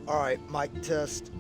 All right, mic test.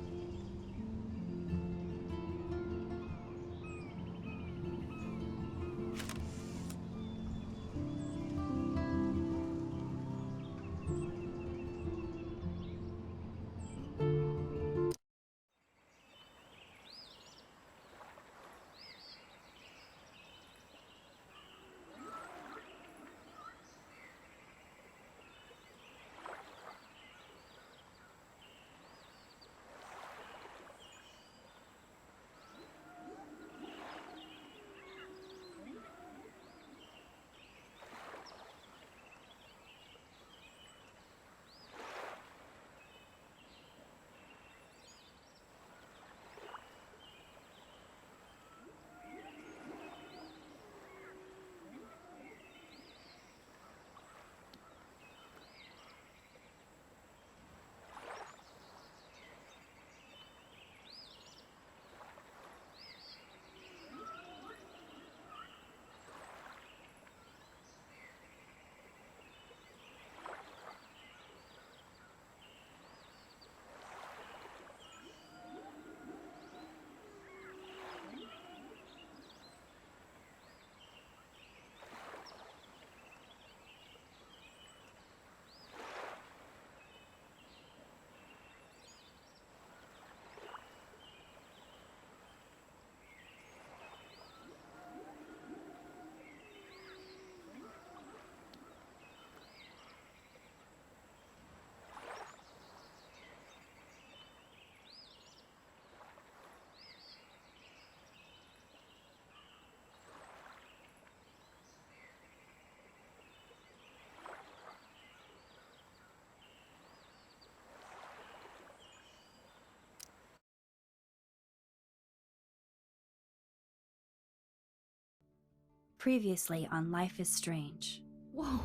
Previously on Life is Strange. Whoa.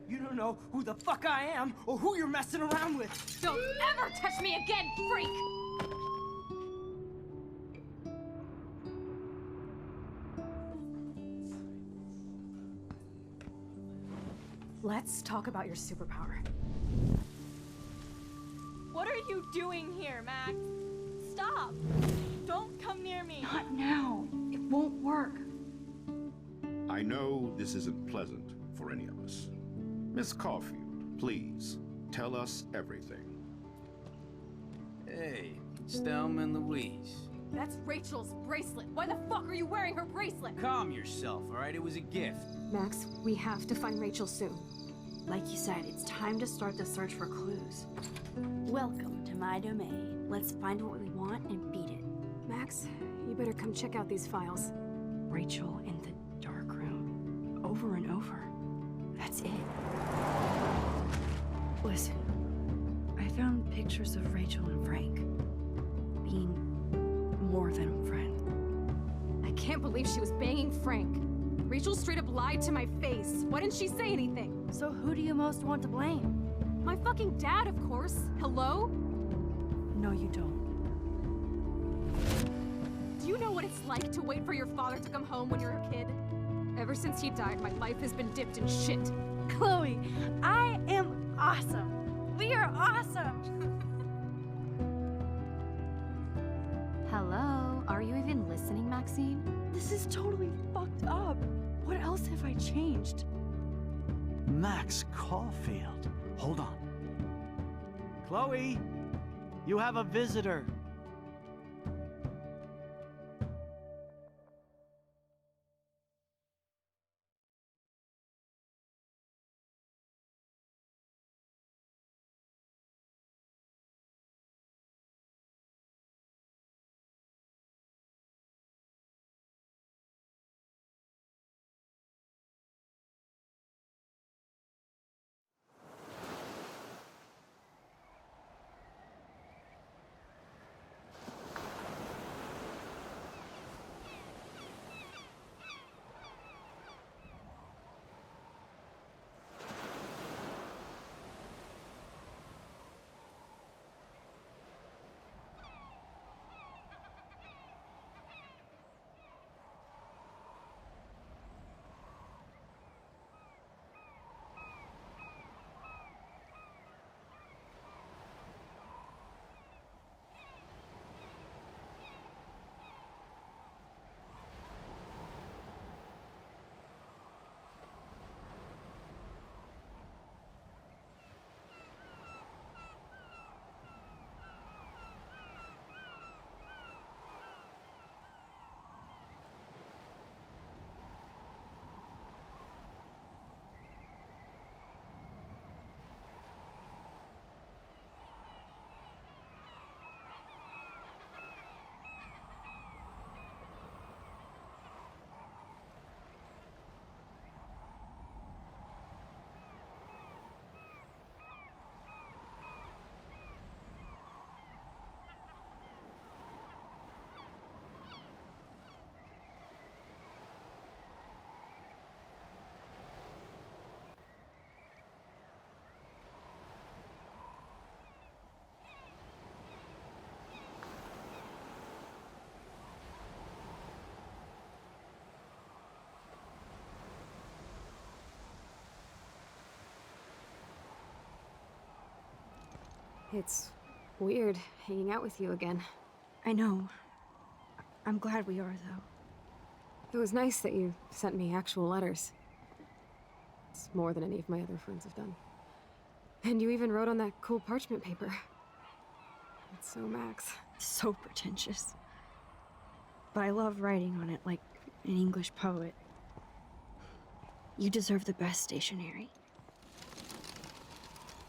You don't know who the fuck I am or who you're messing around with. Don't ever touch me again, freak! Let's talk about your superpower. What are you doing here, Max? Stop! Don't come near me! Not now. It won't work. I know this isn't pleasant for any of us. Miss Caulfield, please, tell us everything. Hey, Stelma and Louise. That's Rachel's bracelet! Why the fuck are you wearing her bracelet? Calm yourself, alright? It was a gift. Max, we have to find Rachel soon. Like you said, it's time to start the search for clues. Welcome to my domain. Let's find what we want and beat it. Max, you better come check out these files. Rachel in the dark room. Over and over. That's it. Listen, I found pictures of Rachel and Frank being more than a friend. I can't believe she was banging Frank. Rachel straight up lied to my face. Why didn't she say anything? So who do you most want to blame? My fucking dad, of course. Hello? No, you don't. Do you know what it's like to wait for your father to come home when you're a kid? Ever since he died, my life has been dipped in shit. Chloe, I am awesome. We are awesome. Hello? Are you even listening, Maxine? This is totally fucked up. What else have I changed? Max Caulfield. Hold on. Chloe, you have a visitor. It's weird hanging out with you again. I know. I'm glad we are, though. It was nice that you sent me actual letters. It's more than any of my other friends have done. And you even wrote on that cool parchment paper. It's so Max. So pretentious. But I love writing on it like an English poet. You deserve the best stationery.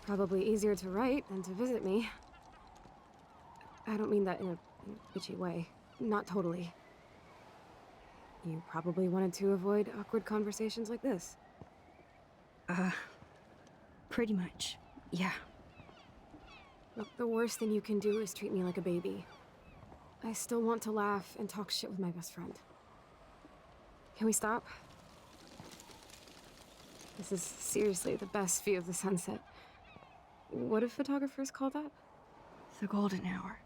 Probably easier to write than to visit me. I don't mean that in a bitchy way. Not totally. You probably wanted to avoid awkward conversations like this. Pretty much, yeah. Look, the worst thing you can do is treat me like a baby. I still want to laugh and talk shit with my best friend. Can we stop? This is seriously the best view of the sunset. What do photographers call that? The golden hour.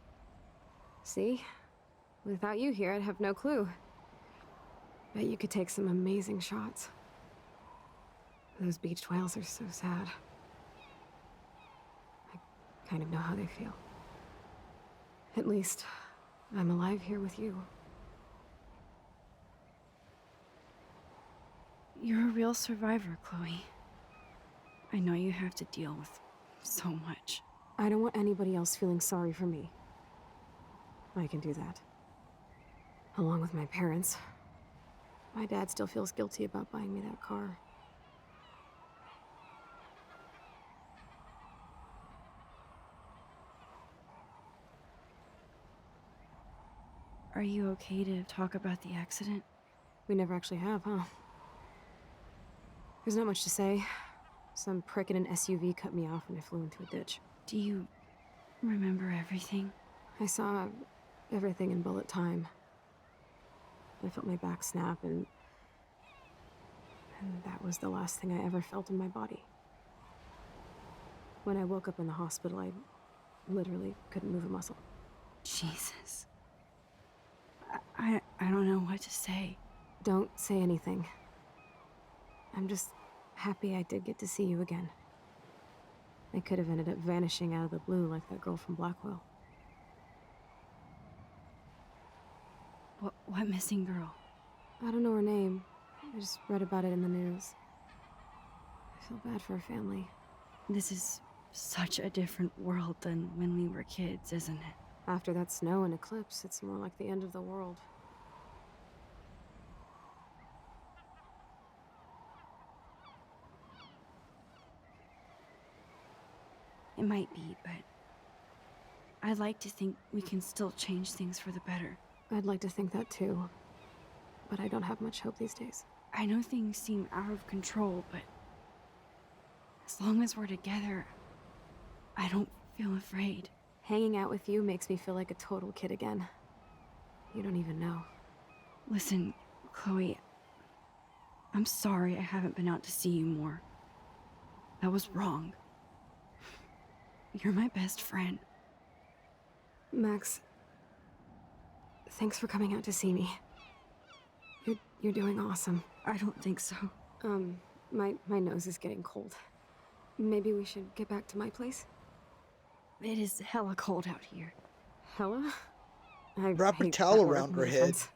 See? Without you here, I'd have no clue. Bet you could take some amazing shots. Those beached whales are so sad. I kind of know how they feel. At least, I'm alive here with you. You're a real survivor, Chloe. I know you have to deal with so much. I don't want anybody else feeling sorry for me. I can do that. Along with my parents. My dad still feels guilty about buying me that car. Are you okay to talk about the accident? We never actually have, huh? There's not much to say. Some prick in an SUV cut me off and I flew into a ditch. Do you remember everything? I saw everything in bullet time. I felt my back snap and that was the last thing I ever felt in my body. When I woke up in the hospital, I literally couldn't move a muscle. Jesus. I don't know what to say. Don't say anything. I'm just happy I did get to see you again. I could have ended up vanishing out of the blue like that girl from Blackwell. What missing girl? I don't know her name. I just read about it in the news. I feel bad for her family. This is such a different world than when we were kids, isn't it? After that snow and eclipse, it's more like the end of the world. It might be, but I'd like to think we can still change things for the better. I'd like to think that too. But I don't have much hope these days. I know things seem out of control, but as long as we're together, I don't feel afraid. Hanging out with you makes me feel like a total kid again. You don't even know. Listen, Chloe, I'm sorry I haven't been out to see you more. That was wrong. You're my best friend. Max, thanks for coming out to see me. You're doing awesome. I don't think so. My nose is getting cold. Maybe we should get back to my place? It is hella cold out here. Hella? I Wrap a hate towel that word, around no her head. offense.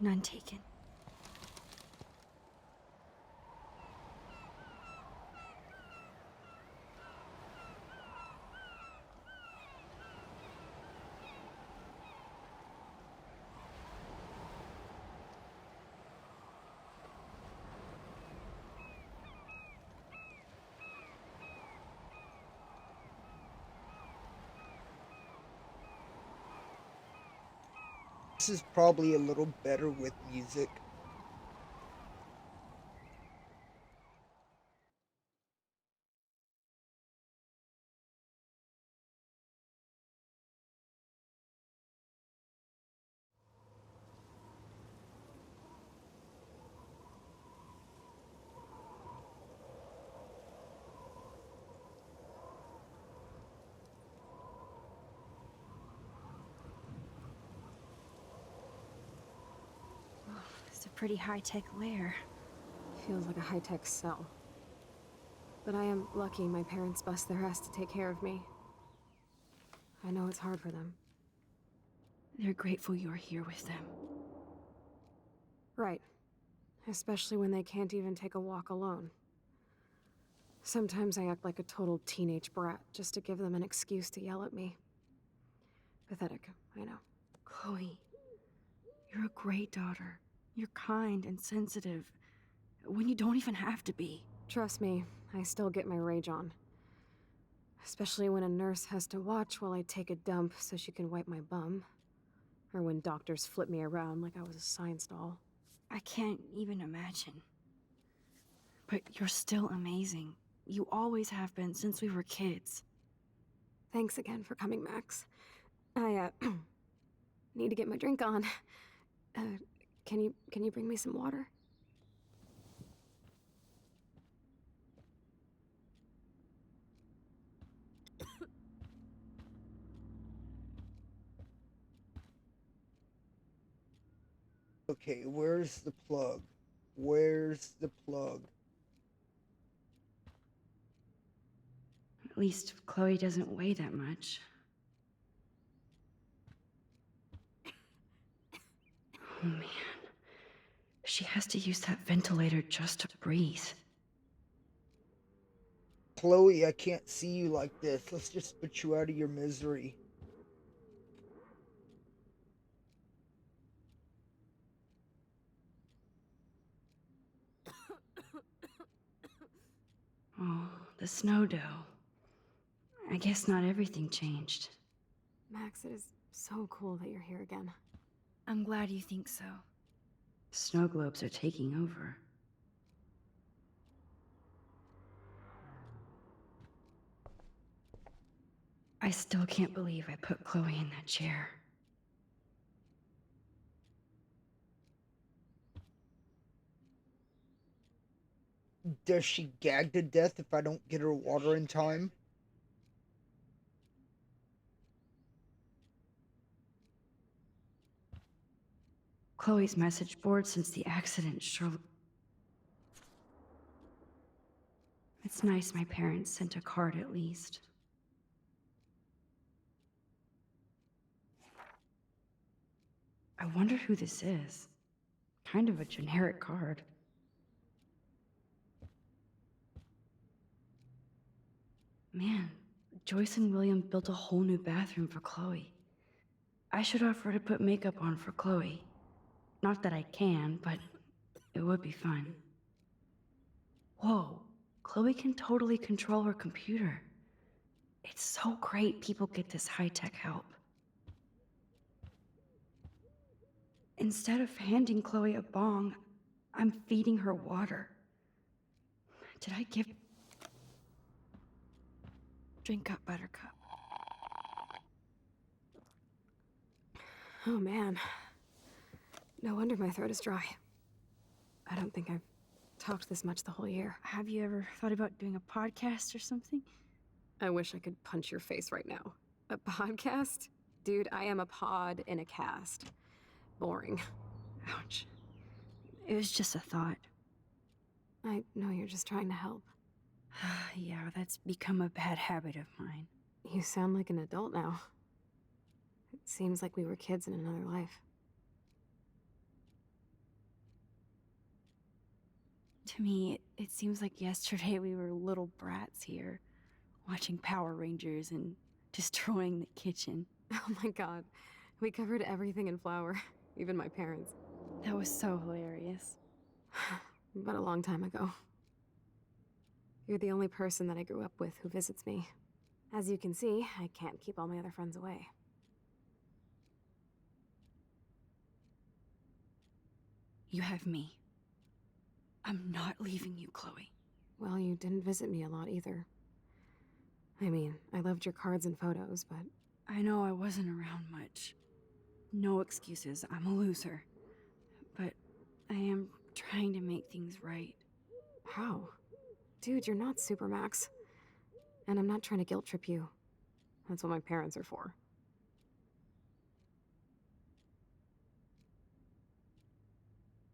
None taken. This is probably a little better with music. It's a pretty high-tech lair. Feels like a high-tech cell. but I am lucky my parents bust their ass to take care of me. I know it's hard for them. They're grateful you're here with them. Right. Especially when they can't even take a walk alone. Sometimes I act like a total teenage brat just to give them an excuse to yell at me. Pathetic, I know. Chloe, you're a great daughter. You're kind and sensitive when you don't even have to be. Trust me, I still get my rage on. Especially when a nurse has to watch while I take a dump so she can wipe my bum. Or when doctors flip me around like I was a science doll. I can't even imagine. But you're still amazing. You always have been since we were kids. Thanks again for coming, Max. I, need to get my drink on. Can you bring me some water? Okay, where's the plug? Where's the plug? At least Chloe doesn't weigh that much. Oh man. She has to use that ventilator just to breathe. Chloe, I can't see you like this. Let's just put you out of your misery. Oh, the snow dough. I guess not everything changed. Max, it is so cool that you're here again. I'm glad you think so. Snow globes are taking over. I still can't believe I put Chloe in that chair. Does she gag to death if I don't get her water in time? Chloe's message board since the accident surely... It's nice my parents sent a card at least. I wonder who this is. Kind of a generic card. Man, Joyce and William built a whole new bathroom for Chloe. I should offer to put makeup on for Chloe. Not that I can, but it would be fun. Whoa, Chloe can totally control her computer. It's so great people get this high-tech help. Instead of handing Chloe a bong, I'm feeding her water. Did I give... Drink up, Buttercup. Oh man. No wonder my throat is dry. I don't think I've talked this much the whole year. Have you ever thought about doing a podcast or something? I wish I could punch your face right now. A podcast? Dude, I am a pod in a cast. Boring. Ouch. It was just a thought. I know you're just trying to help. Yeah, that's become a bad habit of mine. You sound like an adult now. It seems like we were kids in another life. To me, it seems like yesterday we were little brats here, watching Power Rangers and destroying the kitchen. Oh my god. We covered everything in flour. Even my parents. That was so hilarious. But a long time ago. You're the only person that I grew up with who visits me. As you can see, I can't keep all my other friends away. You have me. I'm not leaving you, Chloe. Well, you didn't visit me a lot either. I mean, I loved your cards and photos, but... I know I wasn't around much. No excuses, I'm a loser. But I am trying to make things right. How? Dude, you're not Supermax. And I'm not trying to guilt trip you. That's what my parents are for.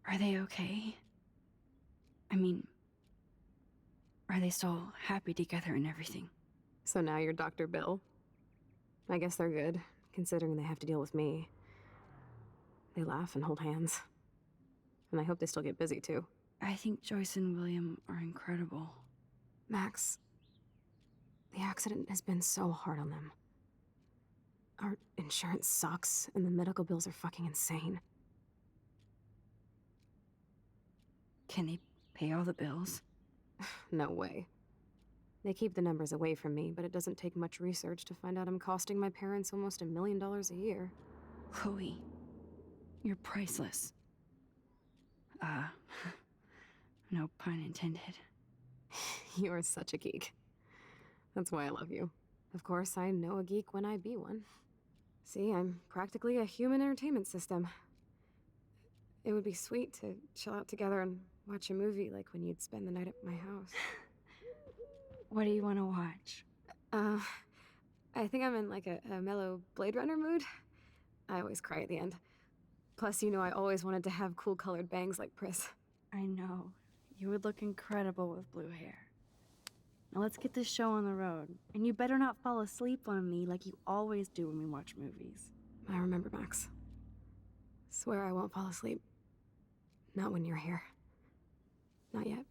Are they okay? I mean, Are they still happy together and everything? So now you're Dr. Bill? I guess they're good, considering they have to deal with me. They laugh and hold hands. And I hope they still get busy, too. I think Joyce and William are incredible. Max, the accident has been so hard on them. Our insurance sucks, and the medical bills are fucking insane. Can they pay all the bills? No way. They keep the numbers away from me, but it doesn't take much research to find out I'm costing my parents almost $1 million a year. Chloe, you're priceless. No pun intended. You are such a geek. That's why I love you. Of course, I know a geek when I be one. See, I'm practically a human entertainment system. It would be sweet to chill out together and watch a movie like when you'd spend the night at my house. What do you want to watch? I think I'm in like a mellow Blade Runner mood. I always cry at the end. Plus, you know I always wanted to have cool colored bangs like Pris. I know. You would look incredible with blue hair. Now let's get this show on the road. And you better not fall asleep on me like you always do when we watch movies. I remember, Max. Swear I won't fall asleep. Not when you're here. Not yet.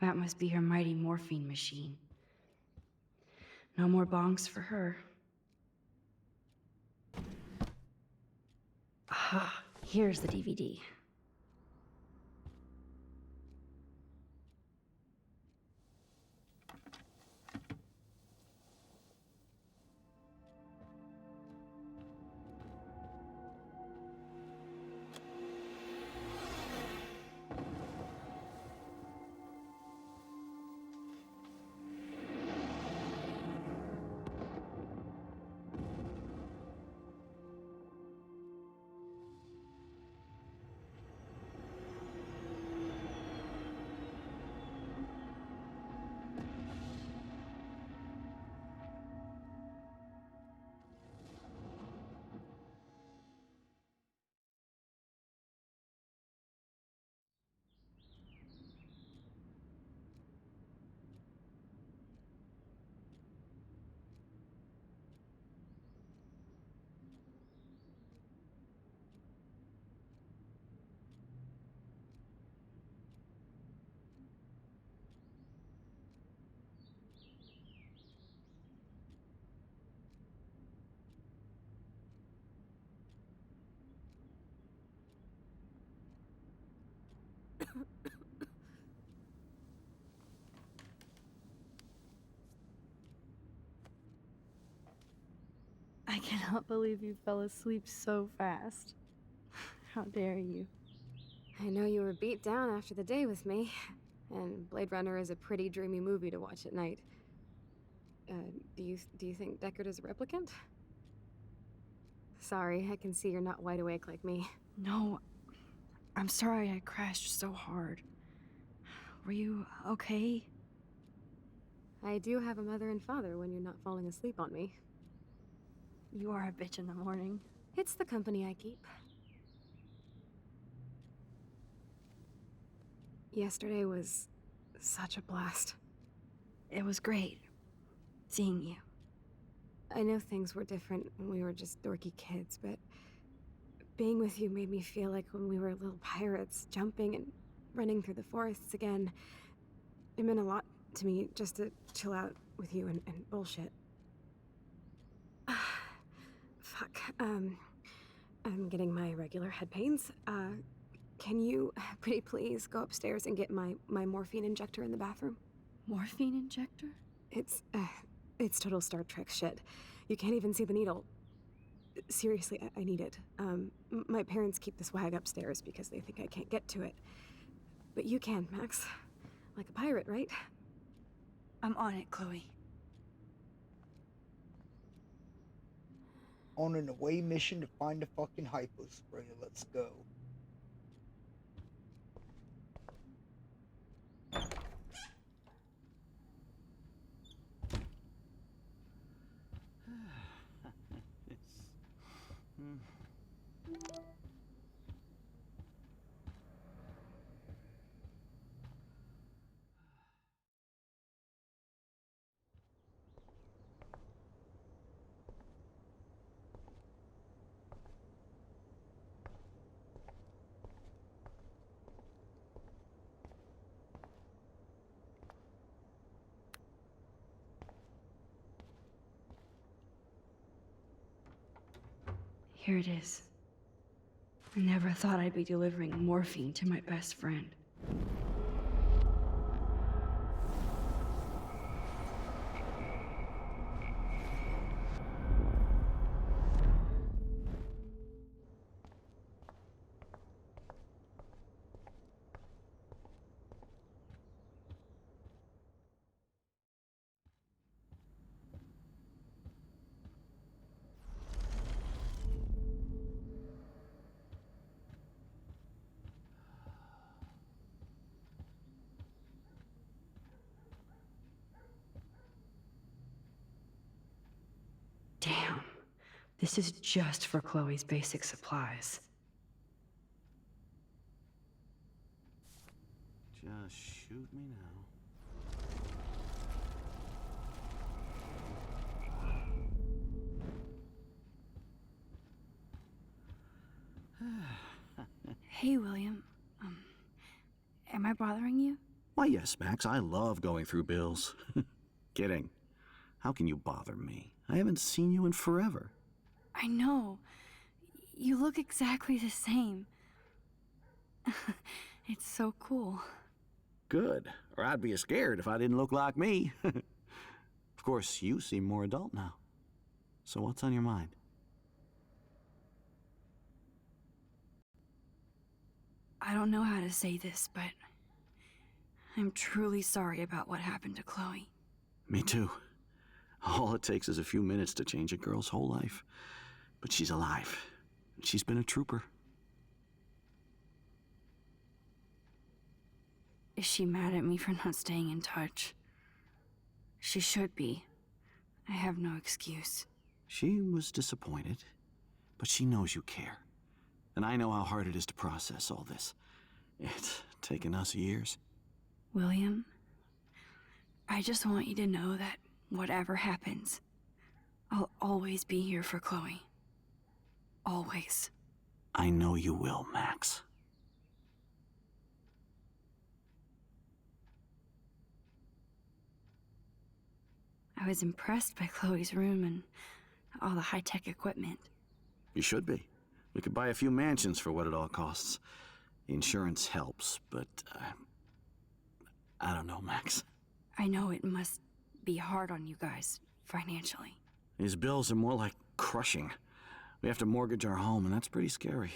That must be her mighty morphine machine. No more bongs for her. Ah, here's the DVD. I cannot believe you fell asleep so fast. How dare you? I know you were beat down after the day with me, and Blade Runner is a pretty dreamy movie to watch at night. Do you think Deckard is a replicant? Sorry, I can see you're not wide awake like me. No, I'm sorry I crashed so hard. Were you okay? I do have a mother and father when you're not falling asleep on me. You are a bitch in the morning. It's the company I keep. Yesterday was such a blast. It was great seeing you. I know things were different when we were just dorky kids, but being with you made me feel like when we were little pirates, jumping and running through the forests again. It meant a lot to me just to chill out with you and bullshit. Fuck. I'm getting my regular head pains. Can you, pretty please, go upstairs and get my morphine injector in the bathroom? Morphine injector? It's total Star Trek shit. You can't even see the needle. Seriously, I need it. My parents keep the swag upstairs because they think I can't get to it. But you can, Max. Like a pirate, right? I'm on it, Chloe. On an away mission to find a fucking hypo spray. Let's go. Here it is. I never thought I'd be delivering morphine to my best friend. Damn. This is just for Chloe's basic supplies. Just shoot me now. Hey, William. Am I bothering you? Why, yes, Max. I love going through bills. Kidding. How can you bother me? I haven't seen you in forever. I know. You look exactly the same. It's so cool. Good. Or I'd be scared if I didn't look like me. Of course, you seem more adult now. So what's on your mind? I don't know how to say this, but I'm truly sorry about what happened to Chloe. Me too. All it takes is a few minutes to change a girl's whole life. But she's alive. She's been a trooper. Is she mad at me for not staying in touch? She should be. I have no excuse. She was disappointed, but she knows you care. And I know how hard it is to process all this. It's taken us years. William, I just want you to know that whatever happens, I'll always be here for Chloe. Always. I know you will, Max. I was impressed by Chloe's room and all the high-tech equipment. You should be. We could buy a few mansions for what it all costs. The insurance helps, but I don't know, Max. I know it must be hard on you guys, financially. These bills are more like crushing. We have to mortgage our home, and that's pretty scary.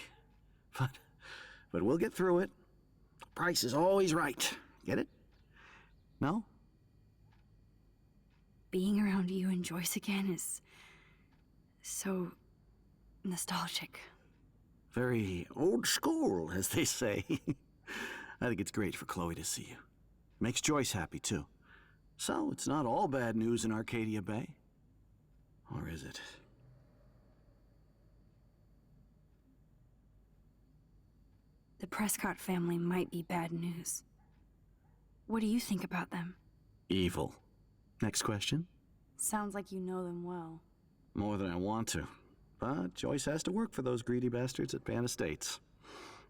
But we'll get through it. The price is always right. Get it? No? Being around you and Joyce again is so nostalgic. Very old school, as they say. I think it's great for Chloe to see you. Makes Joyce happy, too. So, it's not all bad news in Arcadia Bay. Or is it? The Prescott family might be bad news. What do you think about them? Evil. Next question? Sounds like you know them well. More than I want to. But Joyce has to work for those greedy bastards at Pan Estates.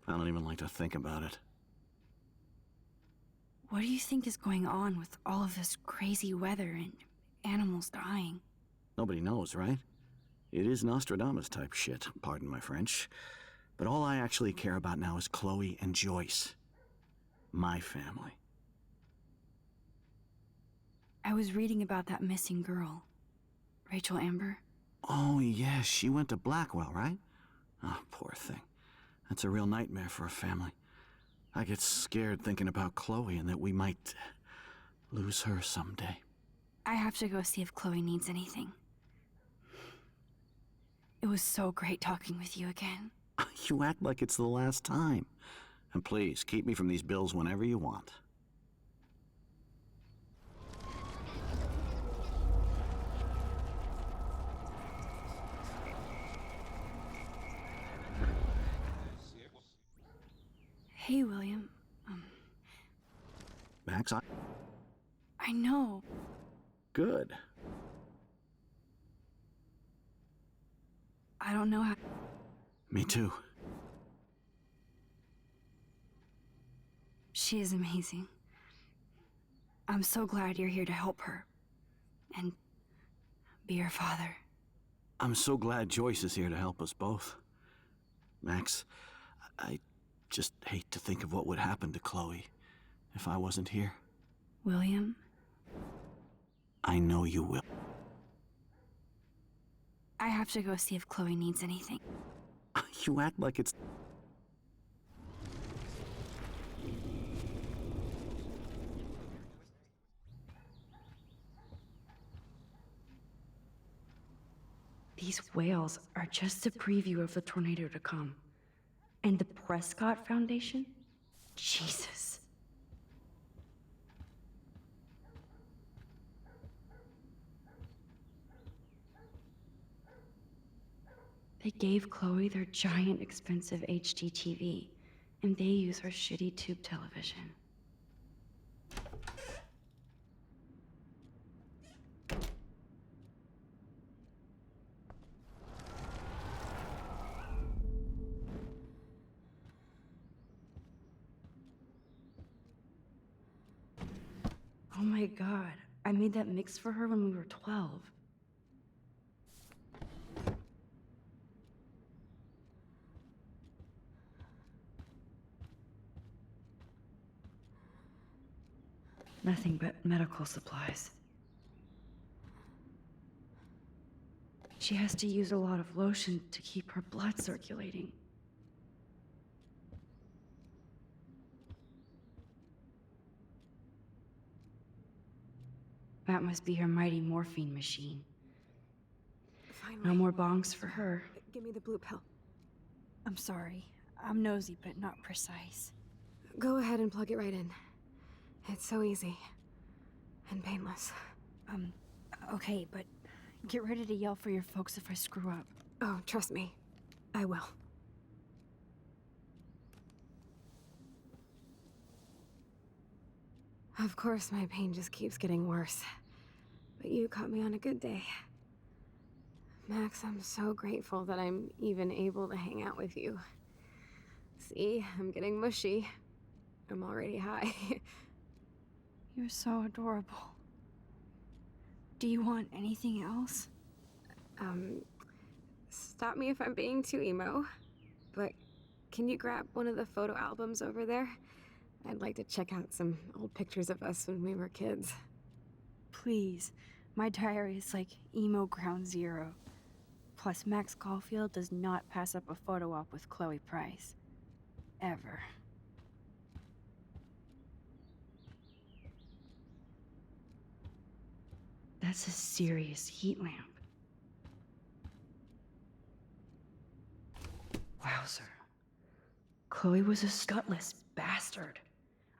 I don't even like to think about it. What do you think is going on with all of this crazy weather and animals dying? Nobody knows, right? It is Nostradamus type shit, pardon my French. But all I actually care about now is Chloe and Joyce. My family. I was reading about that missing girl, Rachel Amber. Oh, yes, she went to Blackwell, right? Oh, poor thing. That's a real nightmare for a family. I get scared thinking about Chloe and that we might lose her someday. I have to go see if Chloe needs anything. It was so great talking with you again. You act like it's the last time. And please, keep me from these bills whenever you want. Hey, William. Max, I know. Good. I don't know how... Me too. She is amazing. I'm so glad you're here to help her. And be her father. I'm so glad Joyce is here to help us both. Max, I just hate to think of what would happen to Chloe if I wasn't here. William? I know you will. I have to go see if Chloe needs anything. You act like it's... These whales are just a preview of the tornado to come. And the Prescott Foundation? Jesus. They gave Chloe their giant, expensive HD TV, and they use her shitty tube television. Oh my god, I made that mix for her when we were 12. Nothing but medical supplies. She has to use a lot of lotion to keep her blood circulating. That must be her mighty morphine machine. Finally. No more bongs for her. Give me the blue pill. I'm sorry. I'm nosy, but not precise. Go ahead and plug it right in. It's so easy. And painless. Okay, but get ready to yell for your folks if I screw up. Oh, trust me. I will. Of course, my pain just keeps getting worse. But you caught me on a good day. Max, I'm so grateful that I'm even able to hang out with you. See, I'm getting mushy. I'm already high. You're so adorable. Do you want anything else? Stop me if I'm being too emo, but can you grab one of the photo albums over there? I'd like to check out some old pictures of us when we were kids. Please. My diary is like emo ground zero. Plus, Max Caulfield does not pass up a photo op with Chloe Price. Ever. That's a serious heat lamp. Wowzer. Chloe was a gutless bastard.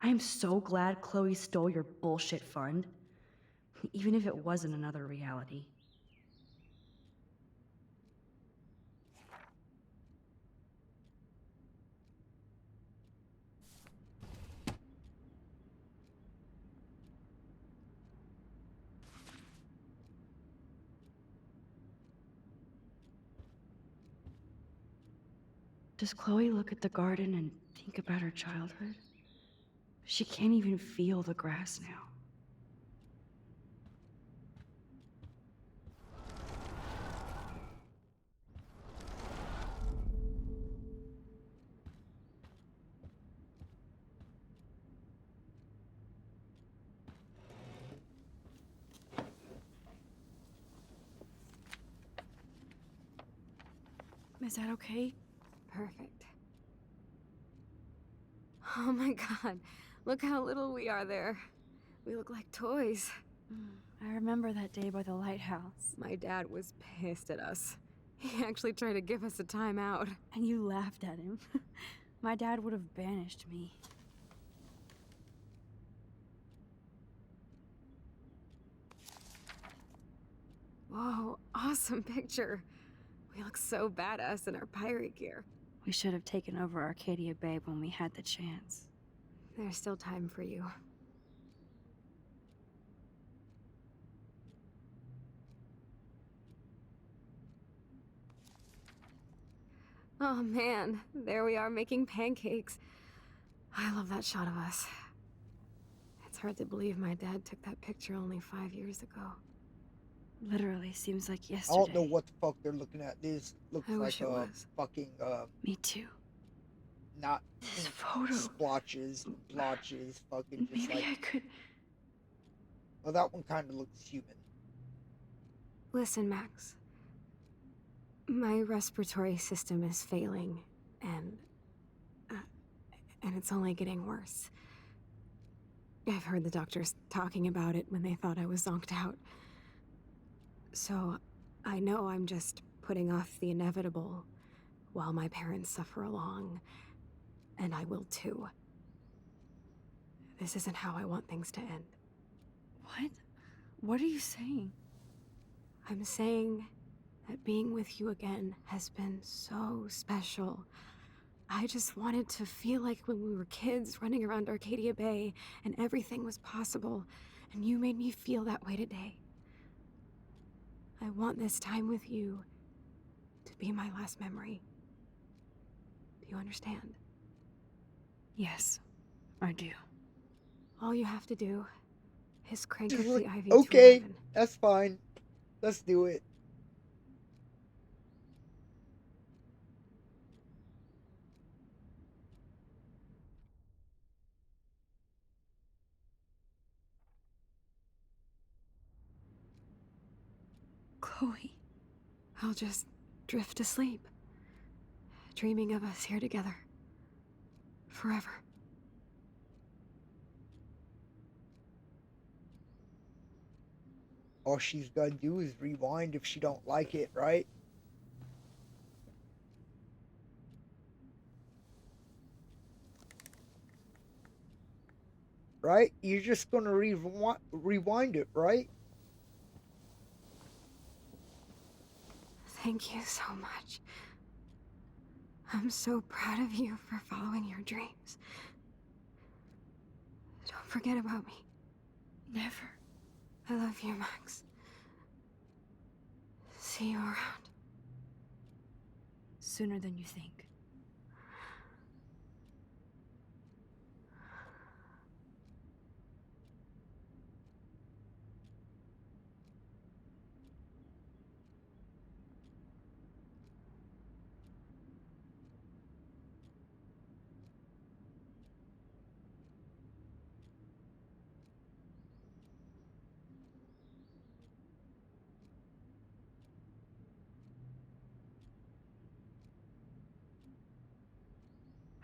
I am so glad Chloe stole your bullshit fund. Even if it wasn't another reality. Does Chloe look at the garden and think about her childhood? She can't even feel the grass now. Is that okay? Perfect. Oh my god, look how little we are there. We look like toys. I remember that day by the lighthouse. My dad was pissed at us. He actually tried to give us a timeout. And you laughed at him. My dad would have banished me. Whoa, awesome picture. We look so badass in our pirate gear. We should have taken over Arcadia Bay when we had the chance. There's still time for you. Oh man, there we are making pancakes. I love that shot of us. It's hard to believe my dad took that picture only 5 years ago. literally seems like I yesterday. don't know what the fuck they're looking at. This looks I like wish it a was. fucking Me too. not This ink photo. splotches, blotches, fucking just Maybe like. I could. Oh, that one kind of looks human. Listen, Max. My respiratory system is failing, and it's only getting worse. I've heard the doctors talking about it when they thought I was zonked out. So, I know I'm just putting off the inevitable while my parents suffer along, and I will too. This isn't how I want things to end. What? What are you saying? I'm saying that being with you again has been so special. I just wanted to feel like when we were kids running around Arcadia Bay and everything was possible, and you made me feel that way today. I want this time with you to be my last memory. Do you understand? Yes, I do. All you have to do is crank up Just the like, IV okay, to 11. that's fine. Let's do it. Chloe. I'll just drift to sleep, dreaming of us here together. Forever. All she's gonna do is rewind if she don't like it, right? Right? You're just gonna rewind it, right? Thank you so much. I'm so proud of you for following your dreams. Don't forget about me. Never. I love you, Max. See you around. Sooner than you think.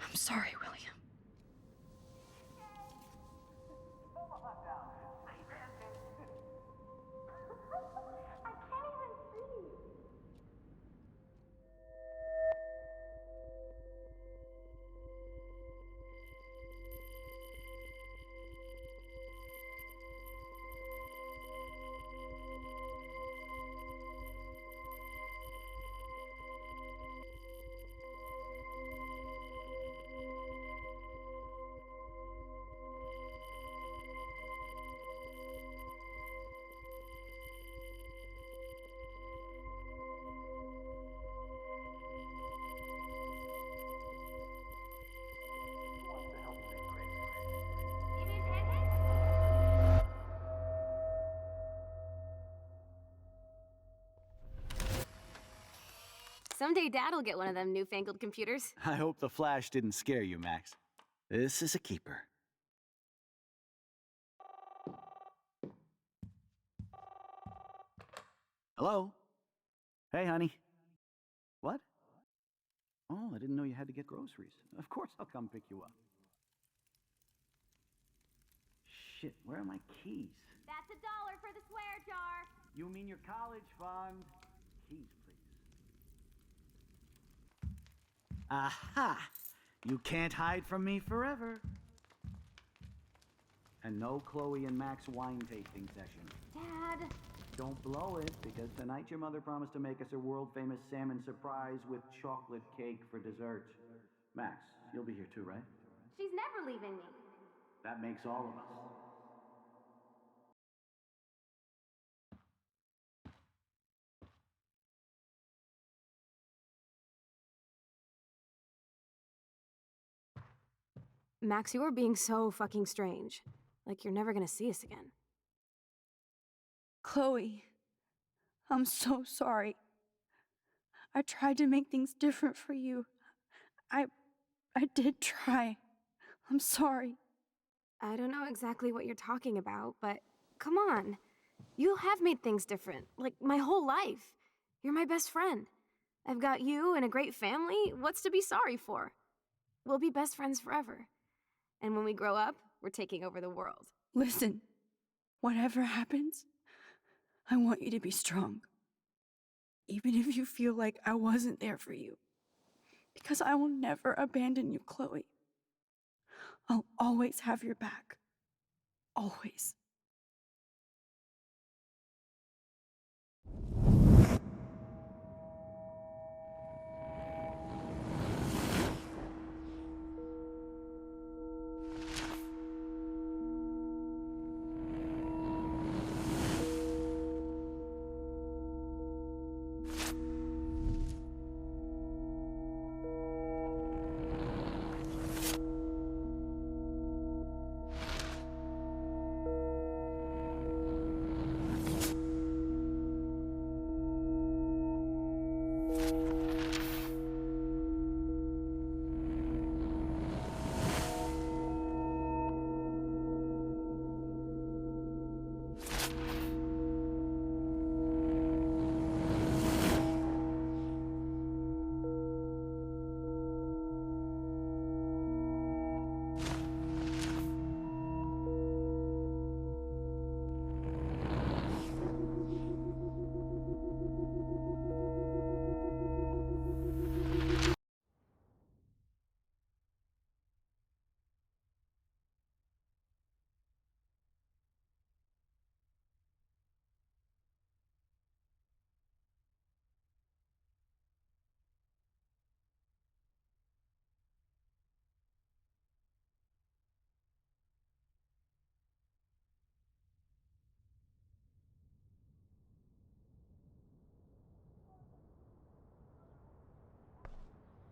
I'm sorry, William. Someday Dad'll get one of them newfangled computers. I hope the flash didn't scare you, Max. This is a keeper. Hello? Hey, honey. What? Oh, I didn't know you had to get groceries. Of course I'll come pick you up. Shit, where are my keys? That's $1 for the swear jar. You mean your college fund? Keys, please. Aha! You can't hide from me forever. And no Chloe and Max wine tasting session. Dad. Don't blow it, because tonight your mother promised to make us a world-famous salmon surprise with chocolate cake for dessert. Max, you'll be here too, right? She's never leaving me. That makes all of us. Max, you're being so fucking strange. Like you're never gonna see us again. Chloe, I'm so sorry. I tried to make things different for you. I did try. I'm sorry. I don't know exactly what you're talking about, but come on. You have made things different, like my whole life. You're my best friend. I've got you and a great family. What's to be sorry for? We'll be best friends forever. And when we grow up, we're taking over the world. Listen, whatever happens, I want you to be strong. Even if you feel like I wasn't there for you. Because I will never abandon you, Chloe. I'll always have your back. Always.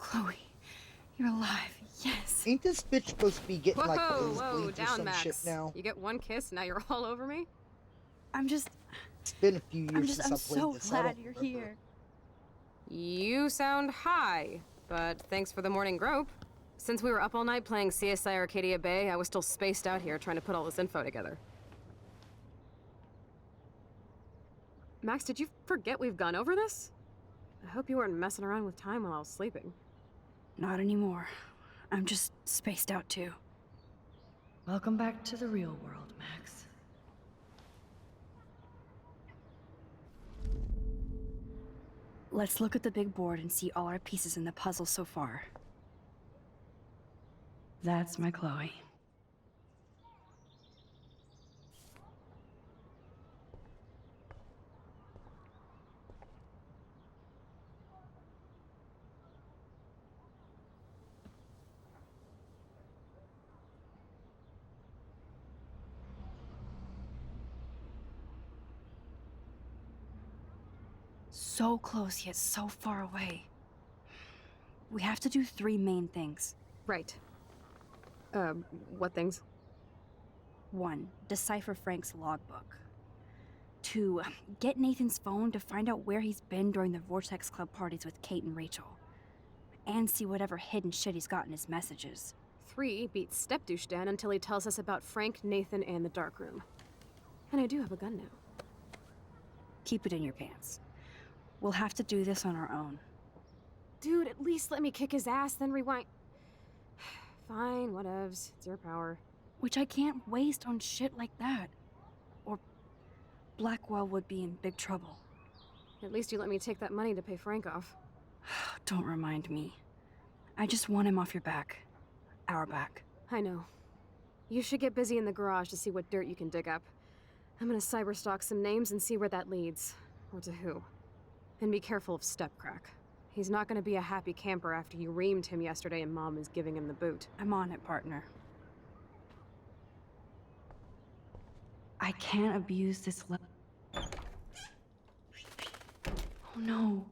Chloe, you're alive. Yes. Ain't this bitch supposed to be getting like Whoa, nosebleeds or down, some Max. shit now? You get one kiss, now you're all over me? It's been a few years since I'm I played so this. I glad don't you're remember. here. You sound high, but thanks for the morning grope. Since we were up all night playing CSI Arcadia Bay, I was still spaced out here trying to put all this info together. Max, did you forget we've gone over this? I hope you weren't messing around with time while I was sleeping. Not anymore. I'm just spaced out too. Welcome back to the real world, Max. Let's look at the big board and see all our pieces in the puzzle so far. That's my Chloe. So close, yet so far away. We have to do 3 main things. Right. What things? 1. Decipher Frank's logbook. 2. Get Nathan's phone to find out where he's been during the Vortex Club parties with Kate and Rachel. And see whatever hidden shit he's got in his messages. 3. Beat Stepdouche Dan until he tells us about Frank, Nathan, and the dark room. And I do have a gun now. Keep it in your pants. We'll have to do this on our own. Dude, at least let me kick his ass, then rewind. Fine, whatevs. It's your power. Which I can't waste on shit like that. Or Blackwell would be in big trouble. At least you let me take that money to pay Frank off. Don't remind me. I just want him off your back. Our back. I know. You should get busy in the garage to see what dirt you can dig up. I'm gonna cyberstalk some names and see where that leads. Or to who. And be careful of Stepcrack. He's not gonna be a happy camper after you reamed him yesterday and Mom is giving him the boot. I'm on it, partner. I can't abuse this Oh no.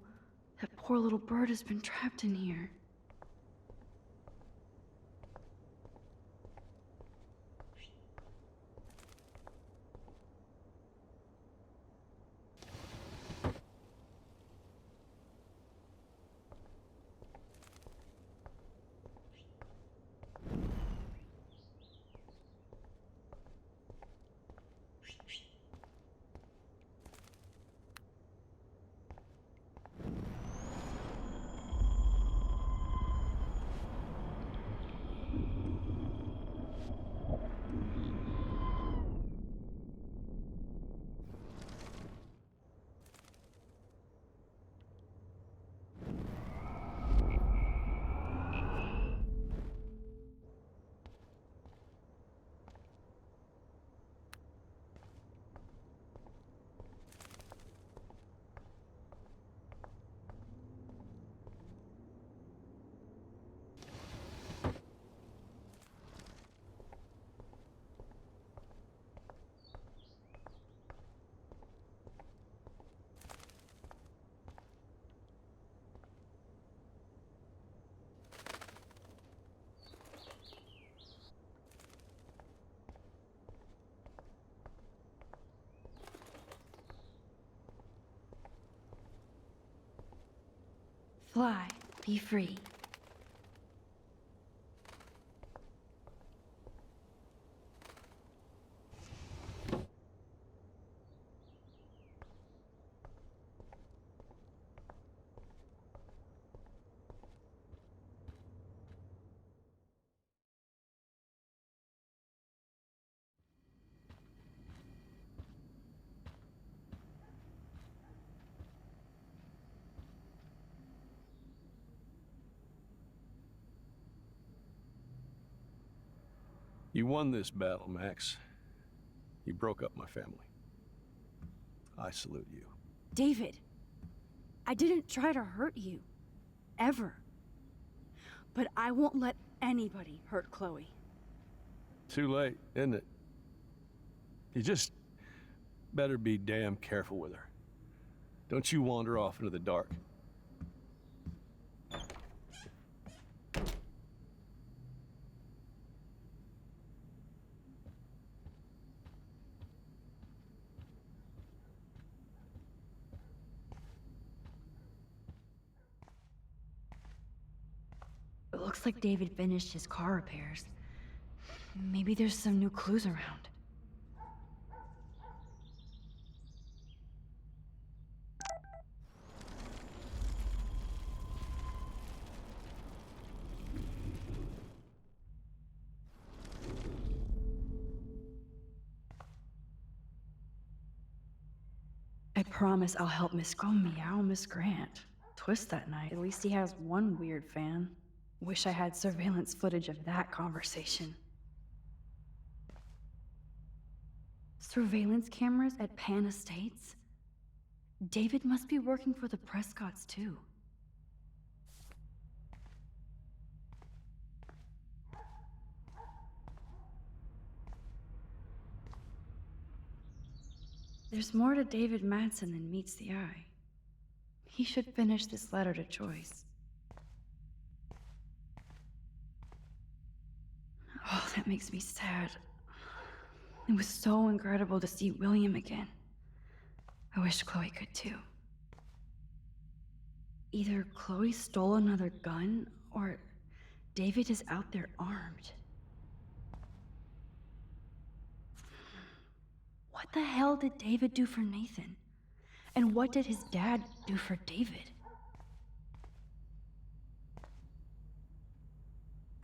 That poor little bird has been trapped in here. Fly, be free. You won this battle, Max. You broke up my family. I salute you. David, I didn't try to hurt you. Ever. But I won't let anybody hurt Chloe. Too late, isn't it? You just better be damn careful with her. Don't you wander off into the dark. It looks like David finished his car repairs. Maybe there's some new clues around. I promise I'll help Miss Grant. Twist that night. At least he has one weird fan. Wish I had surveillance footage of that conversation. Surveillance cameras at Pan Estates? David must be working for the Prescotts, too. There's more to David Madsen than meets the eye. He should finish this letter to Joyce. Oh, that makes me sad. It was so incredible to see William again. I wish Chloe could too. Either Chloe stole another gun, or David is out there armed. What the hell did David do for Nathan? And what did his dad do for David?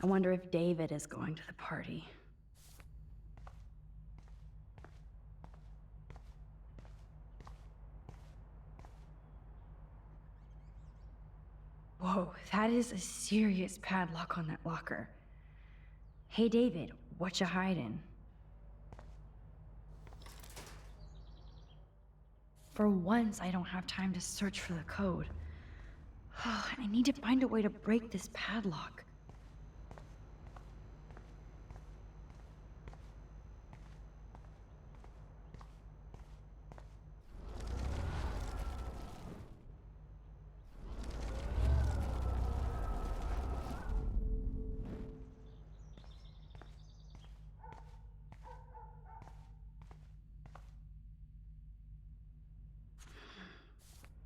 I wonder if David is going to the party. Whoa, that is a serious padlock on that locker. Hey David, what you hiding? For once, I don't have time to search for the code. I need to find a way to break this padlock.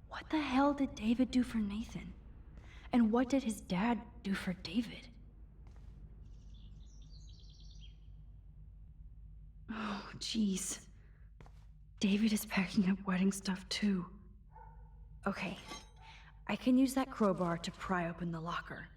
What the hell did David do for Nathan? And what did his dad do for David? Oh, jeez. David is packing up wedding stuff too. Okay, I can use that crowbar to pry open the locker.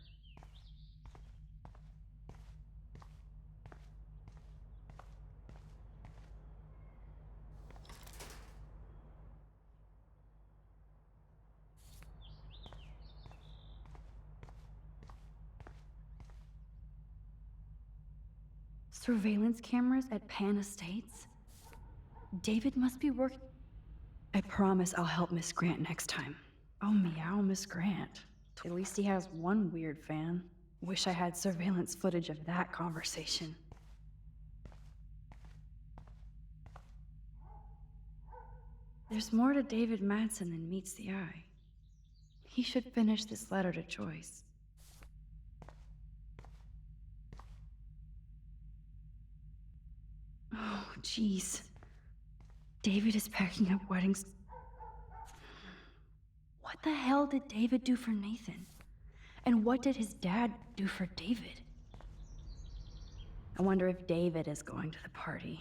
Surveillance cameras at Pan Estates? David must be working. I promise I'll help Miss Grant next time. Oh, meow, Miss Grant. At least he has one weird fan. Wish I had surveillance footage of that conversation. There's more to David Madsen than meets the eye. He should finish this letter to Joyce. Oh, jeez. David is packing up weddings. What What the hell did David do for Nathan? And what did his dad do for David? I wonder if David is going to the party.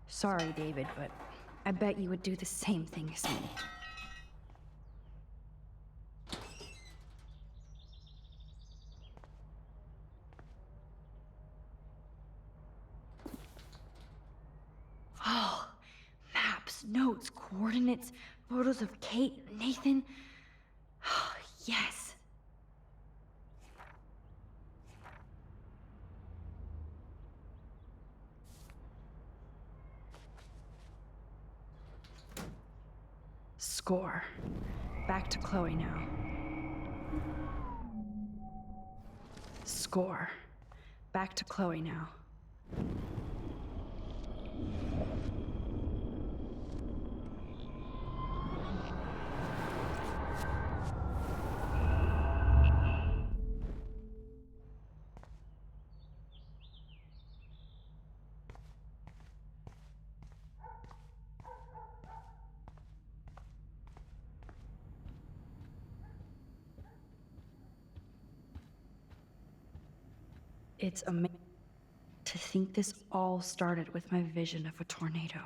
Sorry, David, but I bet you would do the same thing as me. Oh, maps, notes, coordinates, photos of Kate, Nathan. Oh, yes. Score. Back to Chloe now. Score. Back to Chloe now. It's amazing to think this all started with my vision of a tornado.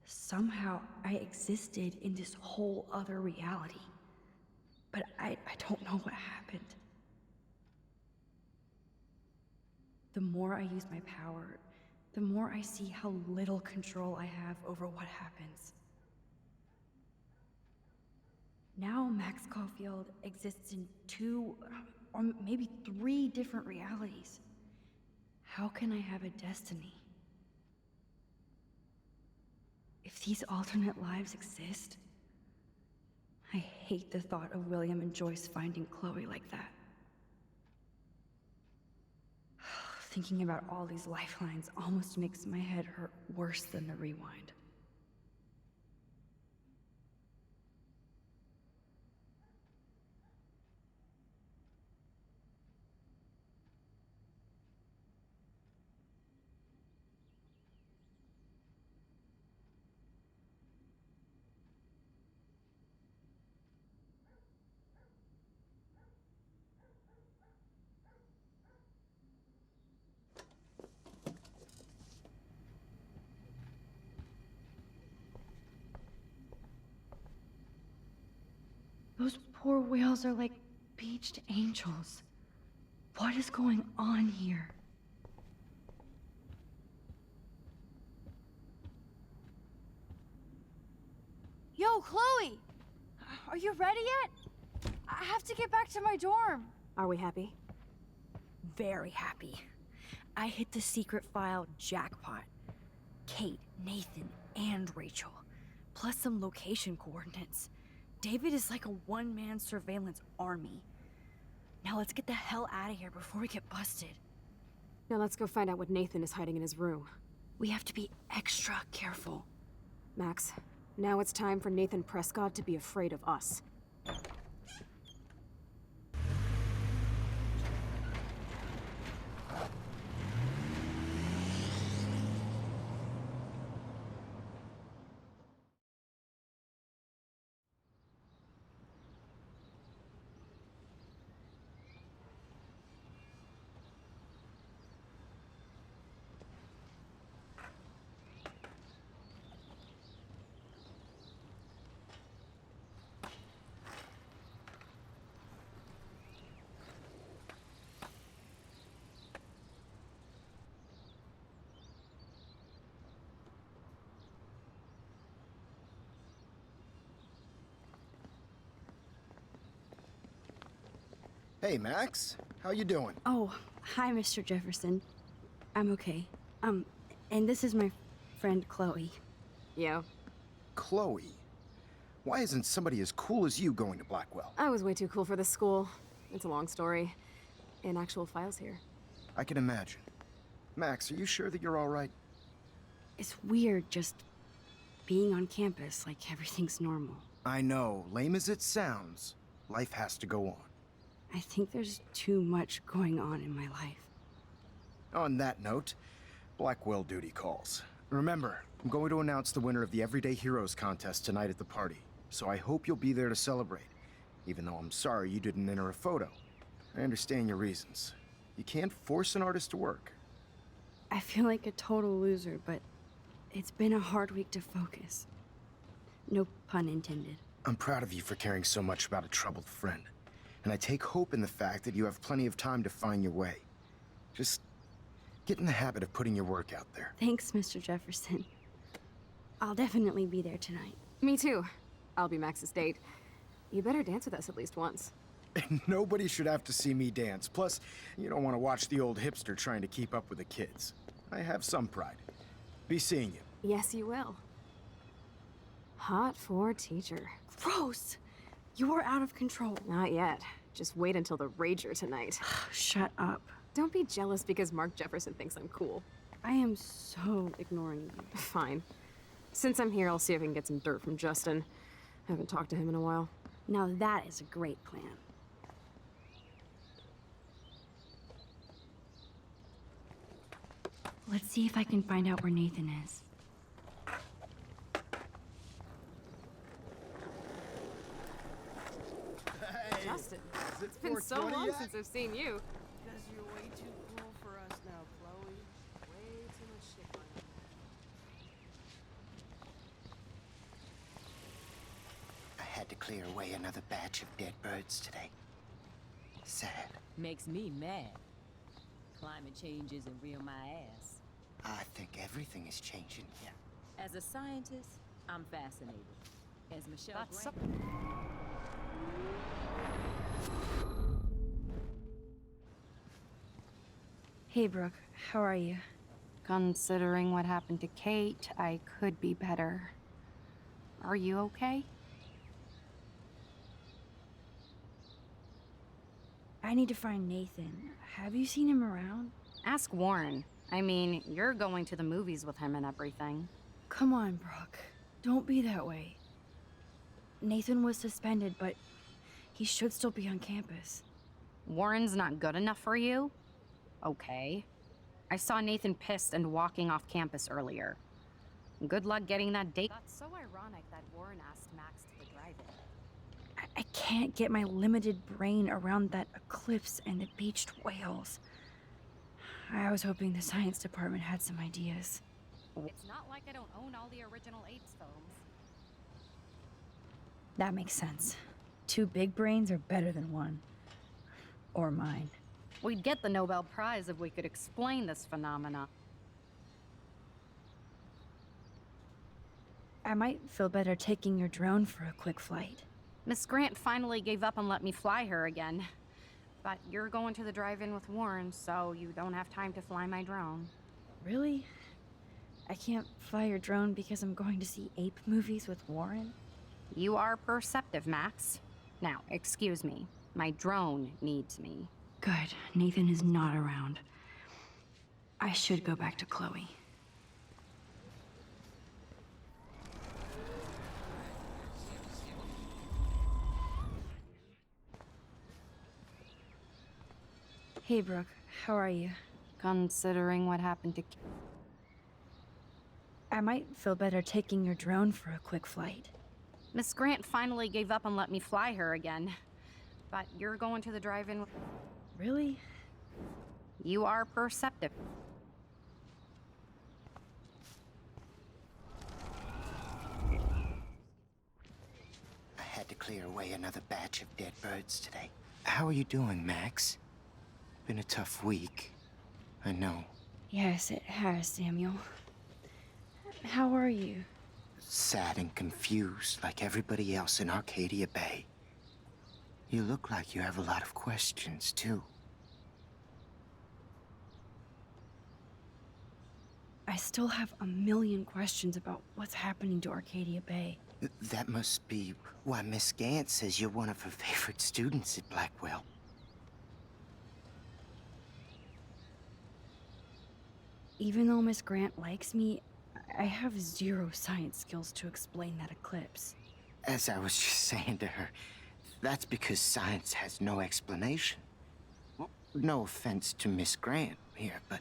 Somehow I existed in this whole other reality. But I don't know what happened. The more I use my power, the more I see how little control I have over what happens. Now Max Caulfield exists in 2, or maybe 3 different realities. How can I have a destiny? If these alternate lives exist, I hate the thought of William and Joyce finding Chloe like that. Thinking about all these lifelines almost makes my head hurt worse than the rewind. Those poor whales are like beached angels. What is going on here? Yo, Chloe! Are you ready yet? I have to get back to my dorm. Are we happy? Very happy. I hit the secret file jackpot. Kate, Nathan, and Rachel. Plus some location coordinates. David is like a one-man surveillance army. Now let's get the hell out of here before we get busted. Now let's go find out what Nathan is hiding in his room. We have to be extra careful. Max, now it's time for Nathan Prescott to be afraid of us. Hey, Max. How you doing? Oh, hi, Mr. Jefferson. I'm okay. And this is my friend Chloe. Yeah. Chloe? Why isn't somebody as cool as you going to Blackwell? I was way too cool for this school. It's a long story. In actual files here. I can imagine. Max, are you sure that you're all right? It's weird just being on campus like everything's normal. I know, lame as it sounds, life has to go on. I think there's too much going on in my life. On that note, Blackwell duty calls. Remember, I'm going to announce the winner of the Everyday Heroes contest tonight at the party, so I hope you'll be there to celebrate, even though I'm sorry you didn't enter a photo. I understand your reasons. You can't force an artist to work. I feel like a total loser, but it's been a hard week to focus. No pun intended. I'm proud of you for caring so much about a troubled friend, and I take hope in the fact that you have plenty of time to find your way. Just get in the habit of putting your work out there. Thanks, Mr. Jefferson. I'll definitely be there tonight. Me too. I'll be Max's date. You better dance with us at least once. Nobody should have to see me dance. Plus, you don't want to watch the old hipster trying to keep up with the kids. I have some pride. Be seeing you. Yes, you will. Hot for teacher. Gross! You are out of control. Not yet. Just wait until the rager tonight. Shut up. Don't be jealous because Mark Jefferson thinks I'm cool. I am so ignoring you. Fine. Since I'm here, I'll see if I can get some dirt from Justin. I haven't talked to him in a while. Now that is a great plan. Let's see if I can find out where Nathan is. Justin, it's been so long since I've seen you. Because you're way too cool for us now, Chloe. Way too much shit going on. I had to clear away another batch of dead birds today. Sad. Makes me mad. Climate change isn't real my ass. I think everything is changing here. As a scientist, I'm fascinated. As Michelle That's Grant... Hey, Brooke. How are you? Considering what happened to Kate, I could be better. Are you okay? I need to find Nathan. Have you seen him around? Ask Warren. I mean, you're going to the movies with him and everything. Come on, Brooke. Don't be that way. Nathan was suspended, but he should still be on campus. Warren's not good enough for you? Okay. I saw Nathan pissed and walking off campus earlier. Good luck getting that date. That's so ironic that Warren asked Max to the drive-in. I can't get my limited brain around that eclipse and the beached whales. I was hoping the science department had some ideas. It's not like I don't own all the original Apes films. That makes sense. 2 big brains are better than 1. Or mine. We'd get the Nobel Prize if we could explain this phenomena. I might feel better taking your drone for a quick flight. Miss Grant finally gave up and let me fly her again. But you're going to the drive-in with Warren, so you don't have time to fly my drone. Really? I can't fly your drone because I'm going to see ape movies with Warren? You are perceptive, Max. Now, excuse me. My drone needs me. Good. Nathan is not around. I should go back to Chloe. Hey, Brooke. How are you? Considering what happened to... I might feel better taking your drone for a quick flight. Miss Grant finally gave up and let me fly her again. But you're going to the drive-in... Really? You are perceptive. I had to clear away another batch of dead birds today. How are you doing, Max? Been a tough week. I know. Yes, it has, Samuel. How are you? Sad and confused like everybody else in Arcadia Bay. You look like you have a lot of questions, too. I still have a million questions about what's happening to Arcadia Bay. That must be why Miss Gant says you're one of her favorite students at Blackwell. Even though Miss Grant likes me, I have zero science skills to explain that eclipse. As I was just saying to her, that's because science has no explanation. Well, no offense to Miss Grant here, but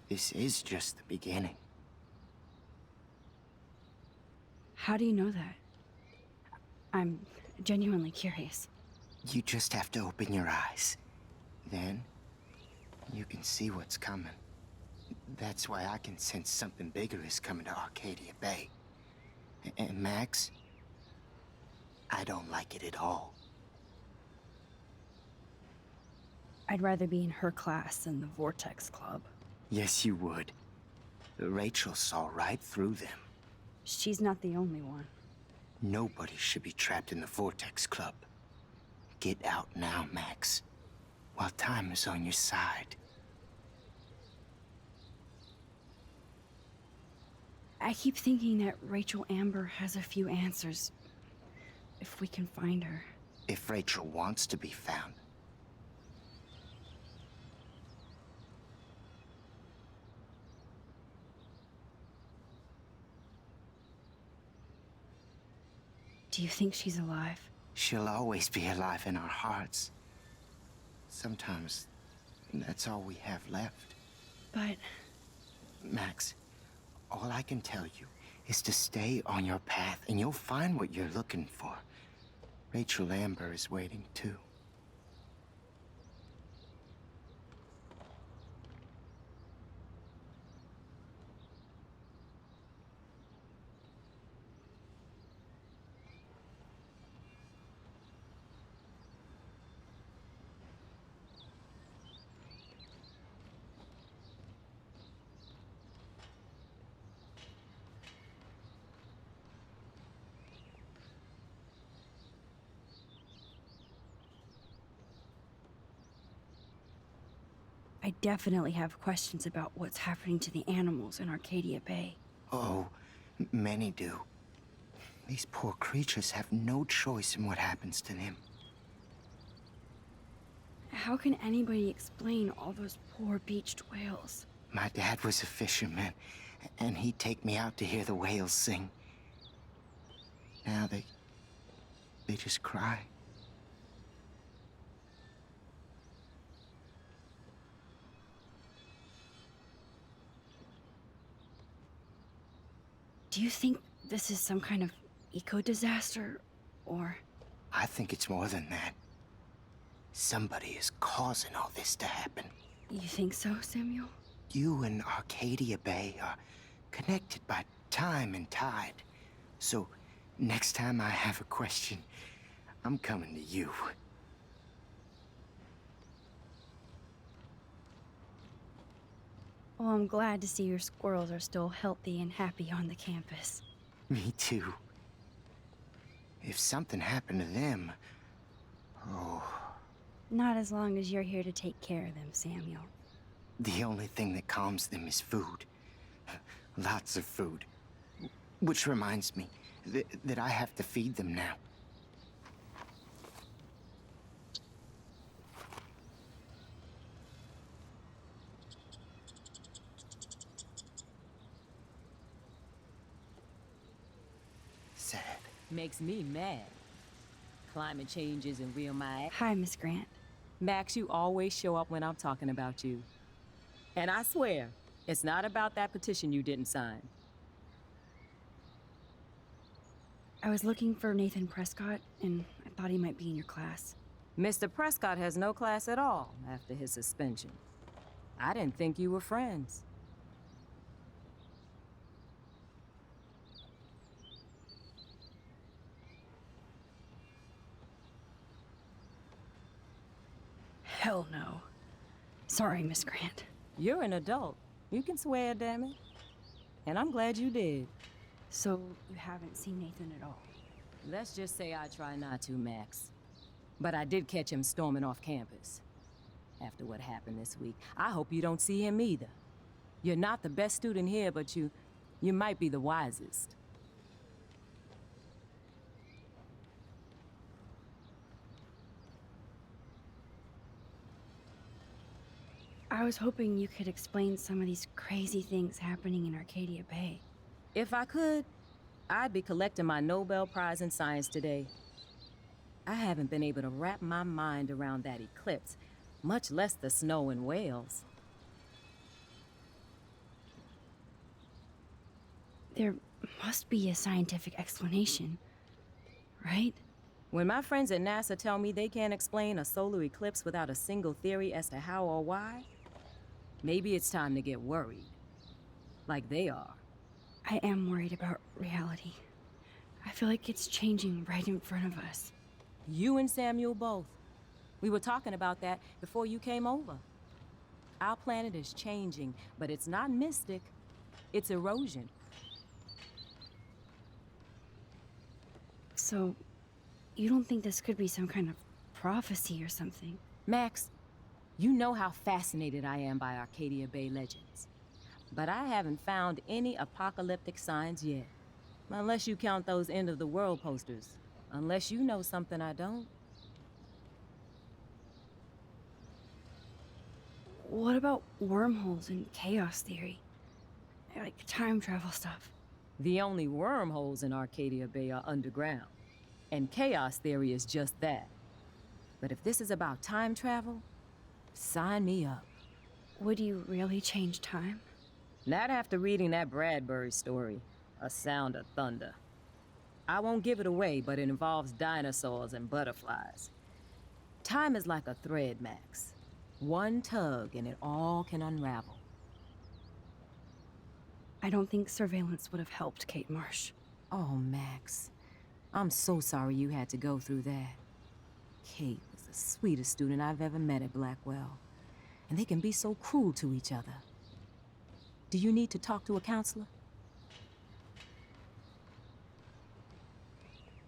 this is just the beginning. How do you know that? I'm genuinely curious. You just have to open your eyes. Then, you can see what's coming. That's why I can sense something bigger is coming to Arcadia Bay. And Max, I don't like it at all. I'd rather be in her class than the Vortex Club. Yes, you would. Rachel saw right through them. She's not the only one. Nobody should be trapped in the Vortex Club. Get out now, Max, while time is on your side. I keep thinking that Rachel Amber has a few answers. If we can find her. If Rachel wants to be found. Do you think she's alive? She'll always be alive in our hearts. Sometimes, that's all we have left. But... Max, all I can tell you is to stay on your path and you'll find what you're looking for. Rachel Amber is waiting too. I definitely have questions about what's happening to the animals in Arcadia Bay. Oh, many do. These poor creatures have no choice in what happens to them. How can anybody explain all those poor beached whales? My dad was a fisherman, and he'd take me out to hear the whales sing. Now they just cry. Do you think this is some kind of eco-disaster, or...? I think it's more than that. Somebody is causing all this to happen. You think so, Samuel? You and Arcadia Bay are connected by time and tide. So, next time I have a question, I'm coming to you. Well, I'm glad to see your squirrels are still healthy and happy on the campus. Me too. If something happened to them... Oh... Not as long as you're here to take care of them, Samuel. The only thing that calms them is food. Lots of food. Which reminds me that I have to feed them now. Sad. Makes me mad. Climate change isn't real, my ass. Hi, Miss Grant. Max, you always show up when I'm talking about you. And I swear, it's not about that petition you didn't sign. I was looking for Nathan Prescott, and I thought he might be in your class. Mr. Prescott has no class at all after his suspension. I didn't think you were friends. Hell no. Sorry, Miss Grant. You're an adult. You can swear, damn it. And I'm glad you did. So, you haven't seen Nathan at all? Let's just say I try not to, Max. But I did catch him storming off campus. After what happened this week, I hope you don't see him either. You're not the best student here, but you might be the wisest. I was hoping you could explain some of these crazy things happening in Arcadia Bay. If I could, I'd be collecting my Nobel Prize in Science today. I haven't been able to wrap my mind around that eclipse, much less the snow in Wales. There must be a scientific explanation, right? When my friends at NASA tell me they can't explain a solar eclipse without a single theory as to how or why, maybe it's time to get worried. Like they are. I am worried about reality. I feel like it's changing right in front of us. You and Samuel both. We were talking about that before you came over. Our planet is changing, but it's not mystic. It's erosion. So, you don't think this could be some kind of prophecy or something? Max, you know how fascinated I am by Arcadia Bay legends. But I haven't found any apocalyptic signs yet. Unless you count those end-of-the-world posters. Unless you know something I don't. What about wormholes and chaos theory? Like time travel stuff. The only wormholes in Arcadia Bay are underground. And chaos theory is just that. But if this is about time travel, sign me up. Would you really change time? Not after reading that Bradbury story, A Sound of Thunder. I won't give it away, but it involves dinosaurs and butterflies. Time is like a thread, Max. One tug and it all can unravel. I don't think surveillance would have helped, Kate Marsh. Oh, Max. I'm so sorry you had to go through that. Kate was the sweetest student I've ever met at Blackwell. And they can be so cruel to each other. Do you need to talk to a counselor?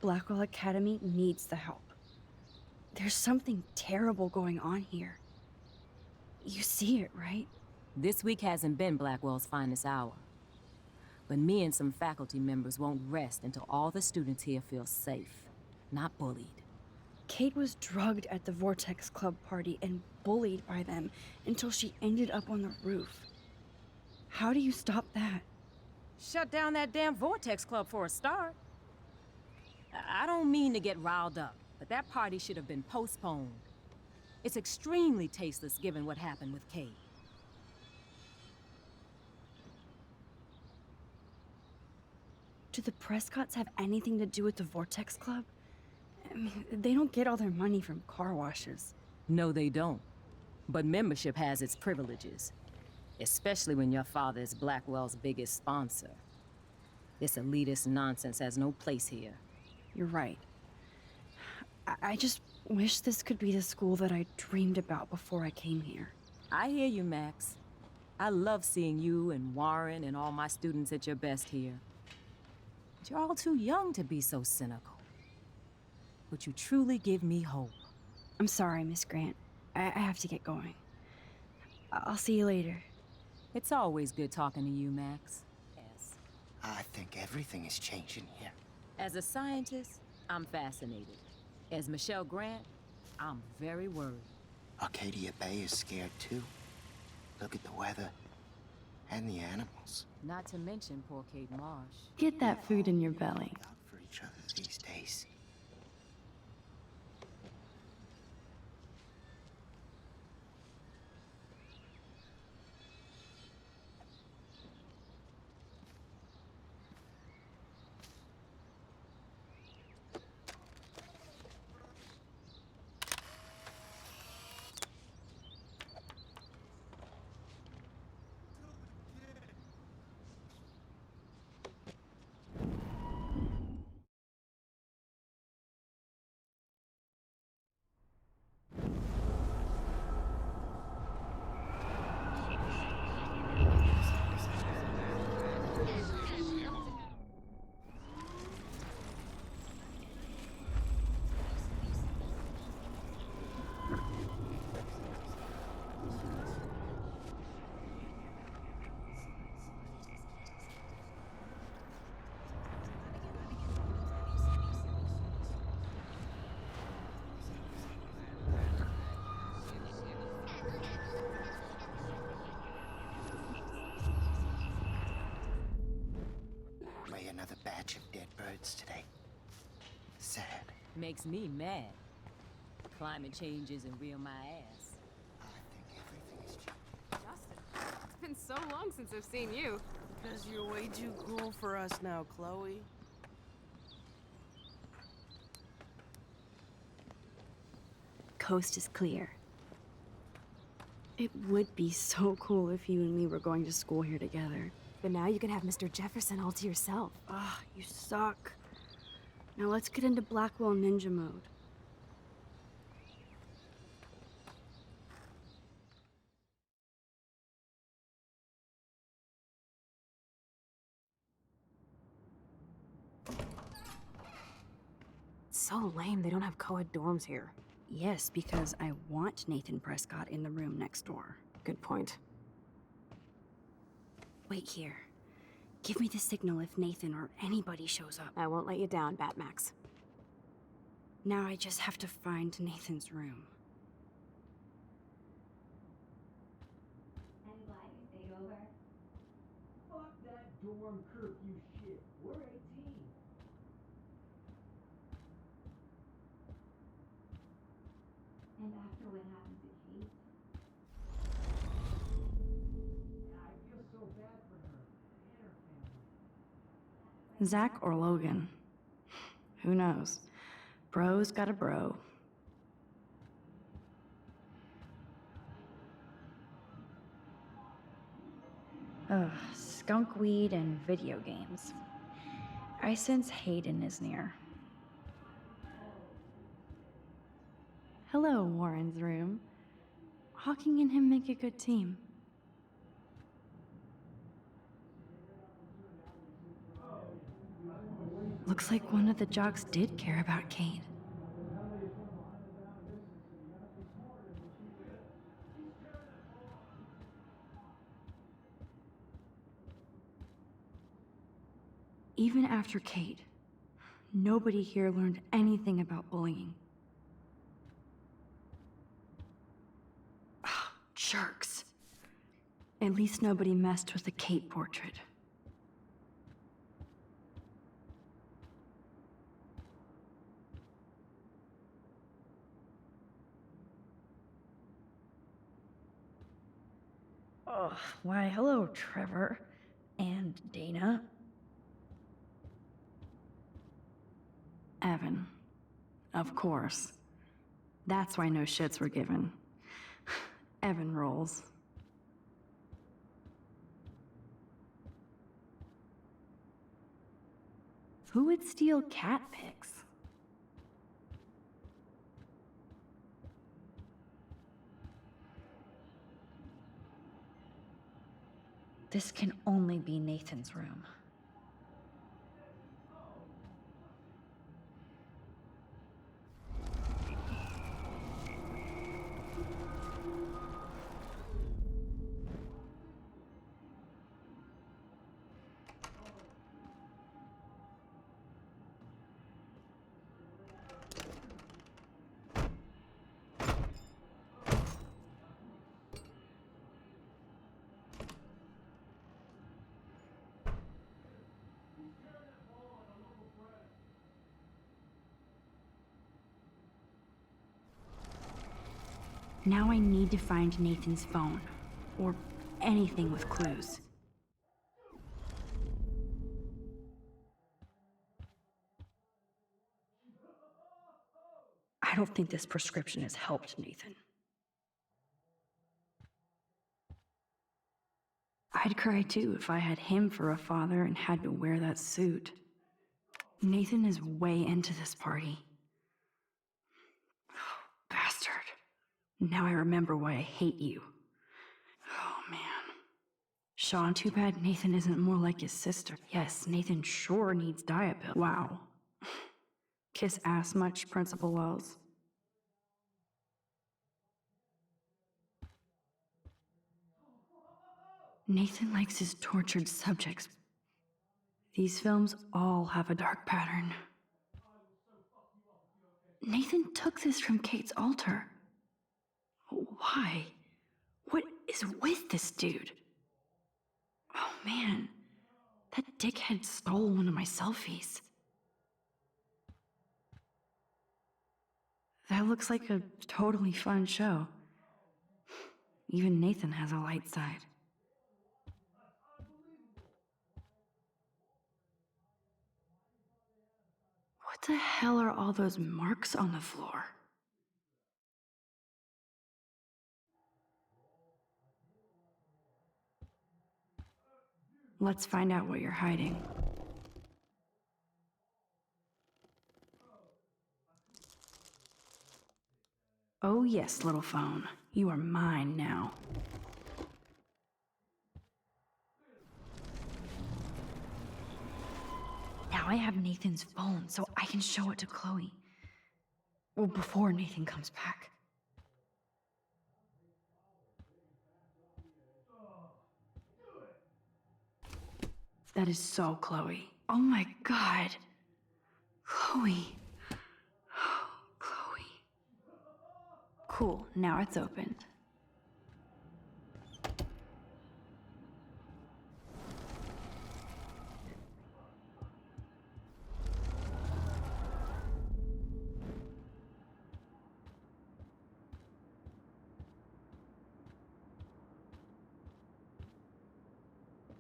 Blackwell Academy needs the help. There's something terrible going on here. You see it, right? This week hasn't been Blackwell's finest hour. But me and some faculty members won't rest until all the students here feel safe, not bullied. Kate was drugged at the Vortex Club party and bullied by them until she ended up on the roof. How do you stop that? Shut down that damn Vortex Club for a start. I don't mean to get riled up, but that party should have been postponed. It's extremely tasteless given what happened with Kate. Do the Prescotts have anything to do with the Vortex Club? I mean, they don't get all their money from car washes. No, they don't. But membership has its privileges. Especially when your father is Blackwell's biggest sponsor. This elitist nonsense has no place here. You're right. I just wish this could be the school that I dreamed about before I came here. I hear you, Max. I love seeing you and Warren and all my students at your best here. But you're all too young to be so cynical. But you truly give me hope. I'm sorry, Miss Grant. I have to get going. I'll see you later. It's always good talking to you, Max. Yes. I think everything is changing here. As a scientist, I'm fascinated. As Michelle Grant, I'm very worried. Arcadia Bay is scared too. Look at the weather and the animals. Not to mention poor Kate Marsh. Get that food in your belly. Look out for each other these days. another batch of dead birds today. Sad. Makes me mad. Climate change isn't real my ass. Justin, it's been so long since I've seen you. Because you're way too cool for us now, Chloe. Coast is clear. It would be so cool if you and me were going to school here together. But now you can have Mr. Jefferson all to yourself. Ah, you suck. Now let's get into Blackwell Ninja mode. It's so lame they don't have co-ed dorms here. Yes, because I want Nathan Prescott in the room next door. Good point. Wait here. Give me the signal if Nathan or anybody shows up. I won't let you down, Batmax. Now I just have to find Nathan's room. Fuck that dorm curfew shit. We're 18. And after what happened to Kate? I feel so bad for her and her family. Zach or Logan? Who knows? Bro's got a bro. Ugh, skunk weed and video games. I sense Hayden is near. Hello, Warren's room. Hawking and him make a good team. Looks like one of the jocks did care about Kate. Even after Kate, nobody here learned anything about bullying. Oh, jerks. At least nobody messed with the Kate portrait. Oh, why, hello, Trevor. And Dana. Evan. Of course. That's why no shits were given. Evan rolls. Who would steal cat pics? This can only be Nathan's room. Now I need to find Nathan's phone, or anything with clues. I don't think this prescription has helped Nathan. I'd cry too if I had him for a father and had to wear that suit. Nathan is way into this party. Oh, bastard. Now I remember why I hate you. Oh, man. Sean, too bad Nathan isn't more like his sister. Yes, Nathan sure needs diet pills. Wow. Kiss ass much, Principal Wells? Nathan likes his tortured subjects. These films all have a dark pattern. Nathan took this from Kate's altar. Why? What is with this dude? Oh man, That dickhead stole one of my selfies. That looks like a totally fun show. Even Nathan has a light side. What the hell are all those marks on the floor? Let's find out what you're hiding. Oh yes, little phone. You are mine now. Now I have Nathan's phone, so I can show it to Chloe. Well, before Nathan comes back. That is so Chloe. Oh my god. Chloe. Chloe. Cool, now it's opened.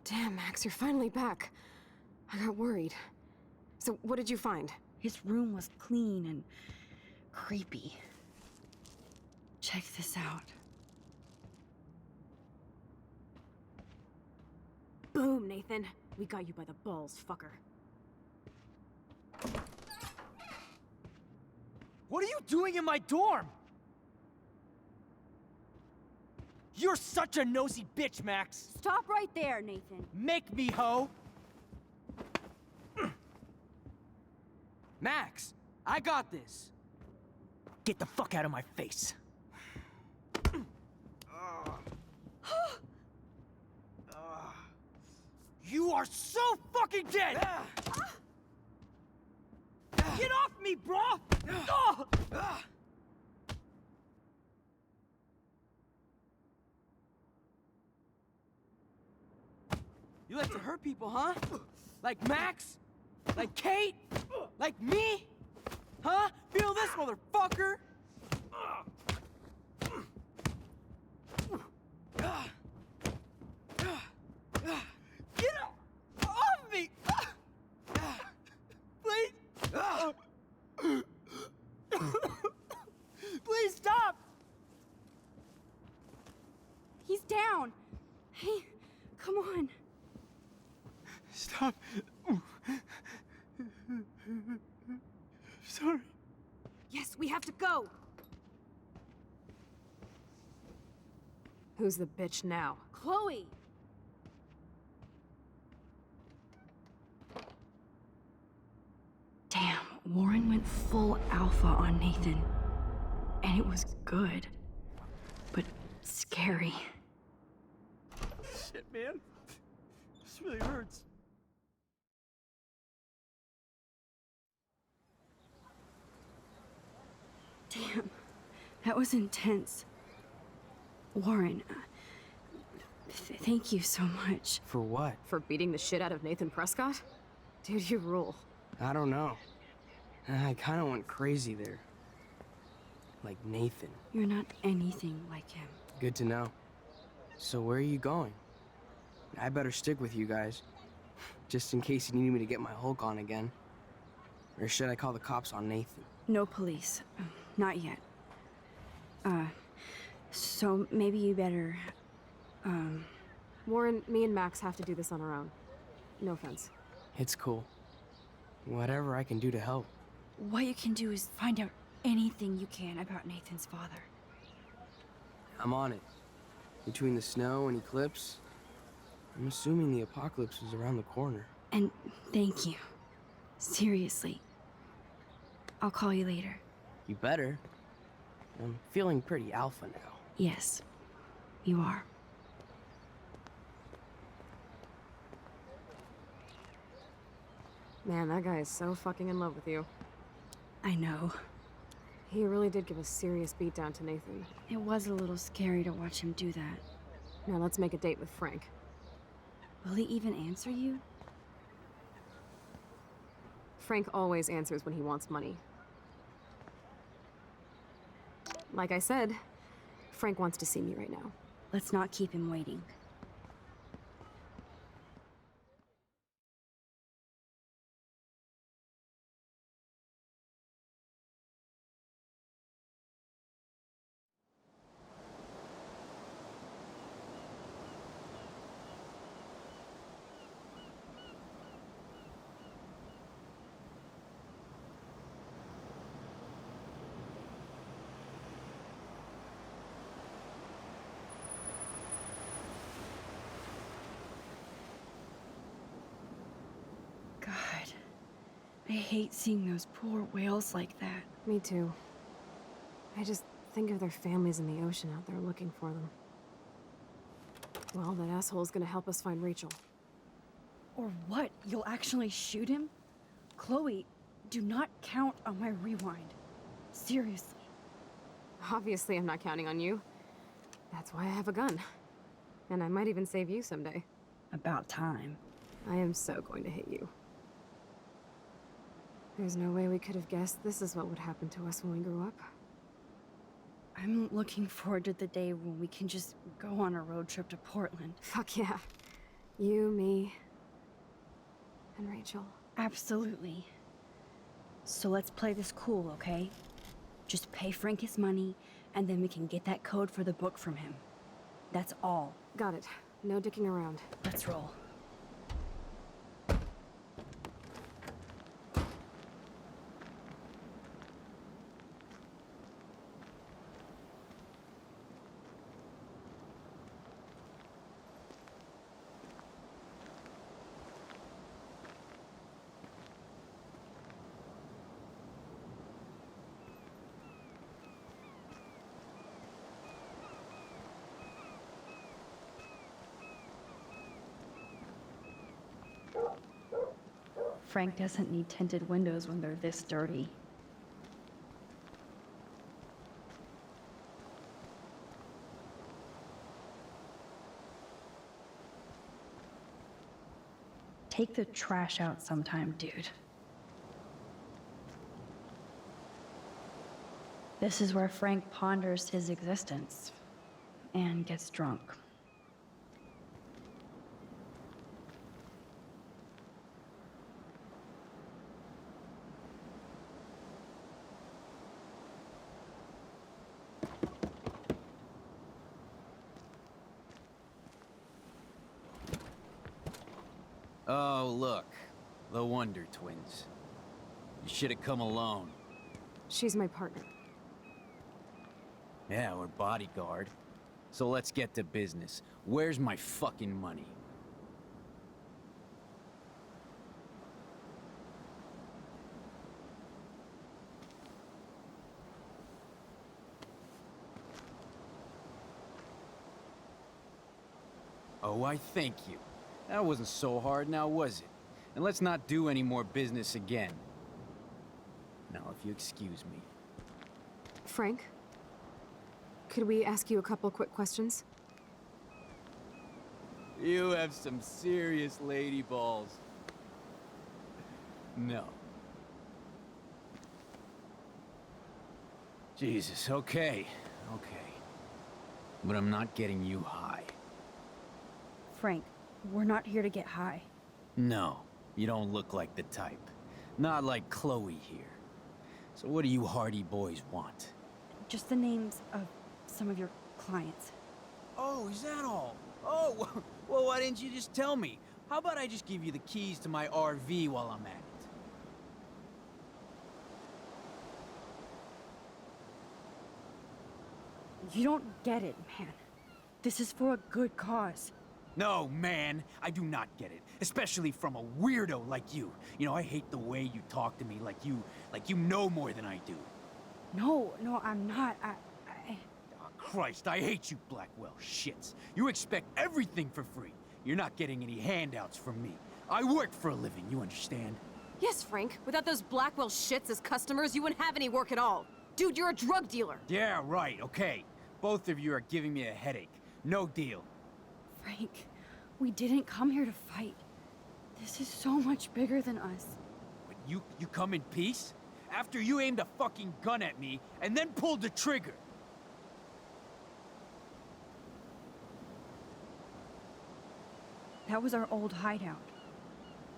Damn, Max, you're finally back. I got worried. So, what did you find? His room was clean and creepy. Check this out. Boom, Nathan. We got you by the balls, fucker. What are you doing in my dorm? You're such a nosy bitch, Max. Stop right there, Nathan. Make me, ho. Max, I got this. Get the fuck out of my face. You are so fucking dead! Get off me, bro! You like to hurt people, huh? Like Max? Like Kate? Like me? Huh? Feel this, motherfucker? Get off me! Please! Please stop! He's down. Hey, come on. Stop. Sorry. Yes, we have to go! Who's the bitch now? Chloe! Damn, Warren went full alpha on Nathan. And it was good. But scary. Shit, man. This really hurts. Damn, that was intense. Warren, thank you so much. For what? For beating the shit out of Nathan Prescott? Dude, you rule. I don't know. I kinda went crazy there. Like Nathan. You're not anything like him. Good to know. So where are you going? I better stick with you guys. Just in case you need me to get my Hulk on again. Or should I call the cops on Nathan? No police. Not yet. So maybe you better, Warren, me and Max have to do this on our own. No offense. It's cool. Whatever I can do to help. What you can do is find out anything you can about Nathan's father. I'm on it. Between the snow and eclipse, I'm assuming the apocalypse is around the corner. And thank you. Seriously. I'll call you later. You better. I'm feeling pretty alpha now. Yes, you are. Man, that guy is so fucking in love with you. I know. He really did give a serious beatdown to Nathan. It was a little scary to watch him do that. Now let's make a date with Frank. Will he even answer you? Frank always answers when he wants money. Like I said, Frank wants to see me right now. Let's not keep him waiting. God, I hate seeing those poor whales like that. Me too. I just think of their families in the ocean out there looking for them. Well, that asshole's gonna help us find Rachel. Or what? You'll actually shoot him? Chloe, do not count on my rewind. Seriously. Obviously, I'm not counting on you. That's why I have a gun. And I might even save you someday. About time. I am so going to hit you. There's no way we could have guessed this is what would happen to us when we grew up. I'm looking forward to the day when we can just go on a road trip to Portland. Fuck yeah. You, me, and Rachel. Absolutely. So let's play this cool, okay? Just pay Frank his money, and then we can get that code for the book from him. That's all. Got it. No dicking around. Let's roll. Frank doesn't need tinted windows when they're this dirty. Take the trash out sometime, dude. This is where Frank ponders his existence and gets drunk. Oh, look. The Wonder Twins. You should have come alone. She's my partner. Yeah, we're bodyguard. So let's get to business. Where's my fucking money? Oh, I thank you. That wasn't so hard now, was it? And let's not do any more business again. Now, if you excuse me. Frank? Could we ask you a couple quick questions? You have some serious lady balls. No. Jesus, okay. Okay. But I'm not getting you high. Frank, we're not here to get high. No, you don't look like the type. Not like Chloe here. So what do you hardy boys want? Just the names of some of your clients. Oh, is that all? Oh, well, why didn't you just tell me? How about I just give you the keys to my RV while I'm at it? You don't get it, man. This is for a good cause. No, man, I do not get it. Especially from a weirdo like you. You know, I hate the way you talk to me like you know more than I do. No, I'm not. Oh, Christ, I hate you Blackwell shits. You expect everything for free. You're not getting any handouts from me. I work for a living, you understand? Yes, Frank. Without those Blackwell shits as customers, you wouldn't have any work at all. Dude, you're a drug dealer. Yeah, right, okay. Both of you are giving me a headache. No deal. Frank, we didn't come here to fight. This is so much bigger than us. But You come in peace? After you aimed a fucking gun at me and then pulled the trigger. That was our old hideout.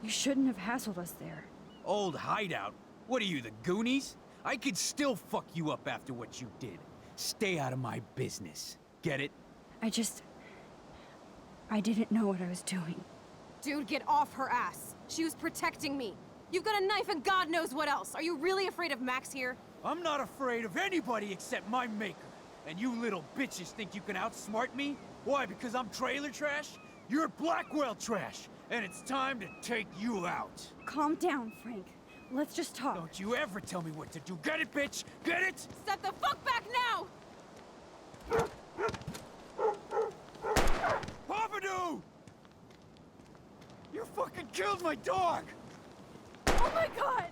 You shouldn't have hassled us there. Old hideout? What are you, the Goonies? I could still fuck you up after what you did. Stay out of my business. Get it? I didn't know what I was doing. Dude, get off her ass. She was protecting me. You've got a knife and God knows what else. Are you really afraid of Max here? I'm not afraid of anybody except my maker. And you little bitches think you can outsmart me? Why, because I'm trailer trash? You're Blackwell trash, and it's time to take you out. Calm down, Frank. Let's just talk. Don't you ever tell me what to do. Get it, bitch? Get it? Step the fuck back now! Pompidou! You fucking killed my dog! Oh my god!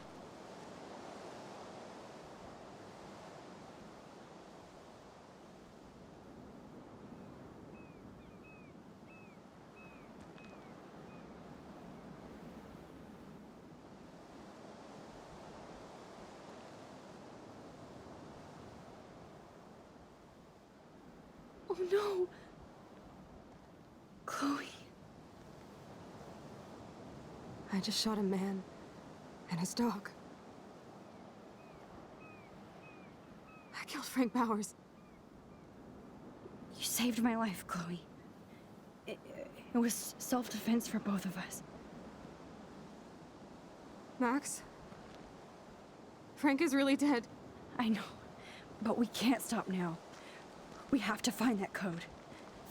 Oh no! Chloe. I just shot a man and his dog. I killed Frank Bowers. You saved my life, Chloe. It was self-defense for both of us. Max? Frank is really dead. I know, but we can't stop now. We have to find that code.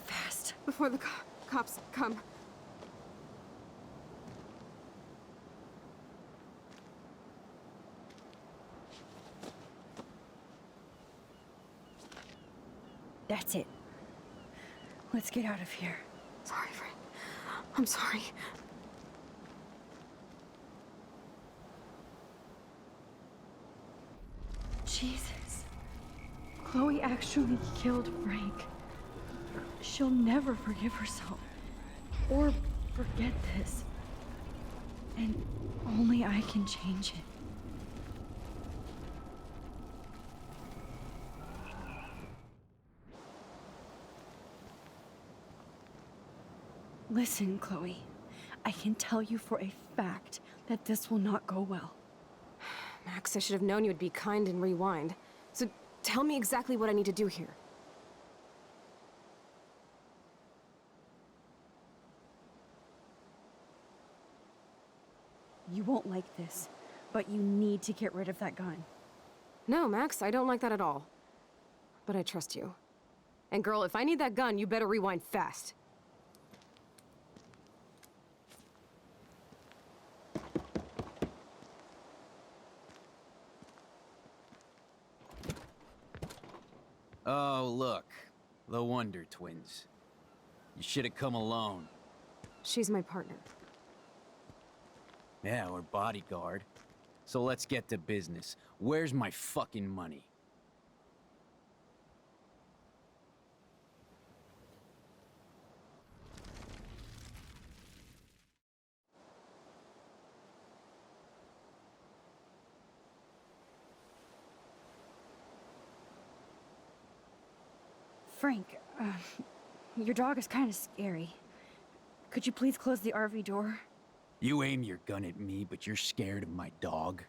Fast. Before the cops come. That's it. Let's get out of here. Sorry, Frank. I'm sorry. Jesus. Chloe actually killed Frank. She'll never forgive herself. Or forget this. And only I can change it. Listen, Chloe. I can tell you for a fact that this will not go well. Max, I should have known you would be kind and rewind. So tell me exactly what I need to do here. You won't like this, but you need to get rid of that gun. No, Max, I don't like that at all. But I trust you. And girl, if I need that gun, you better rewind fast. Oh, look. The Wonder Twins. You should have come alone. She's my partner. Yeah, or bodyguard. So let's get to business. Where's my fucking money? Frank, your dog is kind of scary. Could you please close the RV door? You aim your gun at me, but you're scared of my dog?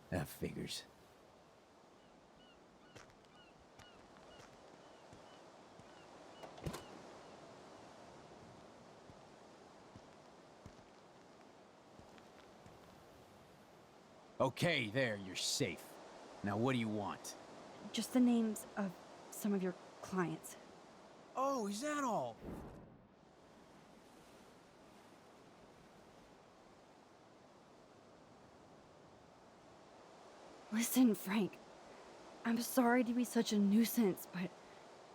That figures. Okay, there, you're safe. Now what do you want? Just the names of some of your clients. Oh, is that all? Listen, Frank. I'm sorry to be such a nuisance, but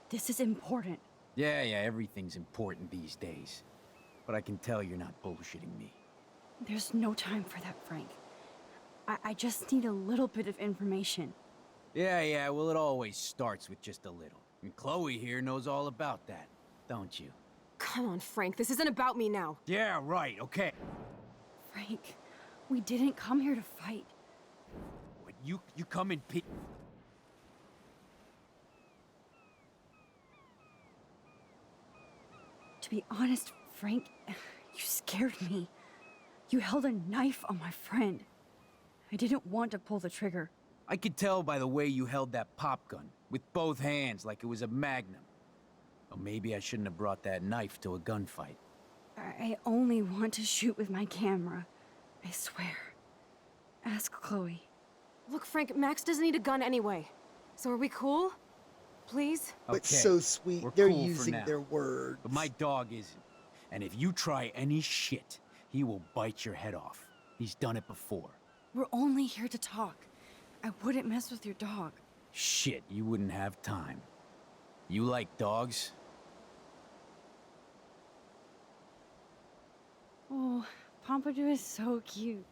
this is important. Yeah, everything's important these days. But I can tell you're not bullshitting me. There's no time for that, Frank. I just need a little bit of information. Yeah, well, it always starts with just a little. And Chloe here knows all about that, don't you? Come on, Frank, this isn't about me now. Yeah, right, okay. Frank, We didn't come here to fight. What, you come in peace? To be honest, Frank, you scared me. You held a knife on my friend. I didn't want to pull the trigger. I could tell by the way you held that pop gun, with both hands like it was a magnum. Or maybe I shouldn't have brought that knife to a gunfight. I only want to shoot with my camera. I swear. Ask Chloe. Look, Frank, Max doesn't need a gun anyway. So are we cool? Please? But Okay, so sweet, we're they're cool for using now. their words. But my dog isn't. And if you try any shit, he will bite your head off. He's done it before. We're only here to talk. I wouldn't mess with your dog. Shit, you wouldn't have time. You like dogs? Oh, Pompadour is so cute.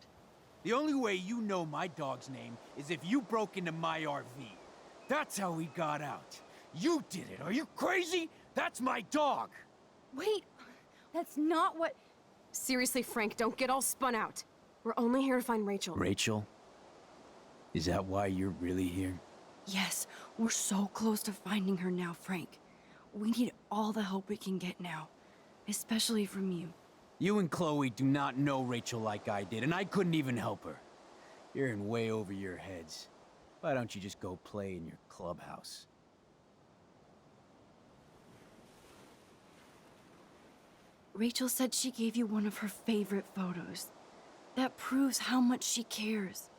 The only way you know my dog's name is if you broke into my RV. That's how he got out. You did it. Are you crazy? That's my dog. Wait, that's not what... Seriously, Frank, don't get all spun out. We're only here to find Rachel. Rachel? Is that why you're really here? Yes, we're so close to finding her now, Frank. We need all the help we can get now. Especially from you. You and Chloe do not know Rachel like I did, and I couldn't even help her. You're in way over your heads. Why don't you just go play in your clubhouse? Rachel said she gave you one of her favorite photos. That proves how much she cares.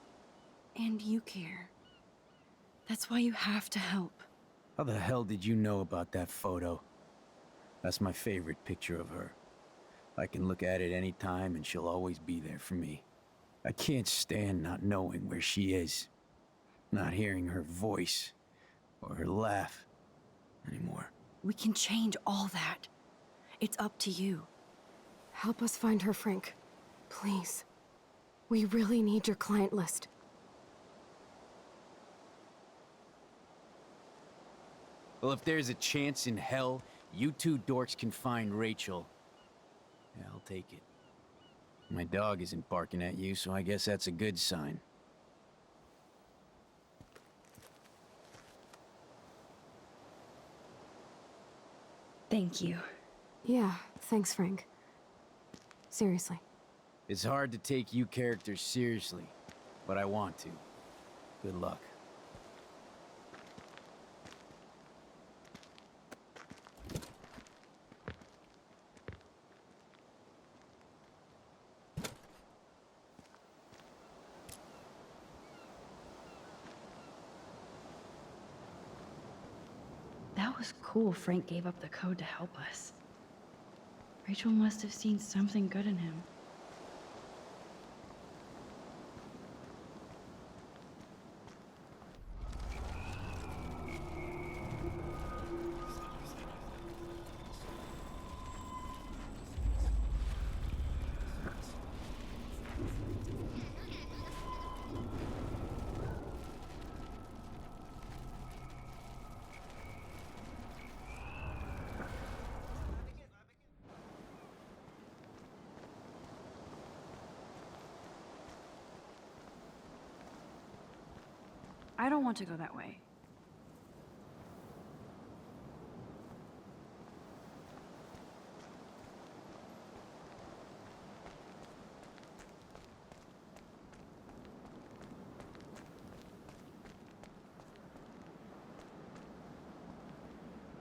And you care. That's why you have to help. How the hell did you know about that photo? That's my favorite picture of her. I can look at it any time and she'll always be there for me. I can't stand not knowing where she is. Not hearing her voice or her laugh anymore. We can change all that. It's up to you. Help us find her, Frank. Please. We really need your client list. Well, if there's a chance in hell, you two dorks can find Rachel. Yeah, I'll take it. My dog isn't barking at you, so I guess that's a good sign. Thank you. Yeah, thanks, Frank. Seriously. It's hard to take you characters seriously, but I want to. Good luck. That was cool Frank gave up the code to help us. Rachel must have seen something good in him. I don't want to go that way.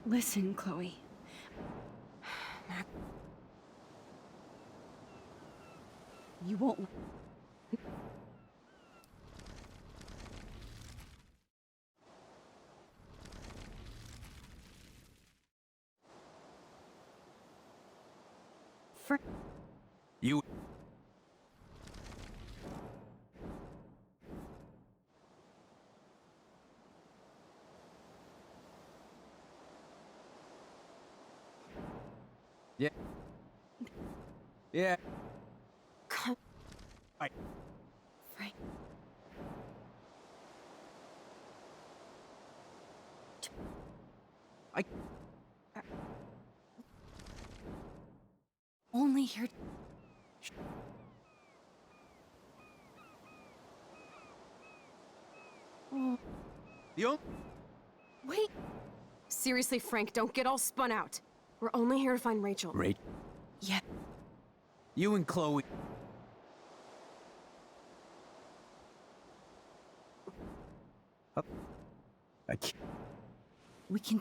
Listen, Chloe. You won't... You... Yeah. Yeah. Come. I... Frank. Only here... The only... Wait! Seriously, Frank, don't get all spun out. We're only here to find Rachel. Right. Yeah. You and Chloe... I can't... We can.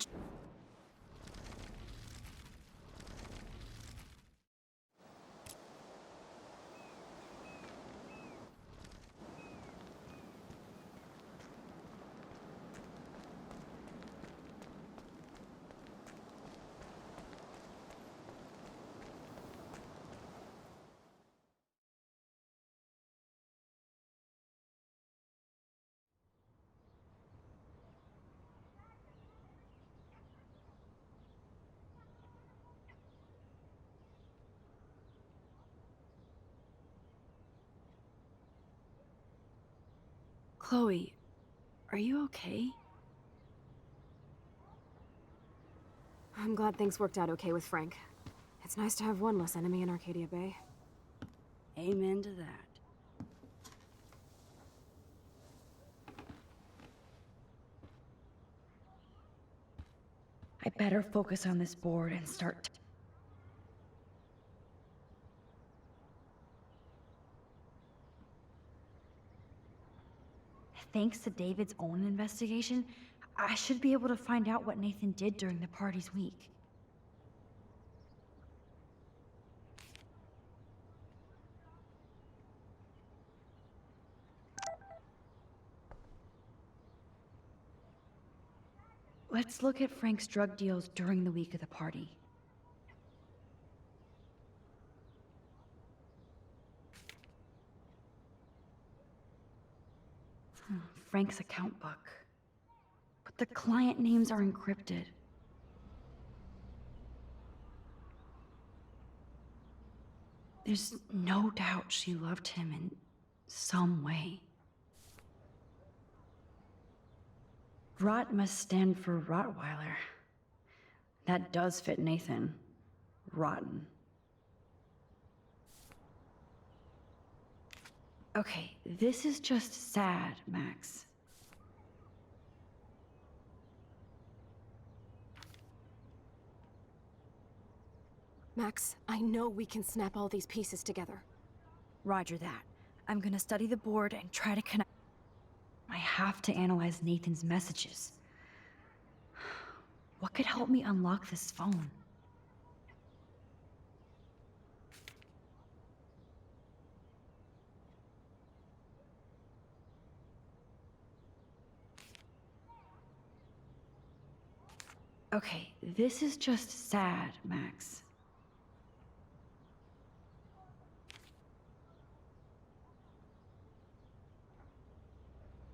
Chloe, are you okay? I'm glad things worked out okay with Frank. It's nice to have one less enemy in Arcadia Bay. Amen to that. I better focus on this board and start. Thanks to David's own investigation, I should be able to find out what Nathan did during the party's week. Let's look at Frank's drug deals during the week of the party. Frank's account book. But the client names are encrypted. There's no doubt she loved him in some way. Rot must stand for Rottweiler. That does fit Nathan. Rotten. Okay, this is just sad, Max. Max, I know we can snap all these pieces together. Roger that. I'm gonna study the board and try to connect. I have to analyze Nathan's messages. What could help me unlock this phone? Okay, this is just sad, Max.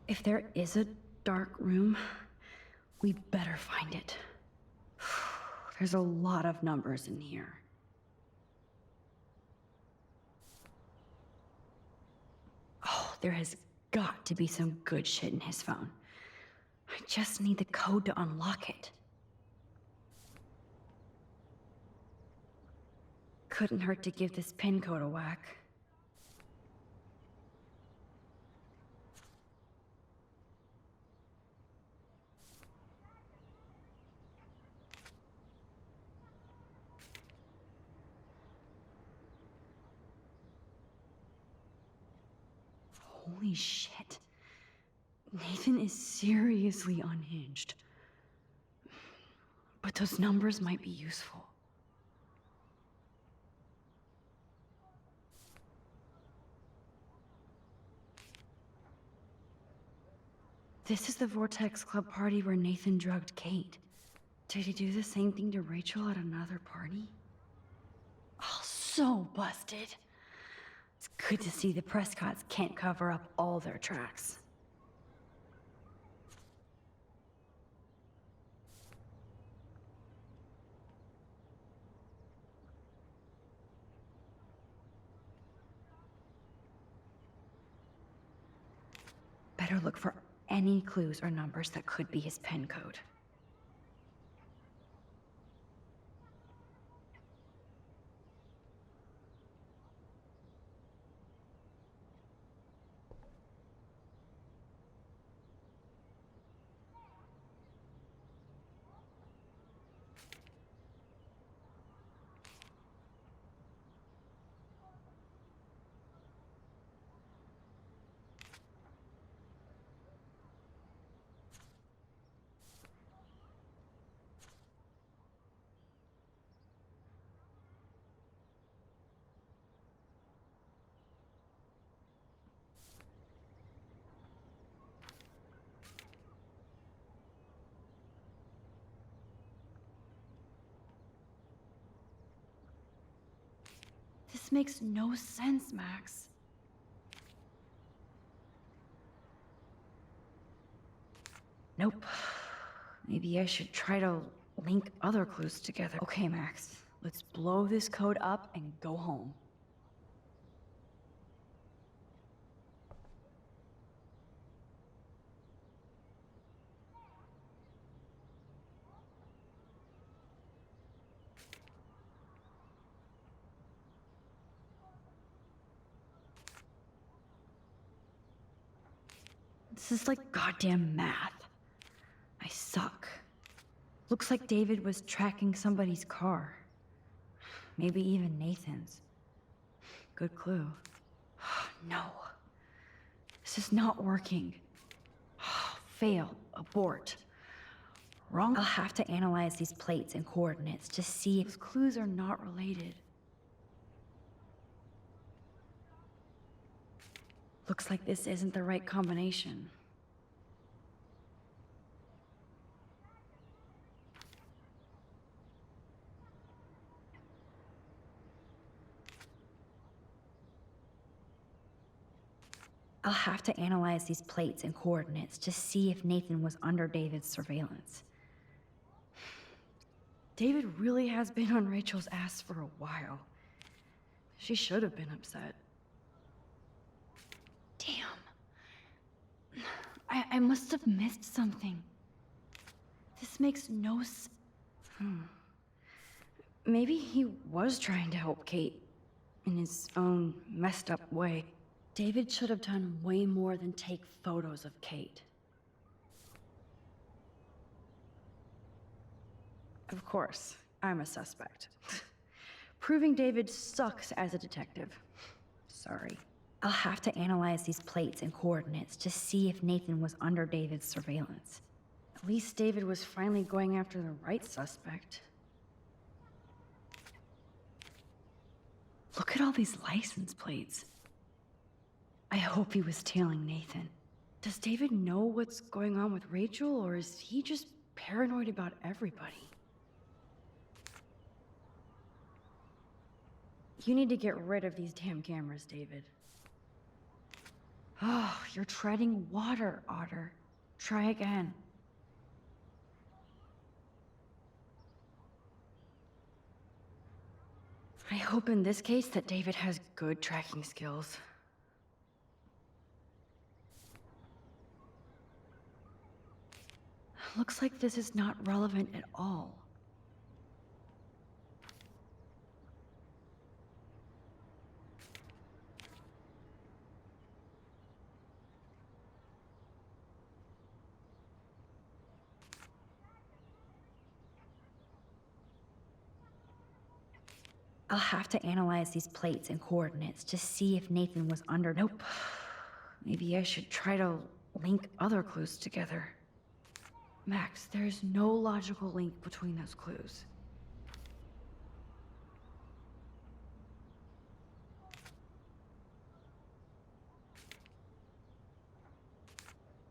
If there is a dark room, we better find it. There's a lot of numbers in here. Oh, there has got to be some good shit in his phone. I just need the code to unlock it. Couldn't hurt to give this pin code a whack. Holy shit. Nathan is seriously unhinged. But those numbers might be useful. This is the Vortex Club party where Nathan drugged Kate. Did he do the same thing to Rachel at another party? Oh, so busted. It's good to see the Prescotts can't cover up all their tracks. Better look for any clues or numbers that could be his PIN code. This makes no sense, Max. Nope. Maybe I should try to link other clues together. Okay, Max. Let's blow this code up and go home. This is like goddamn math. I suck. Looks like David was tracking somebody's car. Maybe even Nathan's. Good clue. No. This is not working. Fail. Abort. Wrong. I'll have to analyze these plates and coordinates to see if clues are not related. Looks like this isn't the right combination. I'll have to analyze these plates and coordinates to see if Nathan was under David's surveillance. David really has been on Rachel's ass for a while. She should have been upset. Damn. I must have missed something. This makes no sense. Maybe he was trying to help Kate in his own messed up way. David should have done way more than take photos of Kate. Of course, I'm a suspect. Proving David sucks as a detective. Sorry. I'll have to analyze these plates and coordinates to see if Nathan was under David's surveillance. At least David was finally going after the right suspect. Look at all these license plates. I hope he was tailing Nathan. Does David know what's going on with Rachel, or is he just paranoid about everybody? You need to get rid of these damn cameras, David. Oh, you're treading water, Otter. Try again. I hope in this case that David has good tracking skills. Looks like this is not relevant at all. I'll have to analyze these plates and coordinates to see if Nathan was under. Nope. Maybe I should try to link other clues together. Max, there's no logical link between those clues.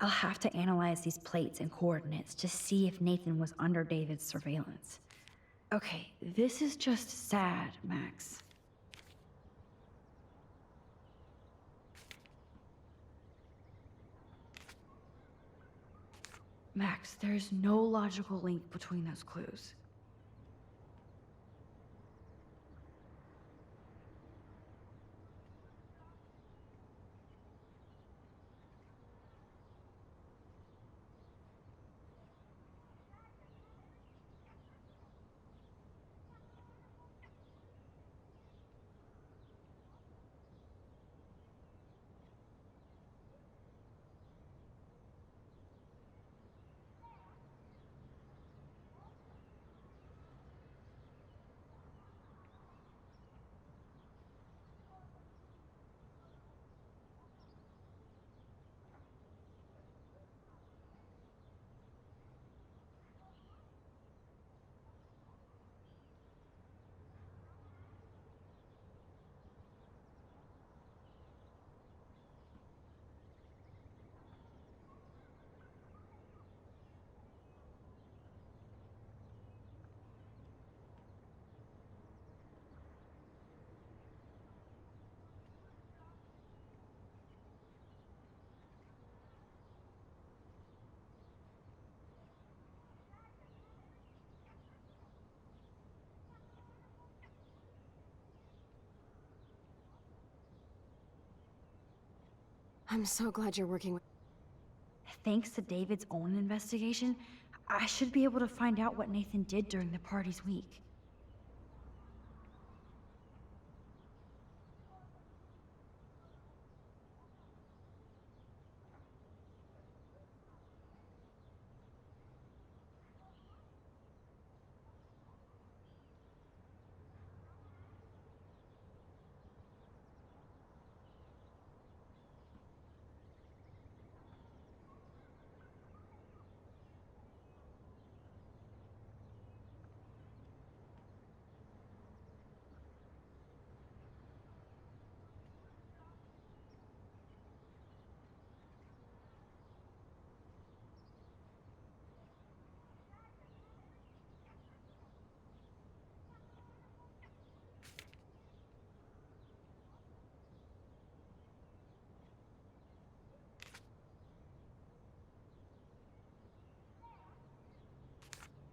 I'll have to analyze these plates and coordinates to see if Nathan was under David's surveillance. Okay, this is just sad, Max. Max, there's no logical link between those clues. I'm so glad you're working with. Thanks to David's own investigation, I should be able to find out what Nathan did during the party's week.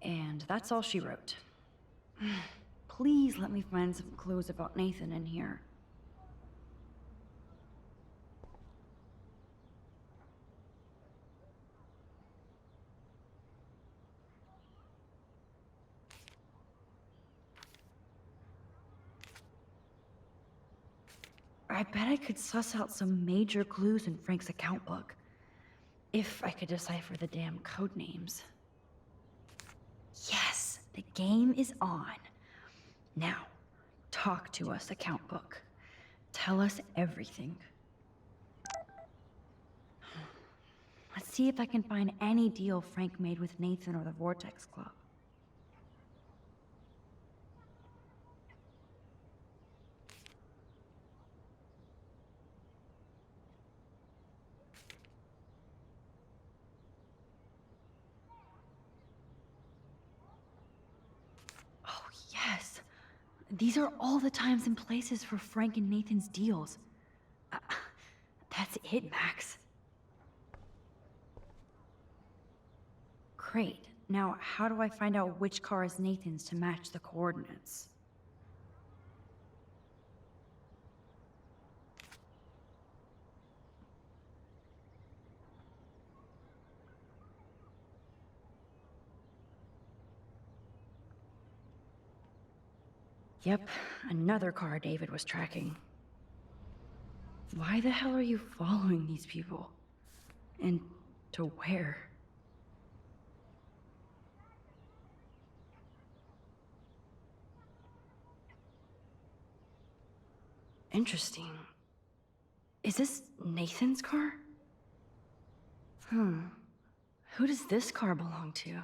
And that's all she wrote. Please let me find some clues about Nathan in here. I bet I could suss out some major clues in Frank's account book. If I could decipher the damn code names. Yes, the game is on. Now, talk to us, account book. Tell us everything. Let's see if I can find any deal Frank made with Nathan or the Vortex Club. Oh, yes. These are all the times and places for Frank and Nathan's deals. That's it, Max. Great. Now, how do I find out which car is Nathan's to match the coordinates? Yep, another car David was tracking. Why the hell are you following these people? And to where? Interesting. Is this Nathan's car? Who does this car belong to?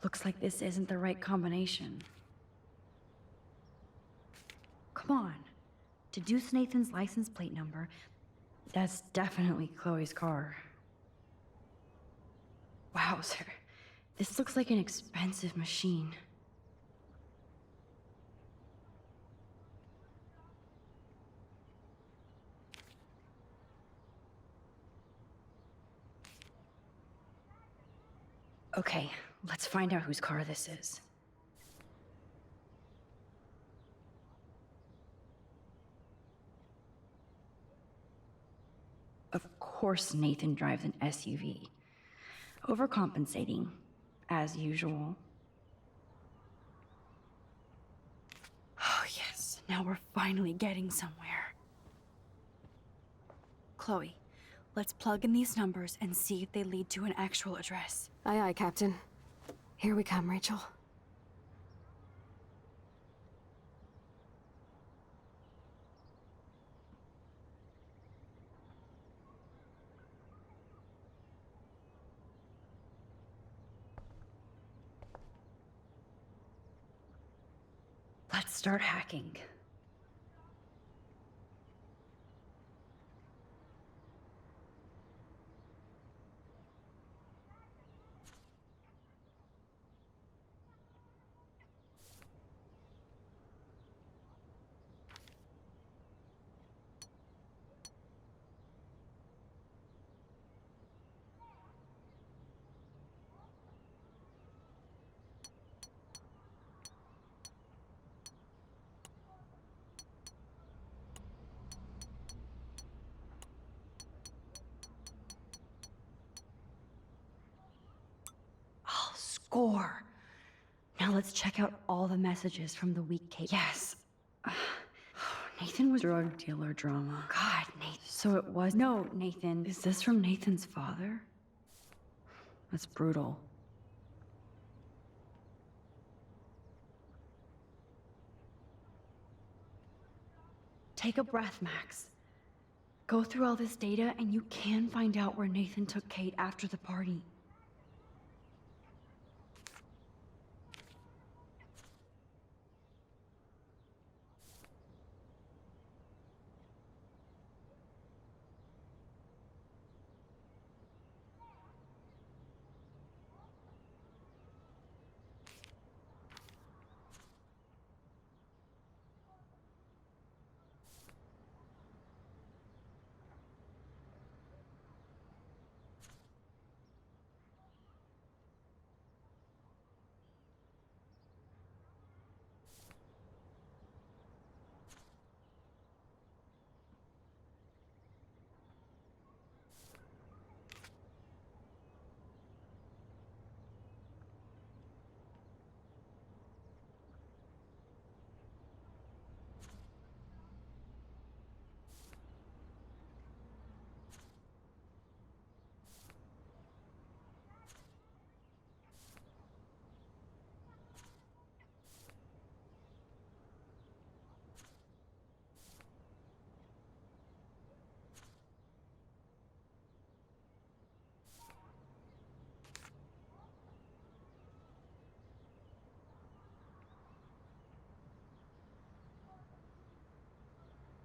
Looks like this isn't the right combination. Come on. Deduce Nathan's license plate number. That's definitely Chloe's car. Wowzer. This looks like an expensive machine. Okay, let's find out whose car this is. Of course Nathan drives an SUV. Overcompensating, as usual. Oh yes, now we're finally getting somewhere. Chloe, let's plug in these numbers and see if they lead to an actual address. Aye, aye, Captain. Here we come, Rachel. Let's start hacking. score. Now let's check out all the messages from the week Kate. Yes. Nathan was drug dealer drama. God, Nathan. So it was. No, Nathan. Is this from Nathan's father? That's brutal. Take a breath, Max. Go through all this data and you can find out where Nathan took Kate after the party.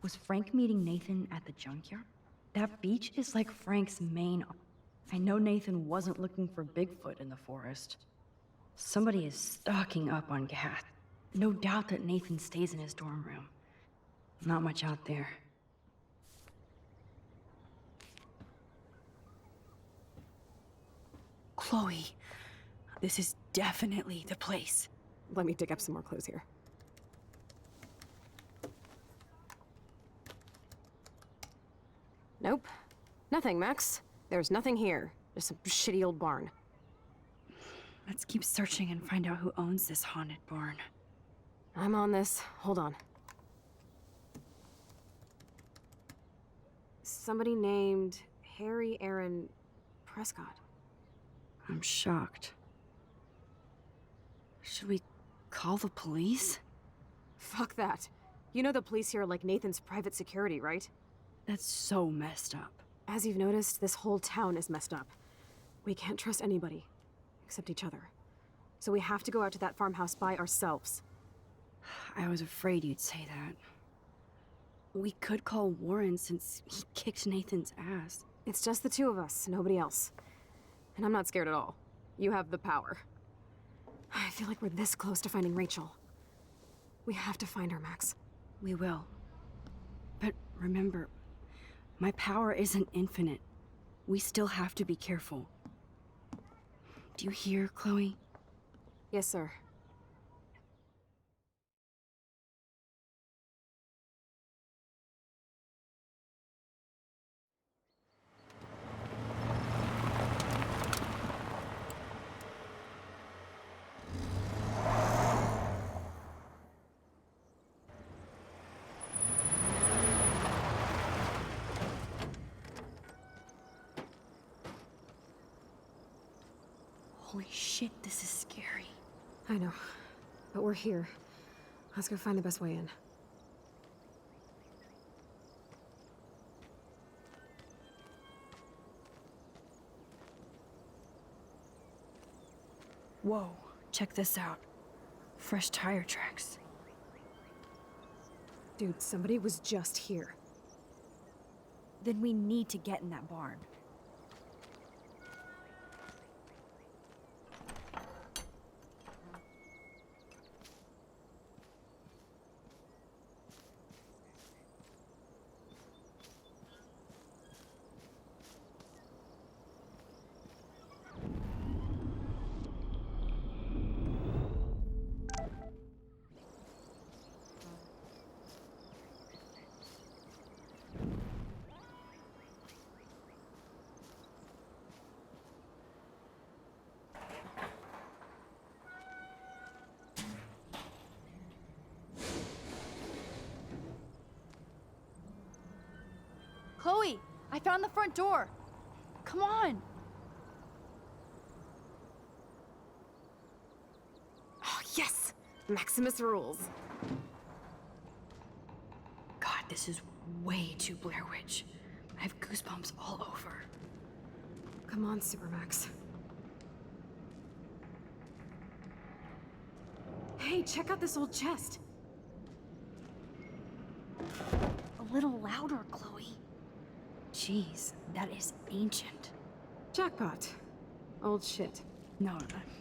Was Frank meeting Nathan at the junkyard? That beach is like Frank's main. I know Nathan wasn't looking for Bigfoot in the forest. Somebody is stocking up on gas. No doubt that Nathan stays in his dorm room. Not much out there. Chloe, this is definitely the place. Let me dig up some more clothes here. Nope. Nothing, Max. There's nothing here. Just some shitty old barn. Let's keep searching and find out who owns this haunted barn. I'm on this. Hold on. Somebody named Harry Aaron Prescott. I'm shocked. Should we call the police? Fuck that. You know the police here are like Nathan's private security, right? That's so messed up. As you've noticed, this whole town is messed up. We can't trust anybody, except each other. So we have to go out to that farmhouse by ourselves. I was afraid you'd say that. We could call Warren since he kicked Nathan's ass. It's just the two of us, nobody else. And I'm not scared at all. You have the power. I feel like we're this close to finding Rachel. We have to find her, Max. We will. But remember, my power isn't infinite. We still have to be careful. Do you hear, Chloe? Yes, sir. Holy shit, this is scary. I know, but we're here. Let's go find the best way in. Whoa, check this out. Fresh tire tracks. Dude, somebody was just here. Then we need to get in that barn. Chloe, I found the front door. Come on. Oh, yes! Maximus rules. God, this is way too Blair Witch. I have goosebumps all over. Come on, Supermax. Hey, check out this old chest. A little louder, Chloe. Jeez, that is ancient. Jackpot. Old shit. No,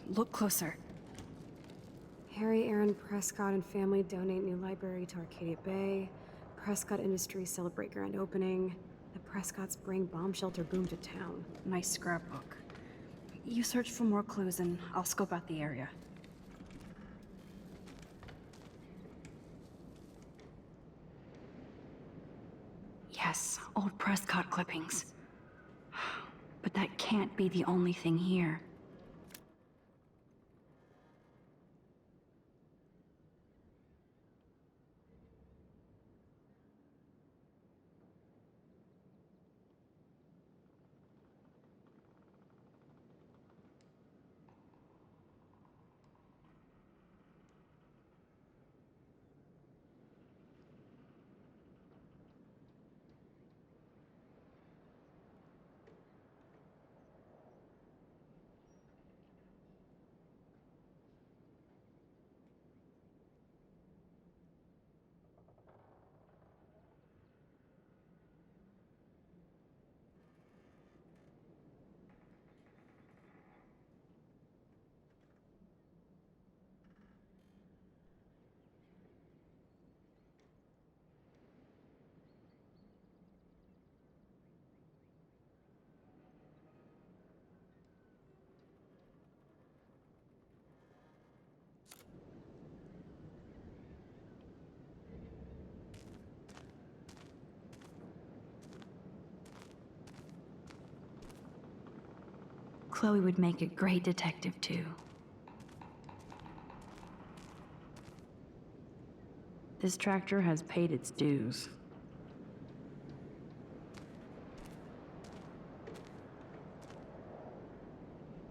look closer. Harry Aaron Prescott and family donate new library to Arcadia Bay. Prescott Industries celebrate grand opening. The Prescotts bring bomb shelter boom to town. Nice scrapbook. You search for more clues and I'll scope out the area. Yes, old Prescott clippings. But that can't be the only thing here. Chloe would make a great detective, too. This tractor has paid its dues.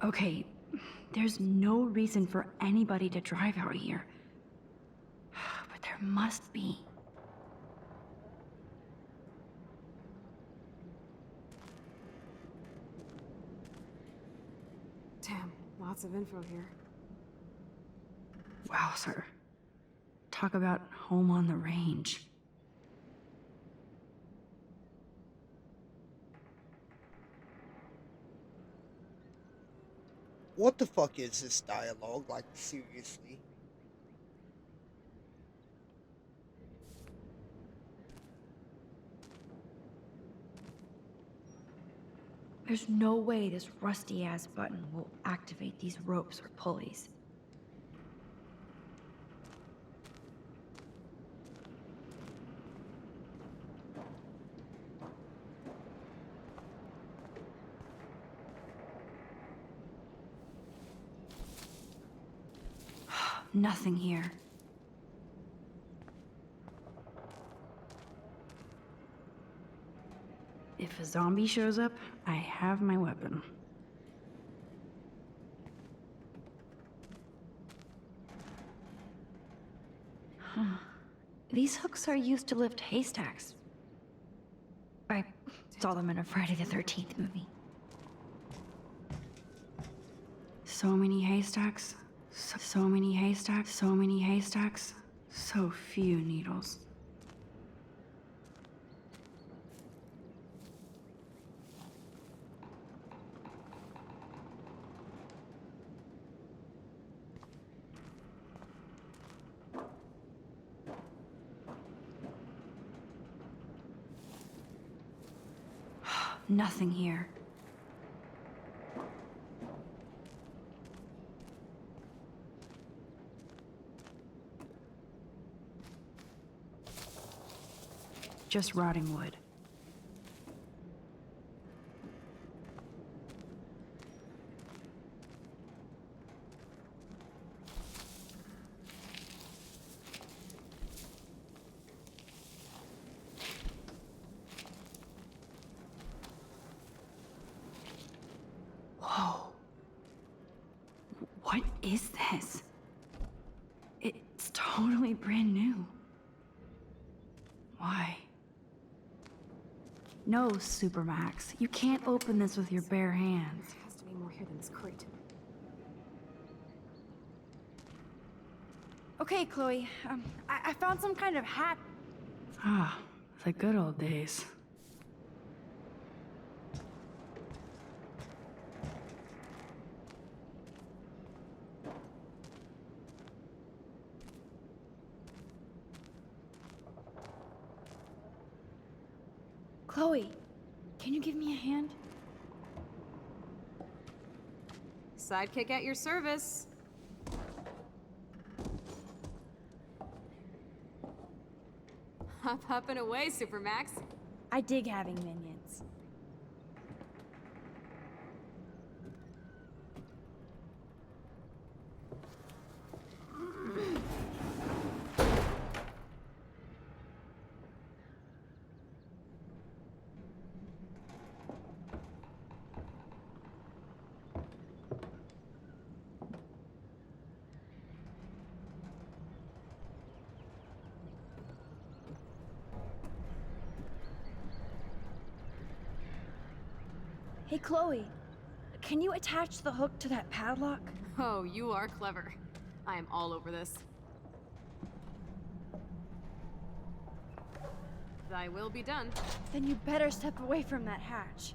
Okay, there's no reason for anybody to drive out here. But there must be. Damn, lots of info here. Wow, sir. Talk about home on the range. What the fuck is this dialogue? Like, seriously? There's no way this rusty-ass button will activate these ropes or pulleys. Nothing here. If a zombie shows up, I have my weapon. Huh. These hooks are used to lift haystacks. I saw them in a Friday the 13th movie. So many haystacks. So many haystacks. So many haystacks. So few needles. Nothing here. Just rotting wood. is this? It's totally brand new. Why? No, Supermax. You can't open this with your bare hands. There has to be more here than this crate. Okay, Chloe. I found some kind of hat. Ah, the good old days. Chloe, can you give me a hand? Sidekick at your service. Hop and away, Supermax. I dig having minions. Hey, Chloe. Can you attach the hook to that padlock? Oh, you are clever. I am all over this. Thy will be done. Then you better step away from that hatch.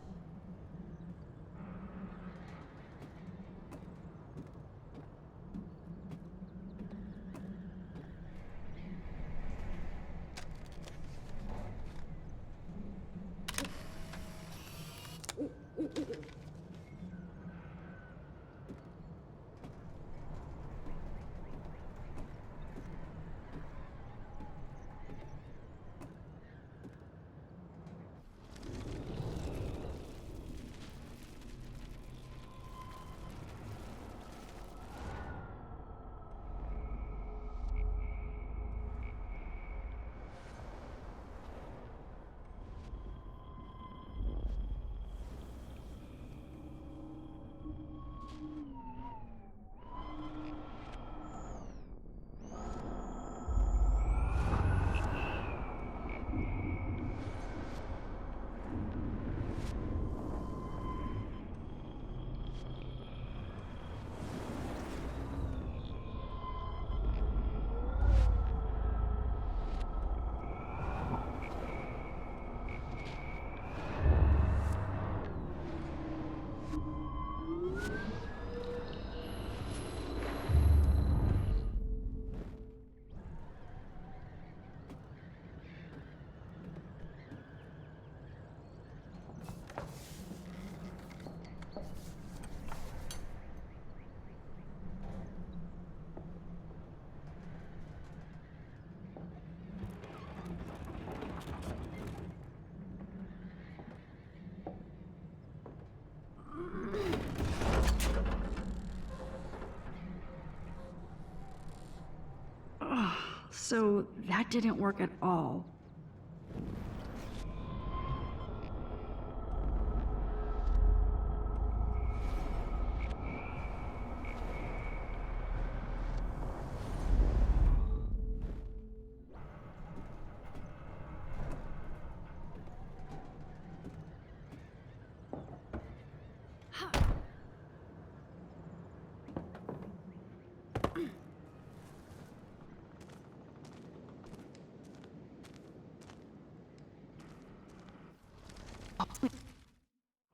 So that didn't work at all.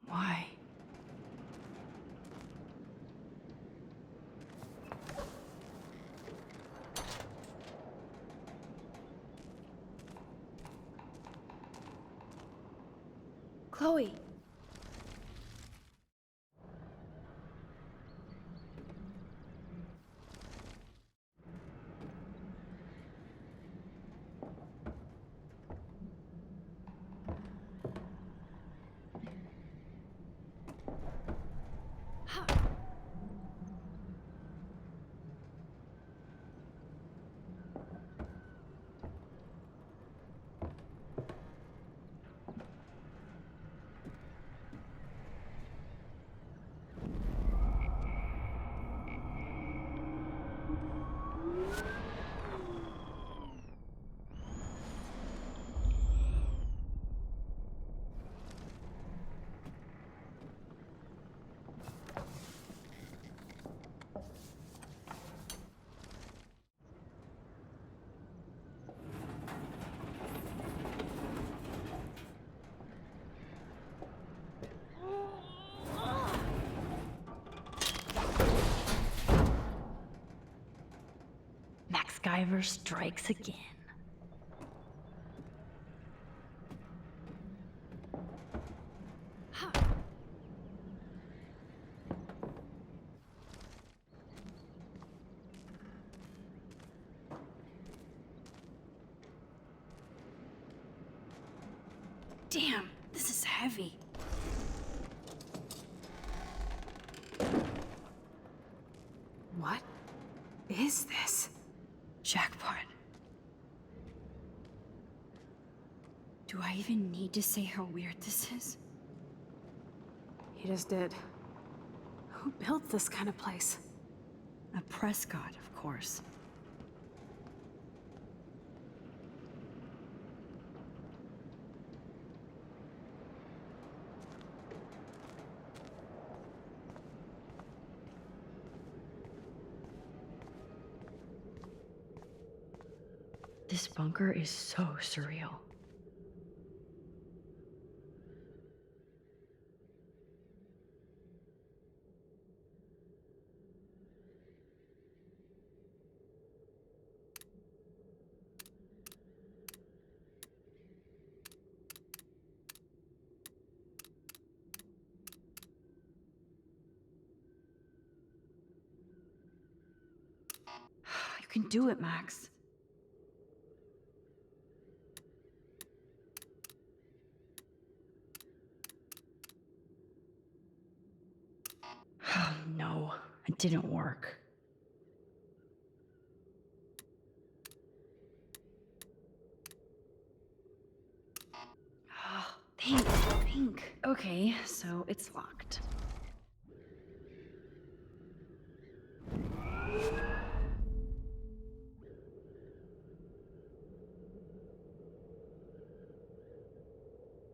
Why? Chloe. Skyver strikes again. Damn, this is heavy. What is this? Jackpot. Do I even need to say how weird this is? He just did. Who built this kind of place? A Prescott, of course. This bunker is so surreal. You can do it, Max. Oh, no, it didn't work. Oh, pink. Okay, so it's locked.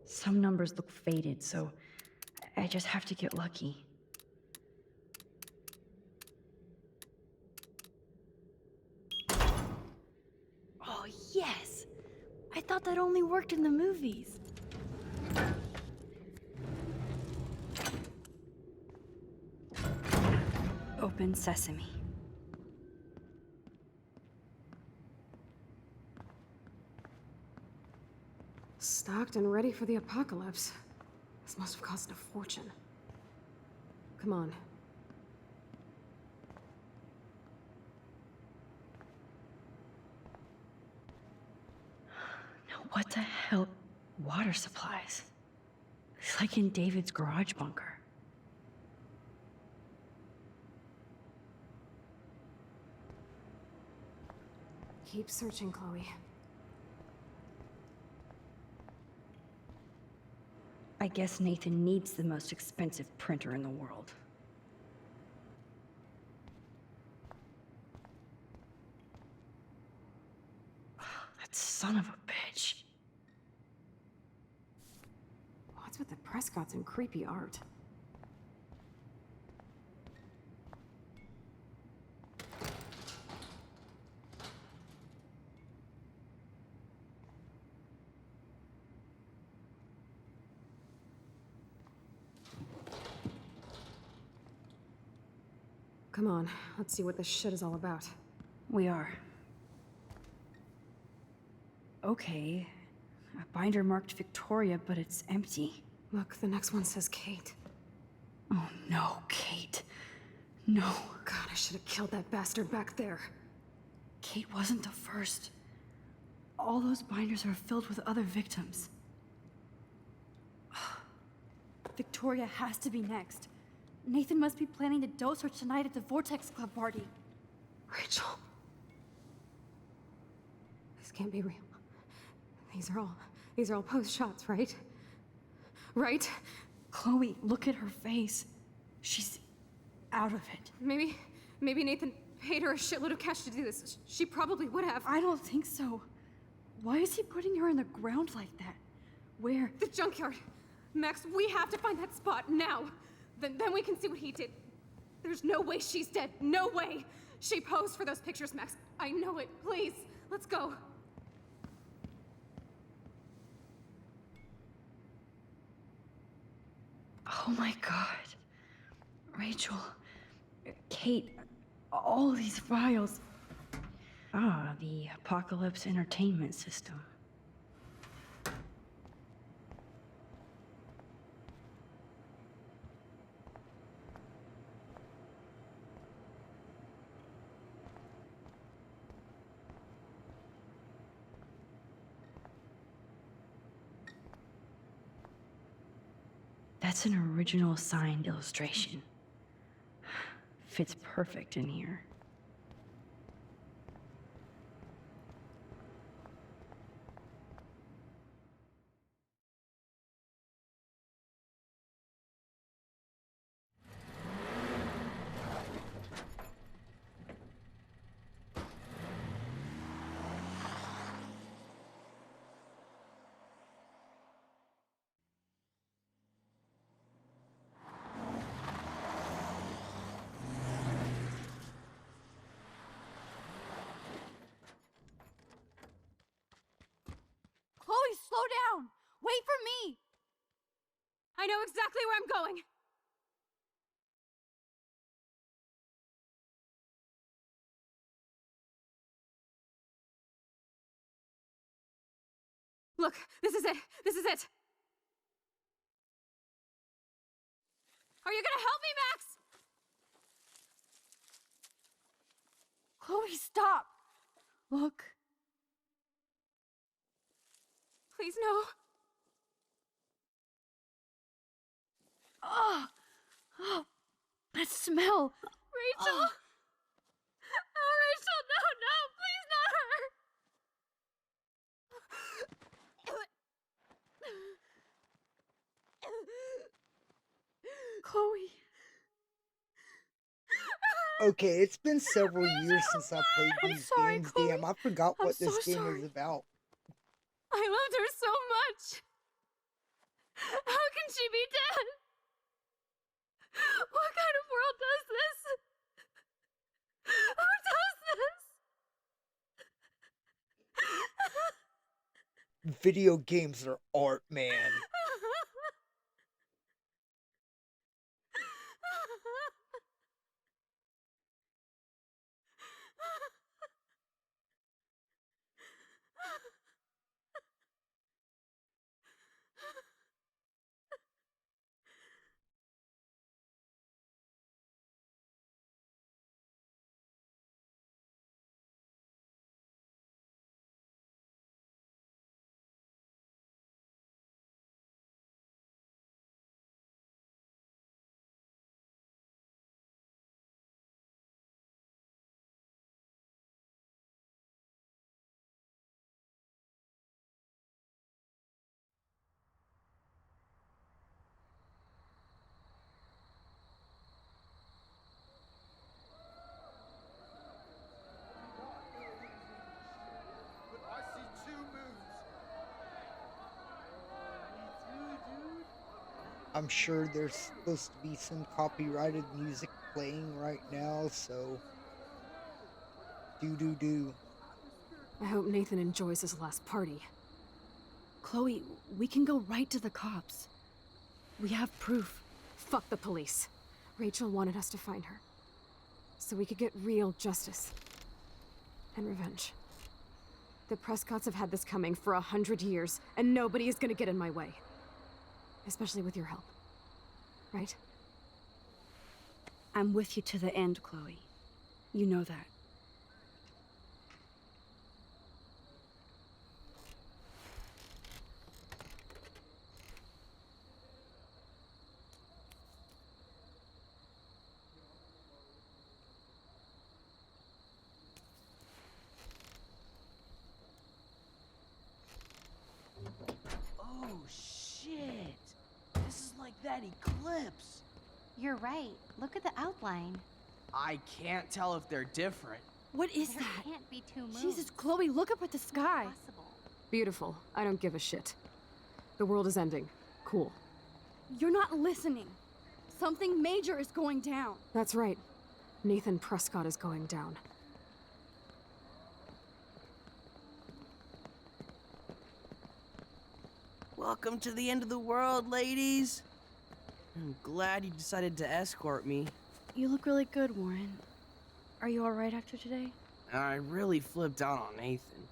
Some numbers look faded, so I just have to get lucky. Oh, yes! I thought that only worked in the movies. Open sesame. Stocked and ready for the apocalypse. This must have cost a fortune. Come on. Now, what the hell? Water supplies. It's like in David's garage bunker. Keep searching, Chloe. I guess Nathan needs the most expensive printer in the world. That son of a bitch. What's with the Prescotts and creepy art? Come on, let's see what this shit is all about. We are. Okay. A binder marked Victoria, but it's empty. Look, the next one says Kate. Oh no, Kate. No. God, I should have killed that bastard back there. Kate wasn't the first. All those binders are filled with other victims. Victoria has to be next. Nathan must be planning to dose her tonight at the Vortex Club party. Rachel. This can't be real. These are all post shots, right? Right? Chloe, look at her face. She's out of it. Maybe Nathan paid her a shitload of cash to do this. She probably would have. I don't think so. Why is he putting her in the ground like that? Where? The junkyard. Max, we have to find that spot now. Then we can see what he did. There's no way she's dead. No way. She posed for those pictures, Max. I know it. Please, let's go. Oh my God. Rachel, Kate, all these files. Ah, the Apocalypse Entertainment System. That's an original signed illustration. Fits perfect in here. Chloe, slow down! Wait for me! I know exactly where I'm going. Look, this is it. This is it. Are you gonna help me, Max? Chloe, stop! Look. Please, no. Oh, oh, that smell. Rachel! Oh. Oh, Rachel, no, no, please not her! Chloe. Okay, it's been several years since I played I'm these sorry, games. Chloe. Damn, I forgot I'm what this so game sorry. was about. I loved her so much. How can she be dead? What kind of world does this? Who does this? Video games are art, man. I'm sure there's supposed to be some copyrighted music playing right now, so do. I hope Nathan enjoys his last party. Chloe, we can go right to the cops. We have proof. Fuck the police. Rachel wanted us to find her. So we could get real justice. And revenge. The Prescotts have had this coming for 100 years, and nobody is gonna get in my way. Especially with your help. Right? I'm with you to the end, Chloe. You know that. Oh, shit. This is like that eclipse. You're right. Look at the outline. I can't tell if they're different. What is There that? can't be two moons. Jesus, Chloe, look up at the sky. Impossible. Beautiful. I don't give a shit. The world is ending. Cool. You're not listening. Something major is going down. That's right. Nathan Prescott is going down. Welcome to the end of the world, ladies. I'm glad you decided to escort me. You look really good, Warren. Are you alright after today? and I really flipped out on Nathan.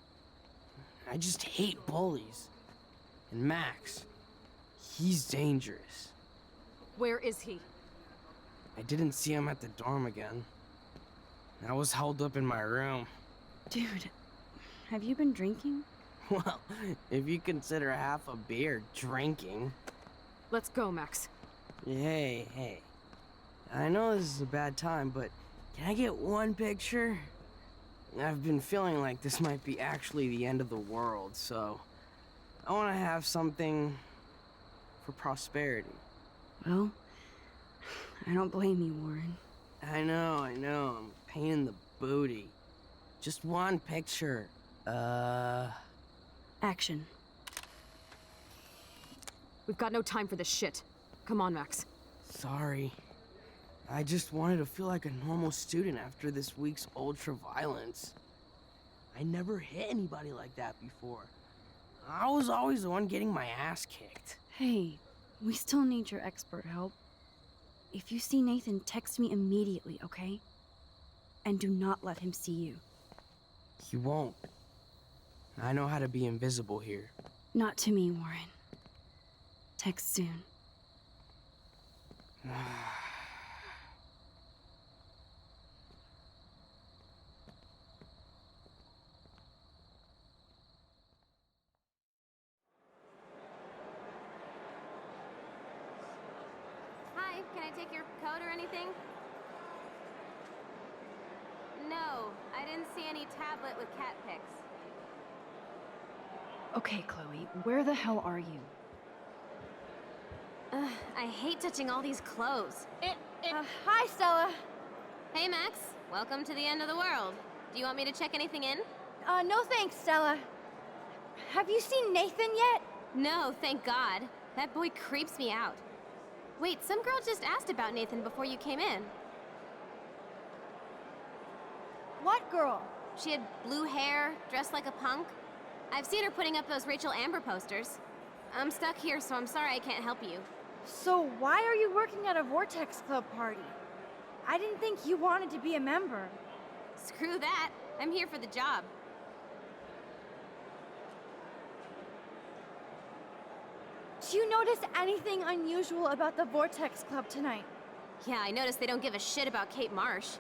I just hate bullies. And Max, he's dangerous. Where is he? I didn't see him at the dorm again. I was held up in my room. Dude, have you been drinking? Well, if you consider half a beer drinking. Let's go, Max. Hey. I know this is a bad time, but can I get one picture? I've been feeling like this might be actually the end of the world, so I want to have something for prosperity. Well, I don't blame you, Warren. I know, I'm a pain in the booty. Just one picture. Action. We've got no time for this shit. Come on, Max. Sorry. I just wanted to feel like a normal student after this week's ultra-violence. I never hit anybody like that before. I was always the one getting my ass kicked. Hey, we still need your expert help. If you see Nathan, text me immediately, okay? And do not let him see you. He won't. I know how to be invisible here. Not to me, Warren. Text soon. Hi, can I take your coat or anything? No, I didn't see any tablet with cat pics. Okay, Chloe, where the hell are you? I hate touching all these clothes. Hi, Stella. Hey, Max. Welcome to the end of the world. Do you want me to check anything in? No thanks, Stella. Have you seen Nathan yet? No, thank God. That boy creeps me out. Wait, some girl just asked about Nathan before you came in. What girl? She had blue hair, dressed like a punk. I've seen her putting up those Rachel Amber posters. I'm stuck here, so I'm sorry I can't help you. So why are you working at a Vortex Club party? I didn't think you wanted to be a member. Screw that. I'm here for the job. Do you notice anything unusual about the Vortex Club tonight? Yeah, I noticed they don't give a shit about Kate Marsh.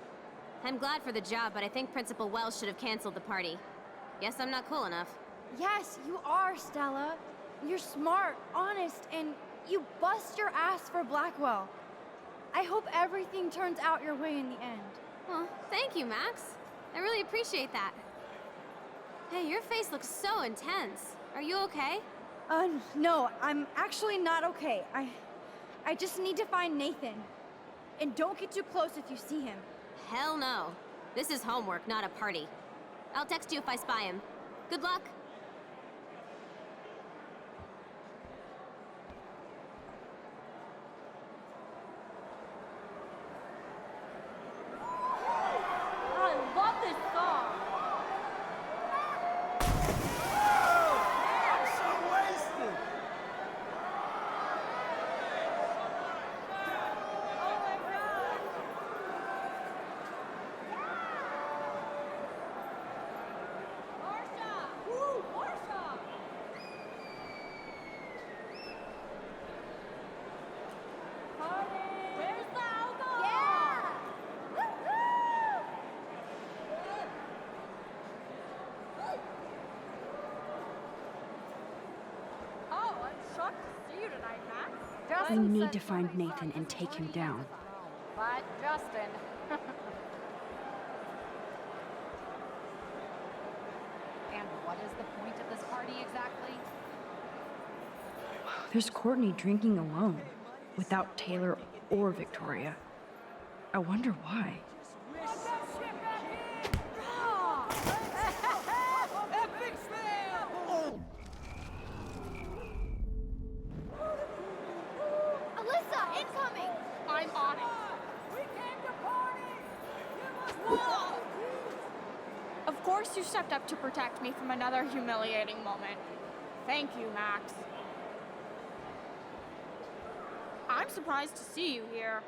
I'm glad for the job, but I think Principal Wells should have canceled the party. Guess I'm not cool enough. Yes, you are, Stella. You're smart, honest, and you bust your ass for Blackwell. I hope everything turns out your way in the end. Well, thank you, Max. I really appreciate that. Hey, your face looks so intense. Are you okay? No, I'm actually not okay. I just need to find Nathan. And don't get too close if you see him. Hell no. This is homework, not a party. I'll text you if I spy him. Good luck. I love this song. I'm so wasted. Where's the alcohol? Yeah! Oh, I'm shocked to see you tonight, Max. We need to find Nathan and take him down. But Justin. And what is the point of this party exactly? There's Courtney drinking alone, without Taylor or Victoria. I wonder why. Alyssa, incoming! I'm on it. We came to party! Give us Of course you stepped up to protect me from another humiliating moment. Thank you, Max. I'm surprised to see you here.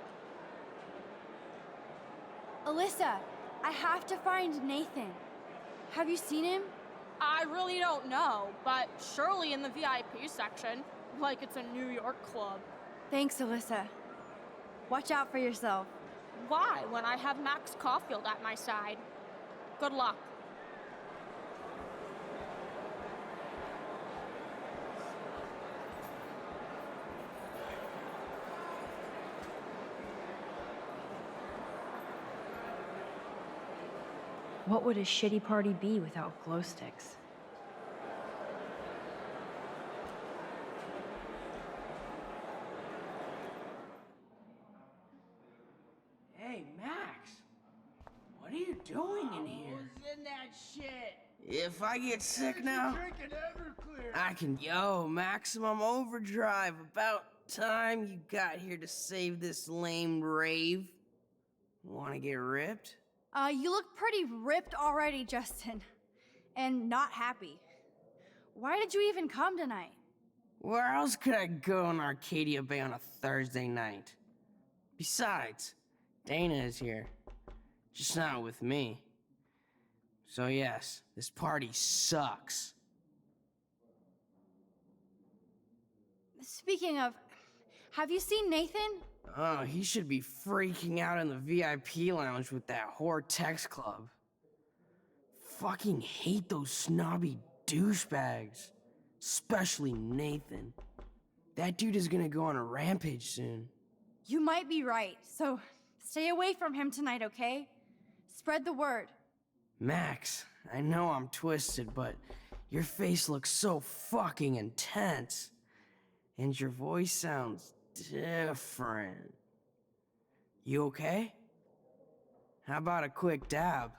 Alyssa, I have to find Nathan. Have you seen him? I really don't know, but surely in the VIP section, like it's a New York club. Thanks, Alyssa. Watch out for yourself. Why, when I have Max Caulfield at my side? Good luck. What would a shitty party be without glow sticks? Hey, Max. What are you doing in here? Who's in that shit? If I get sick now, I can. Yo, maximum overdrive. About time you got here to save this lame rave. Wanna get ripped? You look pretty ripped already, Justin. And not happy. Why did you even come tonight? Where else could I go in Arcadia Bay on a Thursday night? Besides, Dana is here. Just not with me. So yes, this party sucks. Speaking of, have you seen Nathan? Oh, he should be freaking out in the VIP lounge with that whore text club. Fucking hate those snobby douchebags. Especially Nathan. That dude is gonna go on a rampage soon. You might be right, so stay away from him tonight, okay? Spread the word. Max, I know I'm twisted, but your face looks so fucking intense. And your voice sounds different. You okay? How about a quick dab?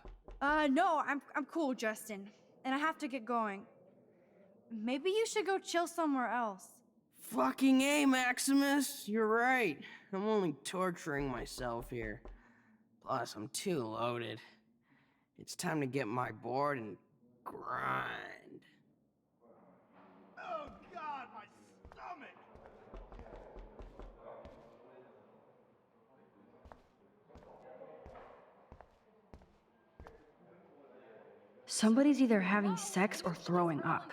No, I'm cool, Justin. And I have to get going. Maybe you should go chill somewhere else. Fucking A, Maximus. You're right. I'm only torturing myself here. Plus, I'm too loaded. It's time to get my board and grind. Oh God, my stomach! Somebody's either having sex or throwing up.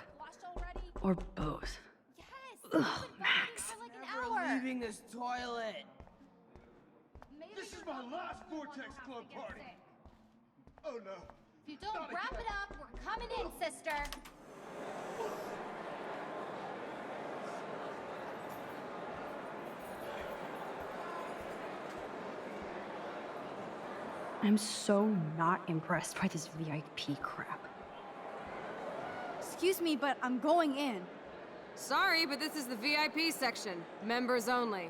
Or both. Ugh, Max. Never leaving this toilet. This is my last Vortex Club party. Oh no. If you don't wrap it up, we're coming in, sister. I'm so not impressed by this VIP crap. Excuse me, but I'm going in. Sorry, but this is the VIP section. Members only.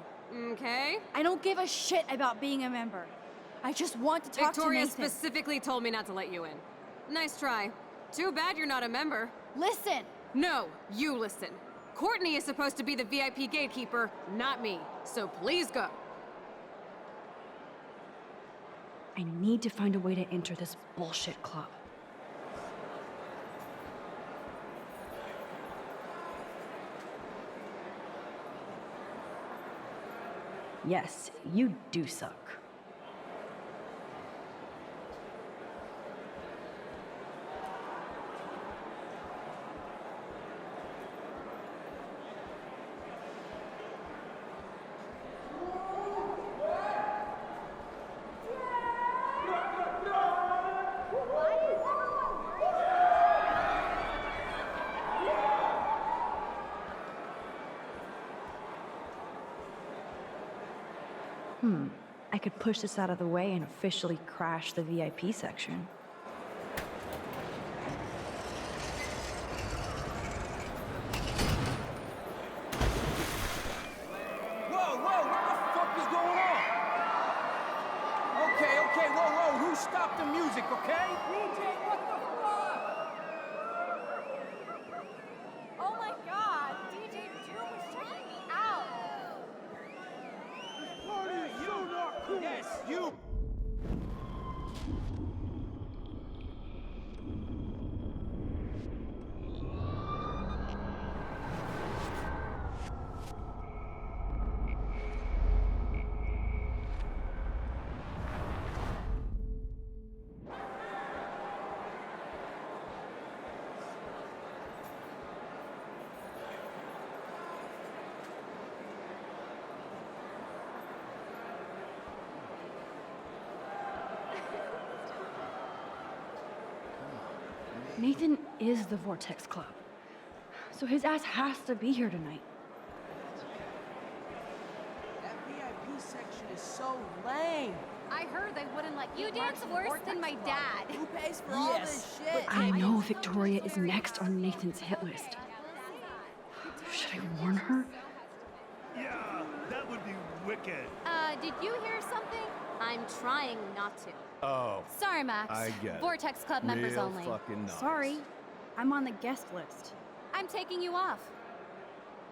Okay? I don't give a shit about being a member. I just want to talk Victoria to Nathan. specifically told me not to let you in. Nice try. Too bad you're not a member. Listen! No, you listen. Courtney is supposed to be the VIP gatekeeper, not me. So please go. I need to find a way to enter this bullshit club. Yes, you do suck. I could push this out of the way and officially crash the VIP section. Whoa, what the fuck is going on? Okay, whoa, who stopped the music, okay? DJ, what the fuck? Oh my god, DJ Doom is checking me out. Yes, you! Nathan is the Vortex Club. So his ass has to be here tonight. That VIP section is so lame. I heard they wouldn't let you dance worse than my dad. Who pays for all this shit? I know Victoria is next on Nathan's hit list. Should I warn her? Yeah, that would be wicked. Did you hear something? I'm trying not to. Oh. Sorry, Max. I get it. Vortex Club members Real only. fucking nice. Sorry, I'm on the guest list. I'm taking you off.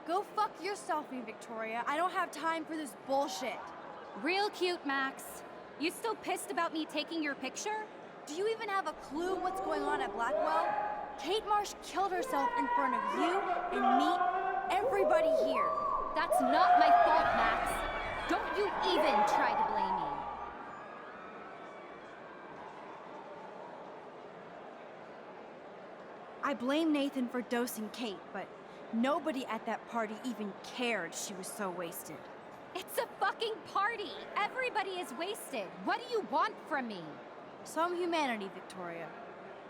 Go fuck yourself, Victoria. I don't have time for this bullshit. Real cute, Max. You still pissed about me taking your picture? Do you even have a clue what's going on at Blackwell? Kate Marsh killed herself in front of you and me, everybody here. That's not my fault, Max. Don't you even try to blame me. I blame Nathan for dosing Kate, but nobody at that party even cared she was so wasted. It's a fucking party. Everybody is wasted. What do you want from me? Some humanity, Victoria.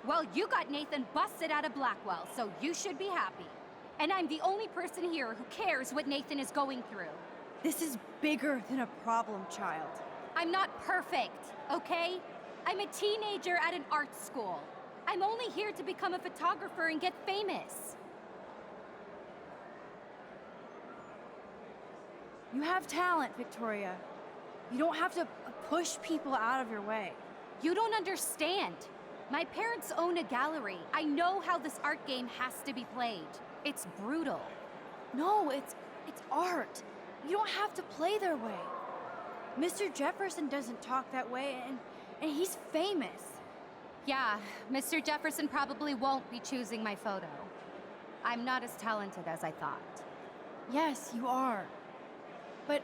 Well, you got Nathan busted out of Blackwell, so you should be happy. And I'm the only person here who cares what Nathan is going through. This is bigger than a problem, child. I'm not perfect, okay? I'm a teenager at an art school. I'm only here to become a photographer and get famous. You have talent, Victoria. You don't have to push people out of your way. You don't understand. My parents own a gallery. I know how this art game has to be played. It's brutal. No, it's art. You don't have to play their way. Mr. Jefferson doesn't talk that way, and he's famous. Yeah, Mr. Jefferson probably won't be choosing my photo. I'm not as talented as I thought. Yes, you are. But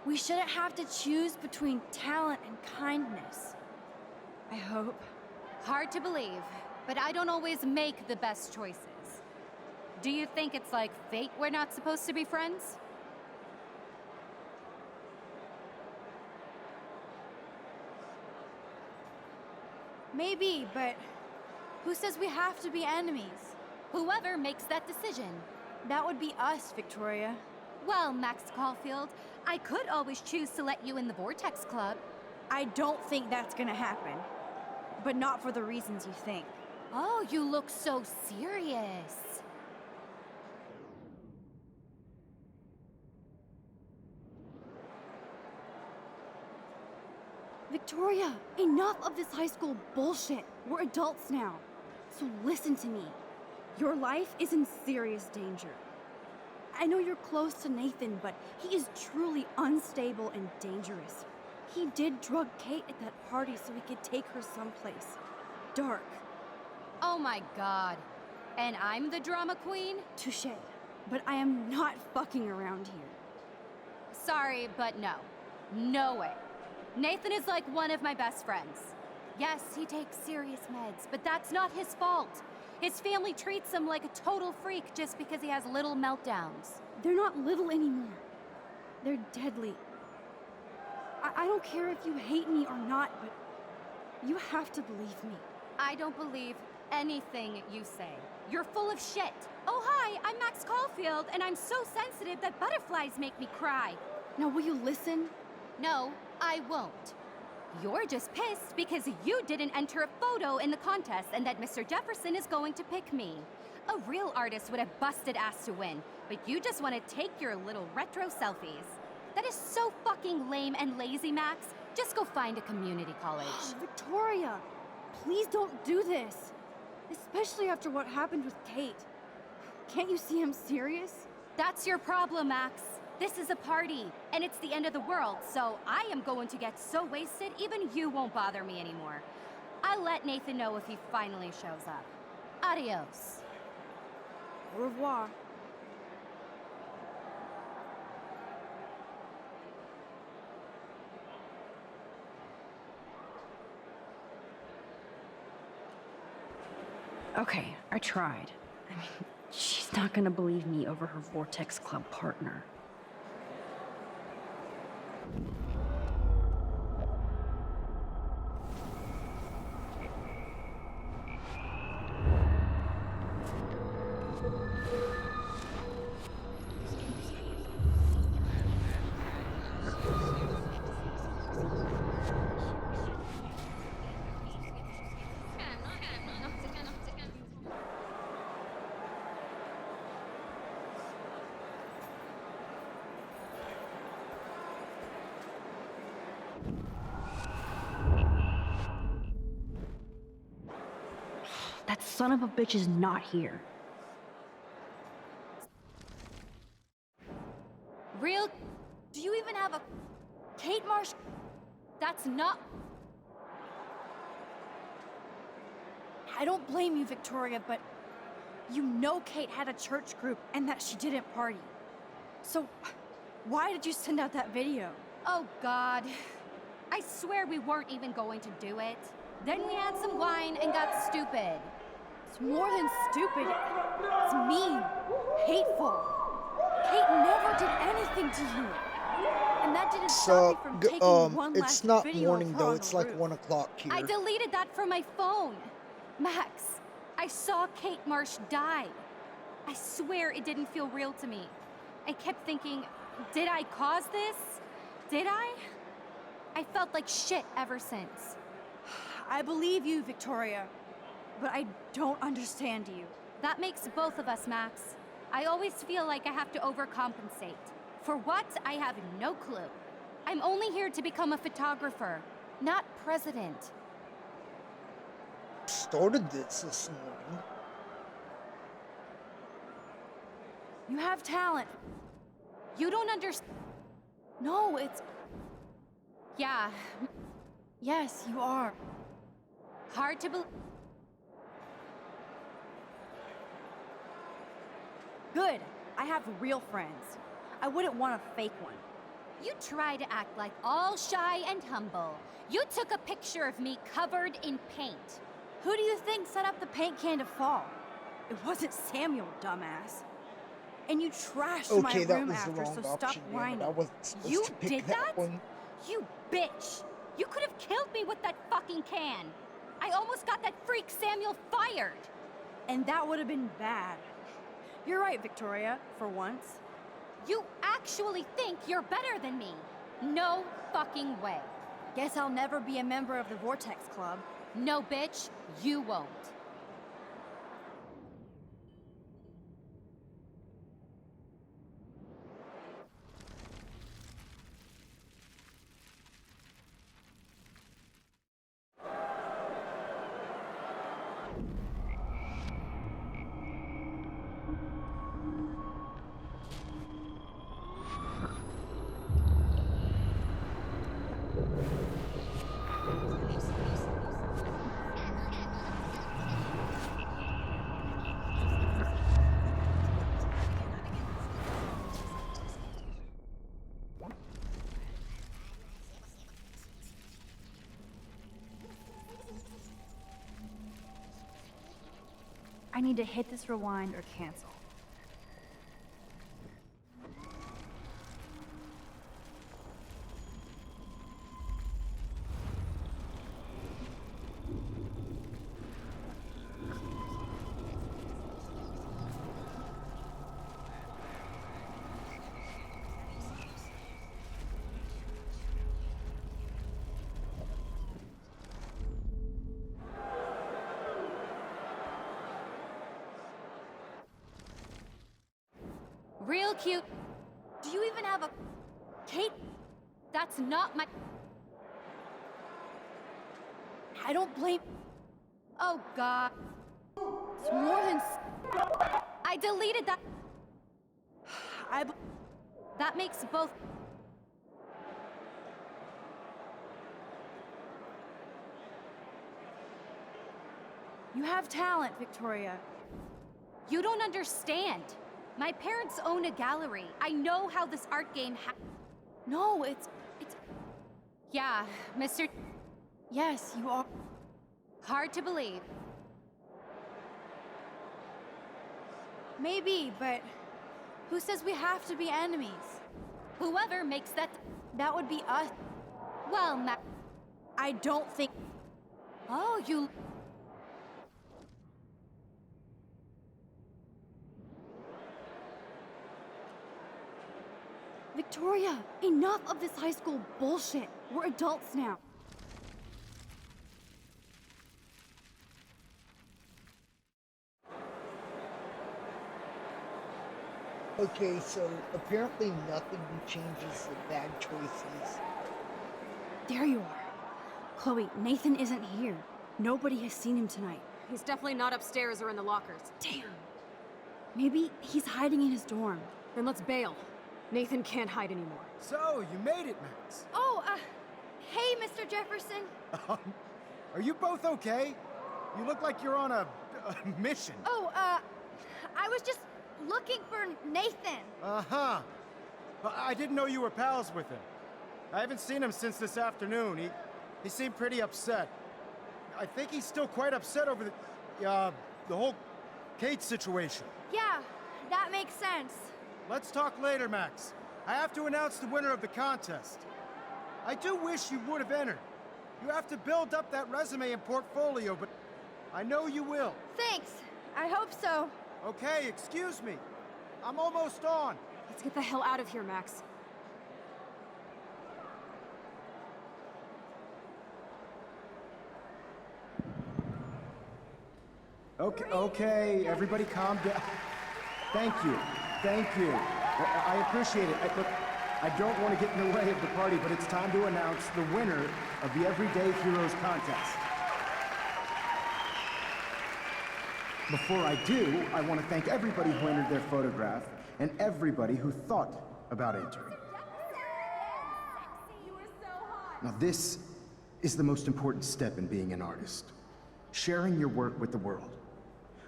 we shouldn't have to choose between talent and kindness. I hope. Hard to believe, but I don't always make the best choices. Do you think it's like fate we're not supposed to be friends? Maybe, but who says we have to be enemies? Whoever makes that decision. That would be us, Victoria. Well, Max Caulfield, I could always choose to let you in the Vortex Club. I don't think that's gonna happen. But not for the reasons you think. Oh, you look so serious. Victoria, enough of this high school bullshit. We're adults now. So listen to me. Your life is in serious danger. I know you're close to Nathan, but he is truly unstable and dangerous. He did drug Kate at that party so he could take her someplace dark. Oh my god. And I'm the drama queen? Touché. But I am not fucking around here. Sorry, but no. No way. Nathan is like one of my best friends. Yes, he takes serious meds, but that's not his fault. His family treats him like a total freak just because he has little meltdowns. They're not little anymore. They're deadly. I don't care if you hate me or not, but you have to believe me. I don't believe anything you say. You're full of shit. Oh, hi, I'm Max Caulfield, and I'm so sensitive that butterflies make me cry. Now, will you listen? No, I won't. You're just pissed because you didn't enter a photo in the contest and that Mr. Jefferson is going to pick me. A real artist would have busted ass to win, but you just want to take your little retro selfies. That is so fucking lame and lazy, Max. Just go find a community college. Victoria, please don't do this. Especially after what happened with Kate. Can't you see I'm serious? That's your problem, Max. This is a party, and it's the end of the world, so I am going to get so wasted even you won't bother me anymore. I'll let Nathan know if he finally shows up. Adios. Au revoir. Okay, I tried. I mean, she's not gonna believe me over her Vortex Club partner. That son of a bitch is not here. Real? Do you even have a... Kate Marsh? That's not... I don't blame you, Victoria, but you know Kate had a church group and that she didn't party. So, why did you send out that video? Oh, God. I swear we weren't even going to do it. Then we had some wine and got stupid. It's more than stupid. It's mean. Hateful. Kate never did anything to you. And that didn't stop me from taking one last it's not video morning of her though, on it's the like roof. 1 o'clock here. I deleted that from my phone. Max, I saw Kate Marsh die. I swear it didn't feel real to me. I kept thinking, did I cause this? Did I? I felt like shit ever since. I believe you, Victoria, but I don't understand you. That makes both of us, Max. I always feel like I have to overcompensate. For what? I have no clue. I'm only here to become a photographer, not president. Started this morning. You have talent. You don't understand. No, it's... Yeah. Yes, you are. Hard to believe. Good. I have real friends. I wouldn't want a fake one. You try to act like all shy and humble. You took a picture of me covered in paint. Who do you think set up the paint can to fall? It wasn't Samuel, dumbass. And you trashed my room after, so stop whining. I wasn't supposed You to pick did that? one. You bitch! You could have killed me with that fucking can. I almost got that freak Samuel fired. And that would have been bad. You're right, Victoria, for once. You actually think you're better than me? No fucking way. Guess I'll never be a member of the Vortex Club. No, bitch, you won't. I need to hit this rewind or cancel. Real cute. Do you even have a... Kate, that's not my... I don't blame... Oh, God. It's more than... I deleted that. That makes both... You have talent, Victoria. You don't understand. My parents own a gallery. I know how this art game No, it's... Yeah, Mr... Yes, you are... Hard to believe. Maybe, but... Who says we have to be enemies? Whoever makes that... That would be us. Well, I don't think... Oh, you... Victoria, enough of this high school bullshit. We're adults now. Okay, so apparently nothing changes the bad choices. There you are. Chloe, Nathan isn't here. Nobody has seen him tonight. He's definitely not upstairs or in the lockers. Damn. Maybe he's hiding in his dorm. Then let's bail. Nathan can't hide anymore. So, you made it, Max. Oh, hey, Mr. Jefferson. Are you both okay? You look like you're on a mission. Oh, I was just looking for Nathan. Uh-huh. I didn't know you were pals with him. I haven't seen him since this afternoon. He seemed pretty upset. I think he's still quite upset over the whole Kate situation. Yeah, that makes sense. Let's talk later, Max. I have to announce the winner of the contest. I do wish you would have entered. You have to build up that resume and portfolio, but I know you will. Thanks. I hope so. Okay, excuse me. I'm almost on. Let's get the hell out of here, Max. Okay, everybody calm down. Thank you. I appreciate it. Look, I don't want to get in the way of the party, but it's time to announce the winner of the Everyday Heroes contest. Before I do, I want to thank everybody who entered their photograph and everybody who thought about entering. Now this is the most important step in being an artist. Sharing your work with the world.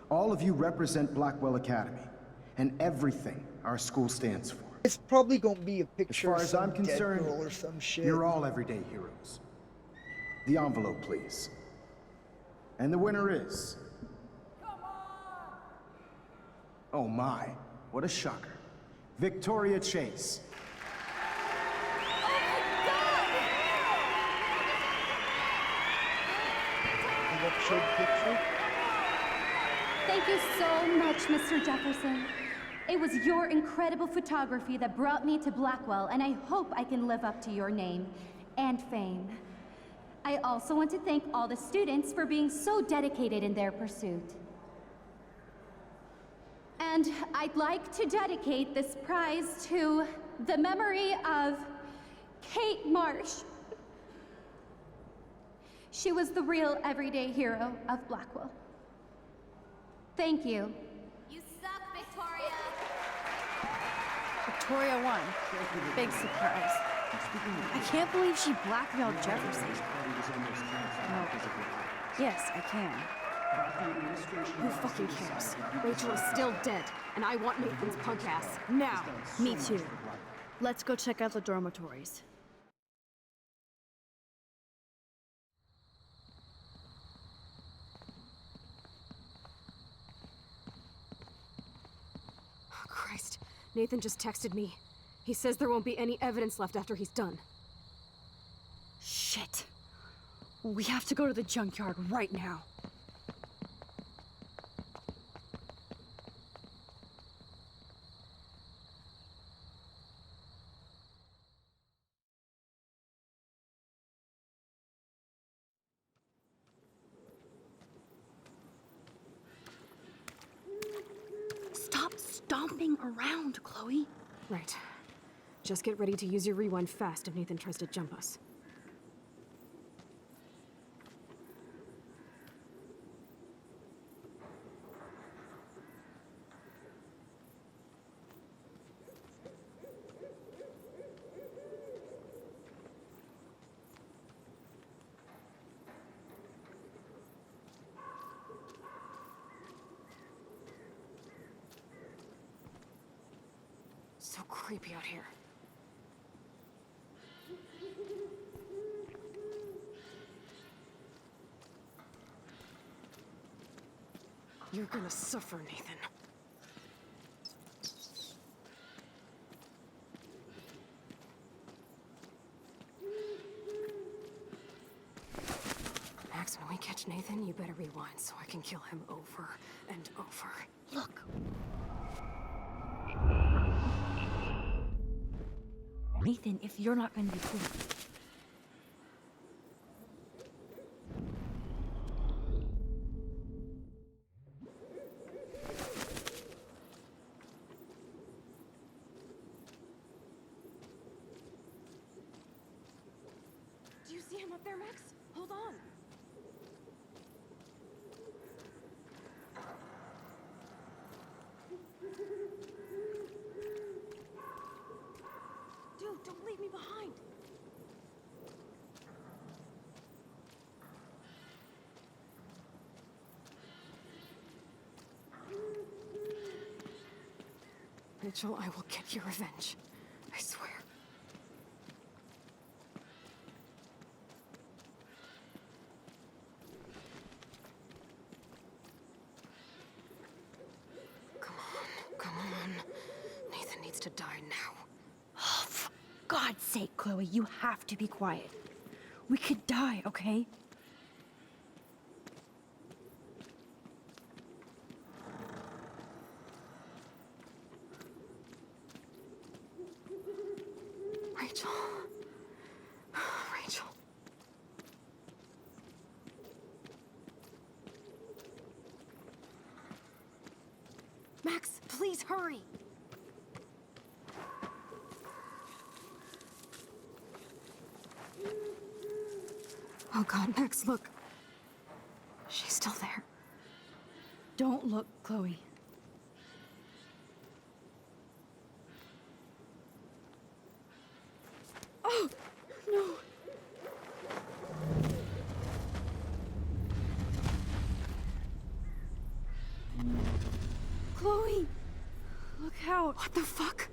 All of you represent Blackwell Academy and everything our school stands for. It's probably gonna be a picture as far of as some I'm dead concerned, girl or some shit. you're all everyday heroes. The envelope, please. And the winner is... Oh my, what a shocker. Victoria Chase. Thank you so much, Mr. Jefferson. It was your incredible photography that brought me to Blackwell, and I hope I can live up to your name and fame. I also want to thank all the students for being so dedicated in their pursuit. And I'd like to dedicate this prize to the memory of Kate Marsh. She was the real everyday hero of Blackwell. Thank you. You suck, Victoria. Victoria won. Big surprise. I can't believe she blackmailed Jefferson. No. Yes, I can. Who fucking cares? Rachel is still dead, and I want Nathan's punk ass now. Me too. Let's go check out the dormitories. Oh, Christ. Nathan just texted me. He says there won't be any evidence left after he's done. Shit. We have to go to the junkyard right now. Stop stomping around, Chloe. Right. Just get ready to use your rewind fast if Nathan tries to jump us. So creepy out here. You're gonna suffer, Nathan. Max, when we catch Nathan, you better rewind so I can kill him over and over. Look. Nathan, if you're not gonna be cool. Do you see him up there, Max? Hold on. Rachel, I will get your revenge. I swear. Come on. Nathan needs to die now. Oh, for God's sake, Chloe, you have to be quiet. We could die, okay? Rachel. Rachel. Max, please hurry. Oh God, Max, look. She's still there. Don't look, Chloe. Oh, no. Chloe, look out. What the fuck?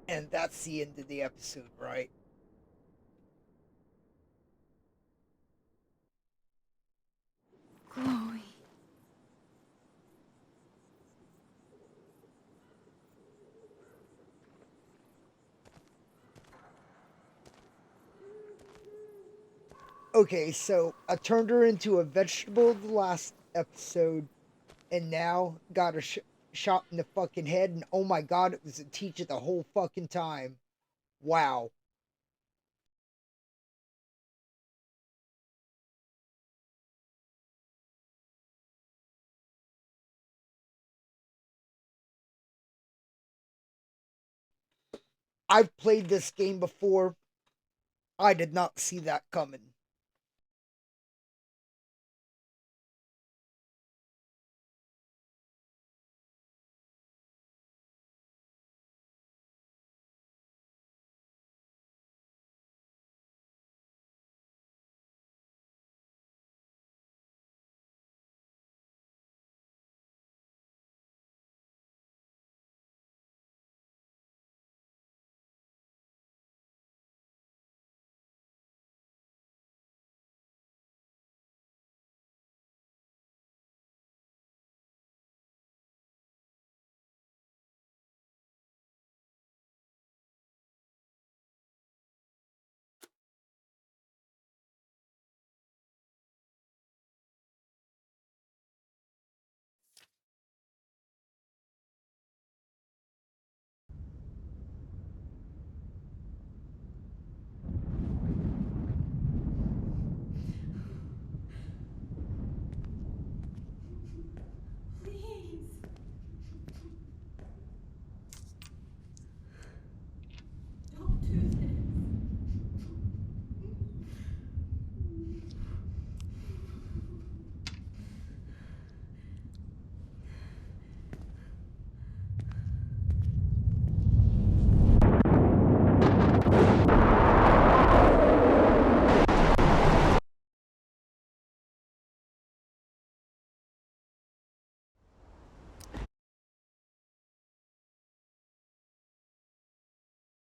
And that's the end of the episode, right? Chloe. Okay, so I turned her into a vegetable the last episode, and now got her shot in the fucking head, and oh my god, it was a teacher the whole fucking time. Wow. I've played this game before. I did not see that coming.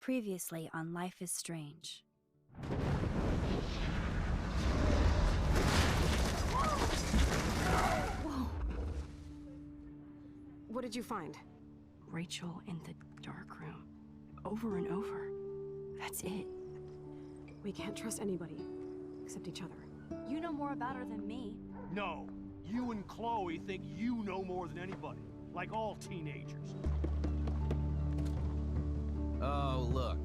Previously on Life is Strange. Whoa. What did you find? Rachel in the dark room. Over and over. That's it. We can't trust anybody, except each other. You know more about her than me. No, you and Chloe think you know more than anybody, like all teenagers. Oh, look.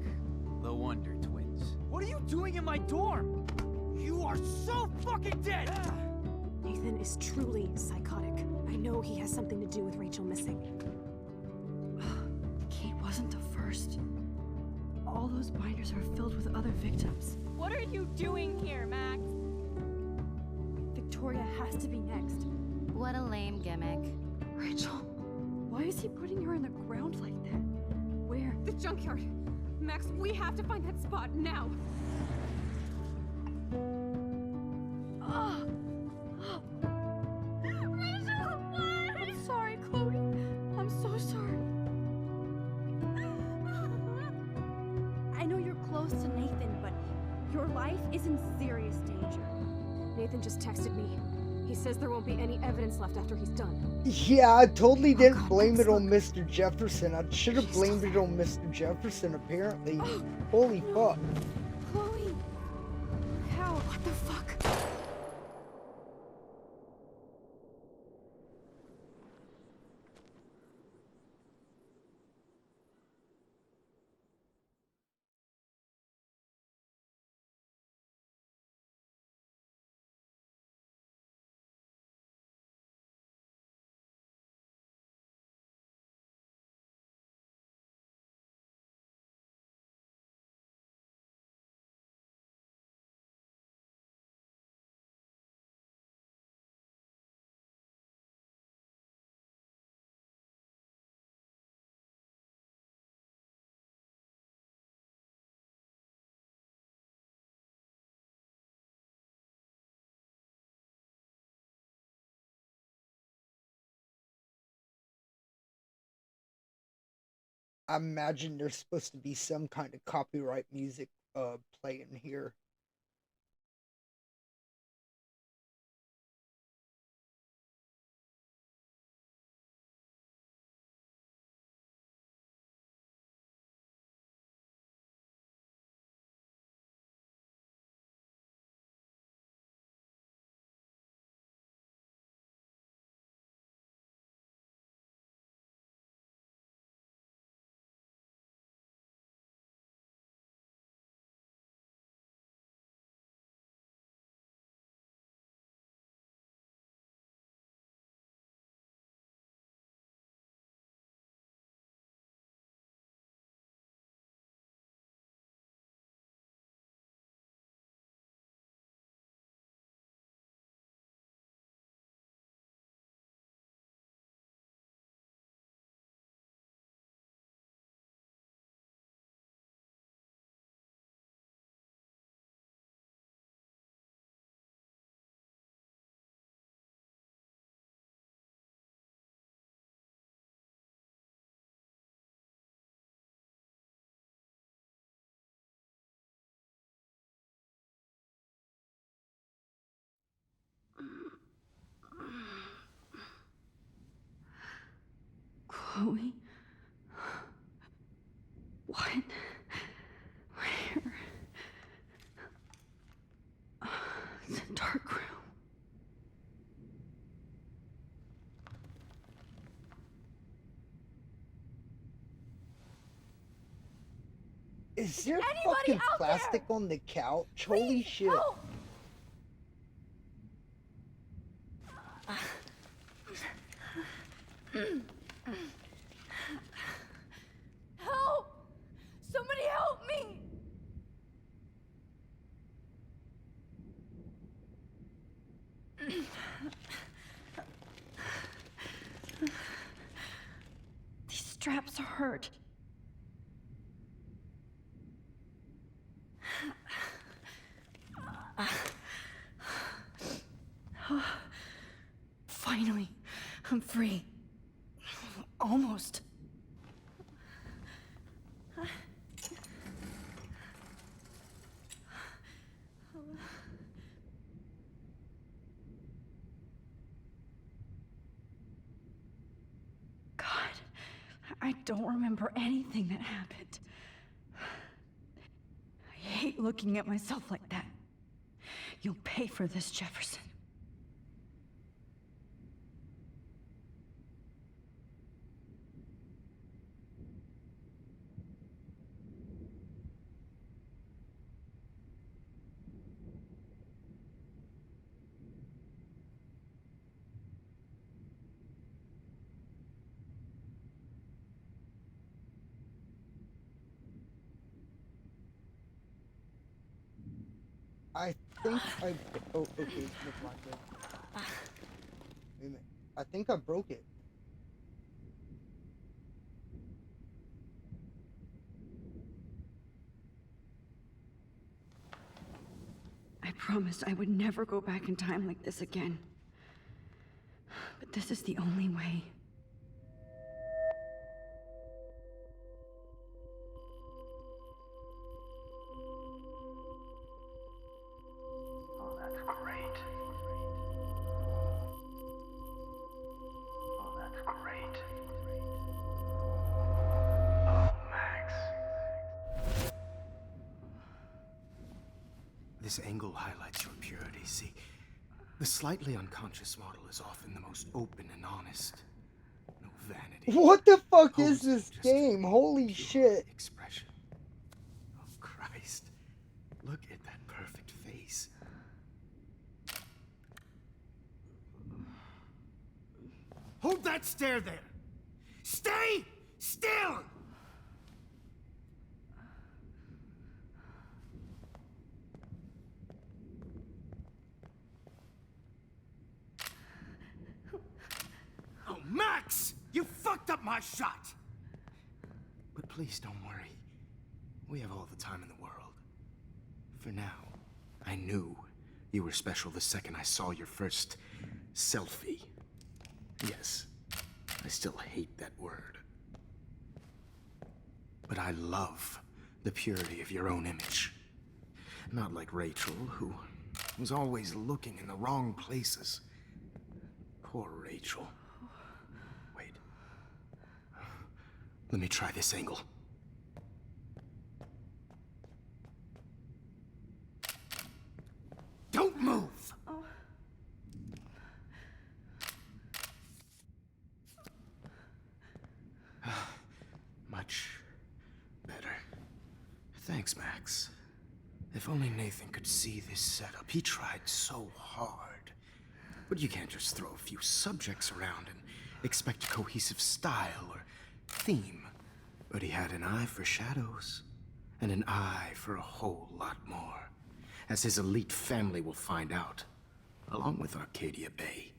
The Wonder Twins. What are you doing in my dorm? You are so fucking dead! Nathan is truly psychotic. I know he has something to do with Rachel missing. Kate wasn't the first. All those binders are filled with other victims. What are you doing here, Max? Victoria has to be next. What a lame gimmick. Rachel, why is he putting her in the ground like that? Where? The junkyard. Max, we have to find that spot now. Rachel, what? I'm sorry, Chloe. I'm so sorry. I know you're close to Nathan, but your life is in serious danger. Nathan just texted me. He says there won't be any evidence left after he's done. Yeah, I totally didn't blame it on Mr. Jefferson. I should have blamed it on Mr. Jefferson, apparently. Holy fuck. Chloe! How? What the fuck? I imagine there's supposed to be some kind of copyright music playing here. Chloe? What? Where? It's a dark room. Is there Anybody fucking out plastic on the couch? Holy shit. Help! Help! Somebody help me! These straps hurt. Finally, I'm free. Almost. God, I don't remember anything that happened. I hate looking at myself like that. You'll pay for this, Jefferson. I think I... Oh, okay, never mind then. Wait a minute. I think I broke it. I promised I would never go back in time like this again. But this is the only way. Oh, that's great. Oh, that's great. Oh, Max. This angle highlights your purity, see? The slightly unconscious model is often the most open and honest. No vanity. What the fuck is this game? Holy shit. Expression. Oh, Christ. Look at that perfect face. Hold that stare there! Stay still! Oh, Max! You fucked up my shot! But please don't worry. We have all the time in the world. For now, I knew you were special the second I saw your first selfie. Yes, I still hate that word. But I love the purity of your own image. Not like Rachel, who was always looking in the wrong places. Poor Rachel. Wait. Let me try this angle. Don't move! Much better. Thanks, Max. If only Nathan could see this setup. He tried so hard. But you can't just throw a few subjects around and expect a cohesive style or theme. But he had an eye for shadows, and an eye for a whole lot more, as his elite family will find out, along with Arcadia Bay.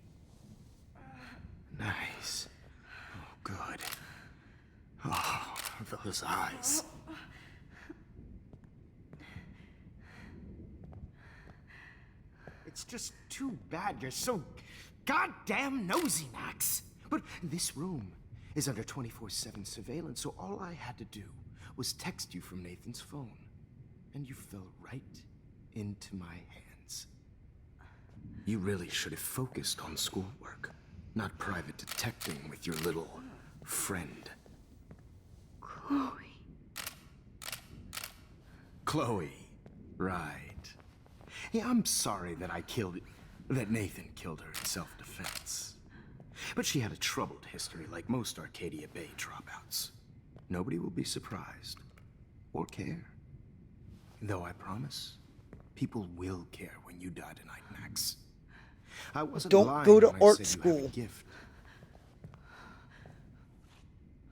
Nice. Oh, good. Oh, those eyes. It's just too bad you're so goddamn nosy, Max. But this room is under 24/7 surveillance, so all I had to do was text you from Nathan's phone. And you fell right into my hands. You really should have focused on schoolwork, not private detecting with your little friend. Chloe. Chloe, right. Yeah, I'm sorry that Nathan killed her in self-defense. But she had a troubled history like most Arcadia Bay dropouts. Nobody will be surprised or care. Though I promise, people will care when you die tonight, Max. I wasn't Don't lying go to when I art said you have school. a gift.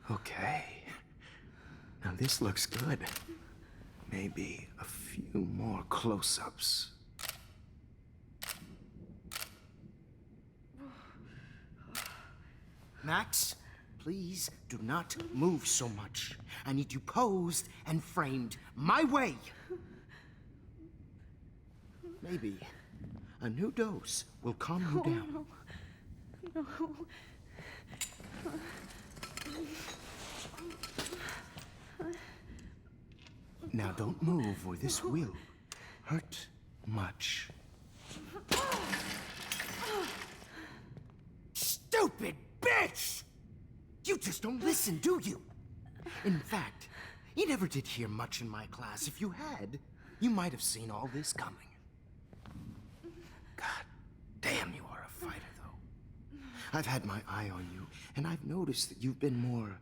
Okay. Now this looks good. Maybe a few more close-ups. Max, please do not move so much. I need you posed and framed my way. Maybe a new dose will calm you down. No. Now don't move or this will hurt much. Stupid bitch! You just don't listen, do you? In fact, you never did hear much in my class. If you had, you might have seen all this coming. God damn, you are a fighter, though. I've had my eye on you, and I've noticed that you've been more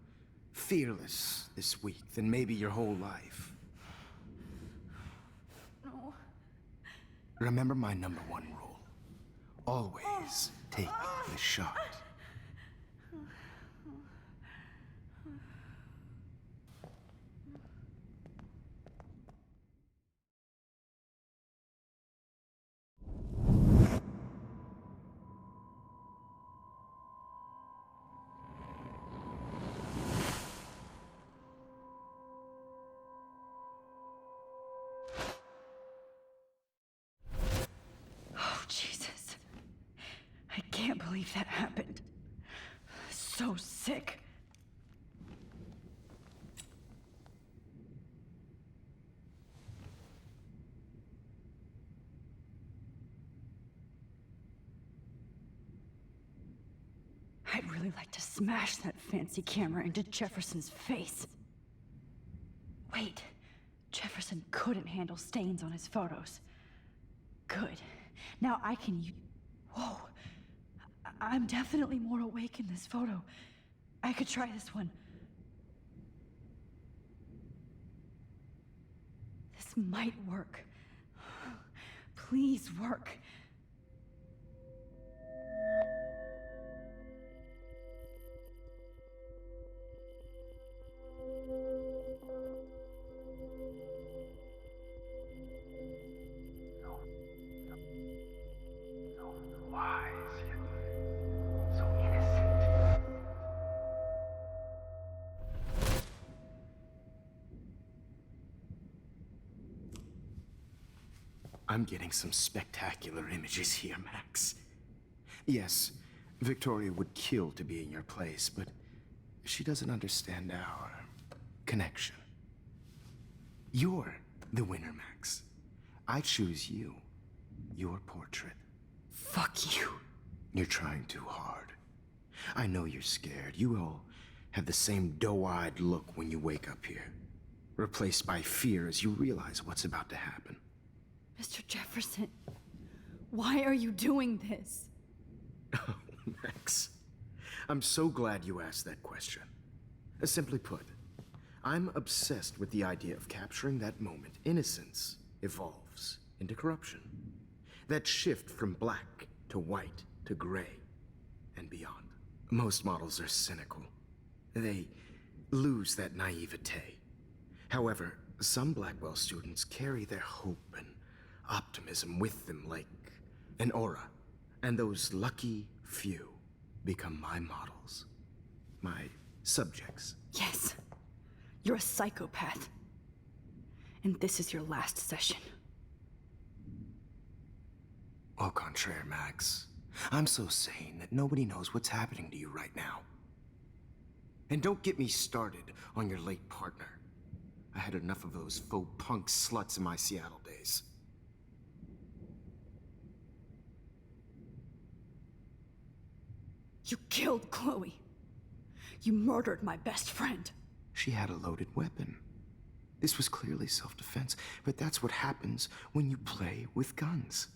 fearless this week than maybe your whole life. No. Remember my #1 rule. Always take the shot. can't believe that happened. So sick. I'd really like to smash that fancy camera into Jefferson's face. Wait, Jefferson couldn't handle stains on his photos. Good. Now I can use... Whoa. I'm definitely more awake in this photo. I could try this one. This might work. Please work. I'm getting some spectacular images here, Max. Yes, Victoria would kill to be in your place, but she doesn't understand our connection. You're the winner, Max. I choose you. Your portrait. Fuck you. You're trying too hard. I know you're scared. You all have the same doe-eyed look when you wake up here, replaced by fear as you realize what's about to happen. Mr. Jefferson, why are you doing this? Oh, Max. I'm so glad you asked that question. Simply put, I'm obsessed with the idea of capturing that moment innocence evolves into corruption. That shift from black to white to gray and beyond. Most models are cynical. They lose that naivete. However, some Blackwell students carry their hope and optimism with them like an aura. And those lucky few become my models. My subjects. Yes. You're a psychopath. And this is your last session. Au contraire, Max. I'm so sane that nobody knows what's happening to you right now. And don't get me started on your late partner. I had enough of those faux punk sluts in my Seattle days. You killed Chloe. You murdered my best friend. She had a loaded weapon. This was clearly self-defense, but that's what happens when you play with guns.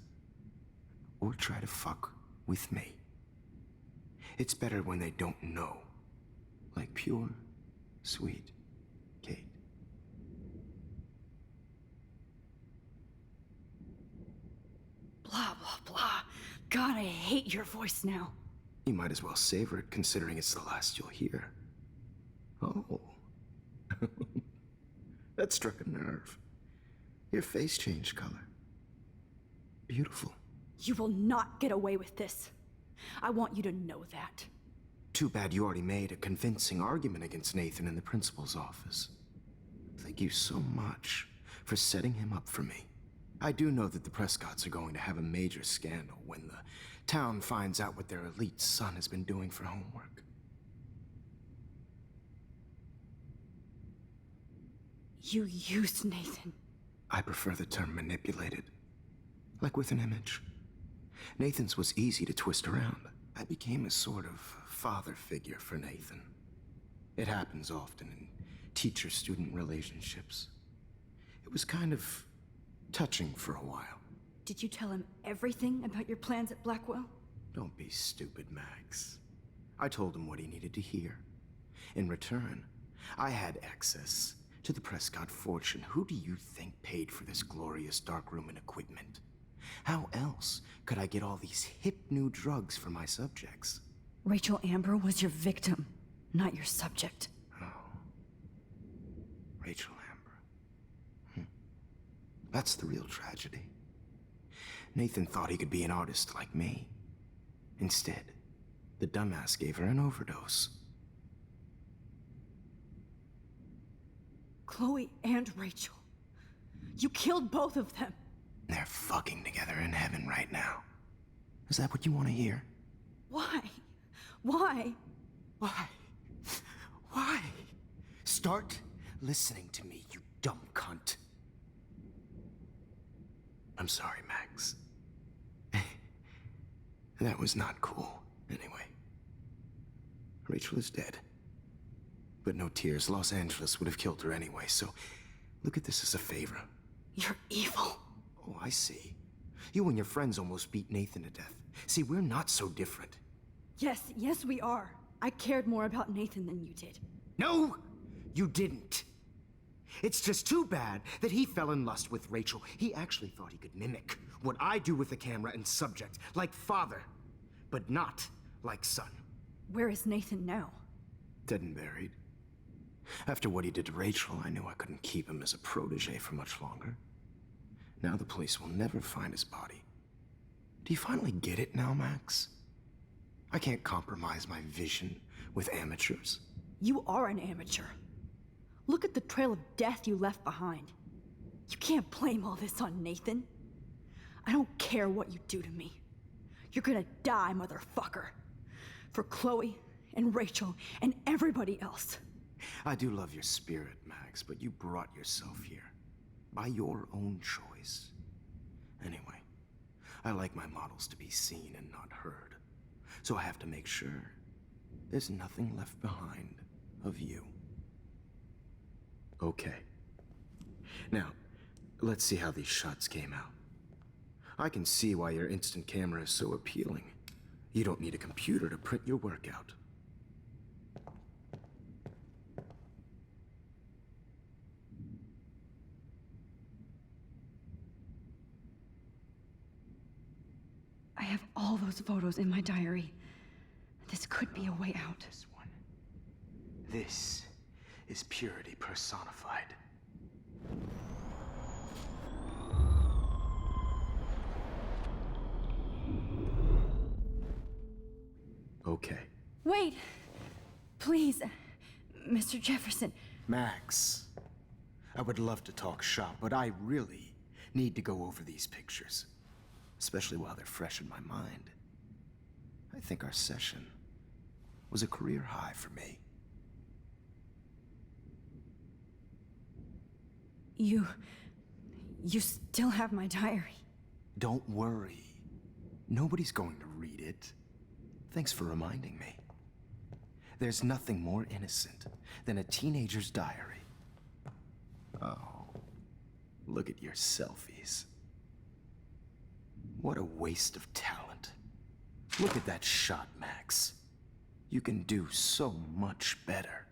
Or try to fuck with me. It's better when they don't know. Like pure, sweet Kate. Blah, blah, blah. God, I hate your voice now. You might as well savor it, considering it's the last you'll hear. Oh. That struck a nerve. Your face changed color. Beautiful. You will not get away with this. I want you to know that. Too bad you already made a convincing argument against Nathan in the principal's office. Thank you so much for setting him up for me. I do know that the Prescotts are going to have a major scandal when the town finds out what their elite son has been doing for homework. You used Nathan. I prefer the term manipulated. Like with an image. Nathan's was easy to twist around. I became a sort of father figure for Nathan. It happens often in teacher-student relationships. It was kind of touching for a while. Did you tell him everything about your plans at Blackwell? Don't be stupid, Max. I told him what he needed to hear. In return, I had access to the Prescott fortune. Who do you think paid for this glorious darkroom and equipment? How else could I get all these hip new drugs for my subjects? Rachel Amber was your victim, not your subject. Oh. Rachel Amber. That's the real tragedy. Nathan thought he could be an artist like me. Instead, the dumbass gave her an overdose. Chloe and Rachel. You killed both of them. They're fucking together in heaven right now. Is that what you want to hear? Why? Why? Why? Why? Start listening to me, you dumb cunt. I'm sorry, Max. That was not cool, anyway. Rachel is dead. But no tears. Los Angeles would have killed her anyway, so look at this as a favor. You're evil. Oh, I see. You and your friends almost beat Nathan to death. See, we're not so different. Yes, we are. I cared more about Nathan than you did. No, you didn't. It's just too bad that he fell in lust with Rachel. He actually thought he could mimic what I do with the camera and subject, like father, but not like son. Where is Nathan now? Dead and buried. After what he did to Rachel, I knew I couldn't keep him as a protege for much longer. Now the police will never find his body. Do you finally get it now, Max? I can't compromise my vision with amateurs. You are an amateur. Look at the trail of death you left behind. You can't blame all this on Nathan. I don't care what you do to me. You're gonna die, motherfucker. For Chloe and Rachel and everybody else. I do love your spirit, Max, but you brought yourself here. By your own choice. Anyway, I like my models to be seen and not heard. So I have to make sure there's nothing left behind of you. Okay. Now, let's see how these shots came out. I can see why your instant camera is so appealing. You don't need a computer to print your work out. I have all those photos in my diary. This could be a way out. This is purity personified. Okay. Wait! Please, Mr. Jefferson. Max, I would love to talk shop, but I really need to go over these pictures. Especially while they're fresh in my mind. I think our session was a career high for me. You still have my diary. Don't worry. Nobody's going to read it. Thanks for reminding me. There's nothing more innocent than a teenager's diary. Oh, look at your selfies. What a waste of talent. Look at that shot, Max. You can do so much better.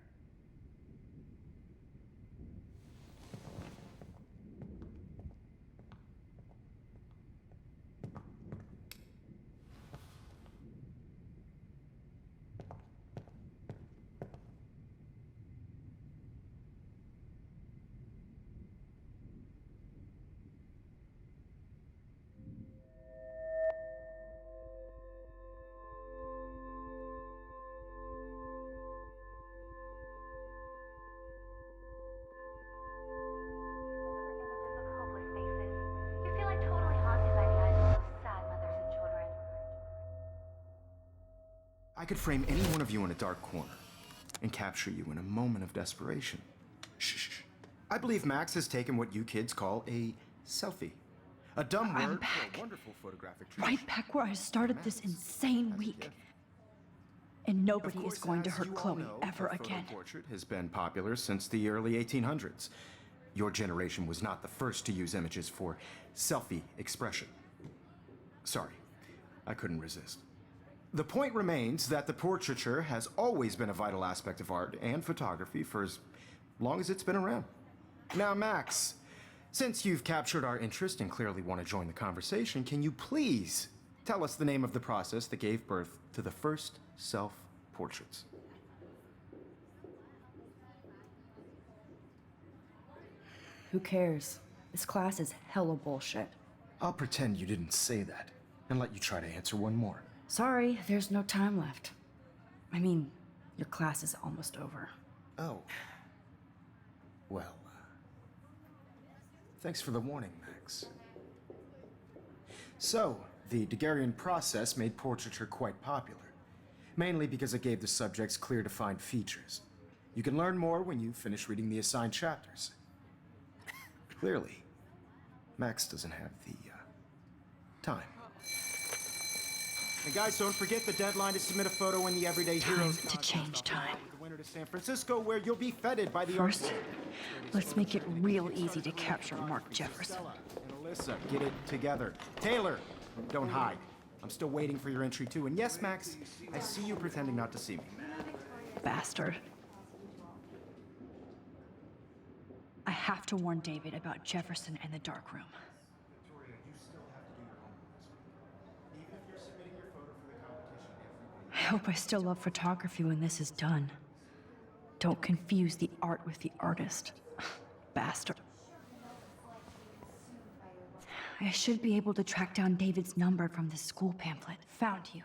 I could frame any one of you in a dark corner and capture you in a moment of desperation. Shh. I believe Max has taken what you kids call a selfie. A dumb I'm word back. for a wonderful photographic tradition. Right back where I started this insane week. And nobody is going to hurt Chloe ever again. Portrait has been popular since the early 1800s. Your generation was not the first to use images for selfie expression. Sorry, I couldn't resist. The point remains that the portraiture has always been a vital aspect of art and photography for as long as it's been around. Now, Max, since you've captured our interest and clearly want to join the conversation, can you please tell us the name of the process that gave birth to the first self-portraits? Who cares? This class is hella bullshit. I'll pretend you didn't say that and let you try to answer one more. Sorry, there's no time left. I mean, your class is almost over. Oh. Well, thanks for the warning, Max. So, The Daguerrean process made portraiture quite popular, mainly because it gave the subjects clear defined features. You can learn more when you finish reading the assigned chapters. Clearly, Max doesn't have the time. And guys, don't forget the deadline to submit a photo in the Everyday Heroes to change time. The winner to San Francisco, where you'll be feted by the First, let's make it real easy to capture Mark Jefferson. And Alyssa, get it together. Taylor, don't hide. I'm still waiting for your entry too. And yes, Max, I see you pretending not to see me. Bastard. I have to warn David about Jefferson and the dark room. I hope I still love photography when this is done. Don't confuse the art with the artist. Bastard. I should be able to track down David's number from the school pamphlet. Found you.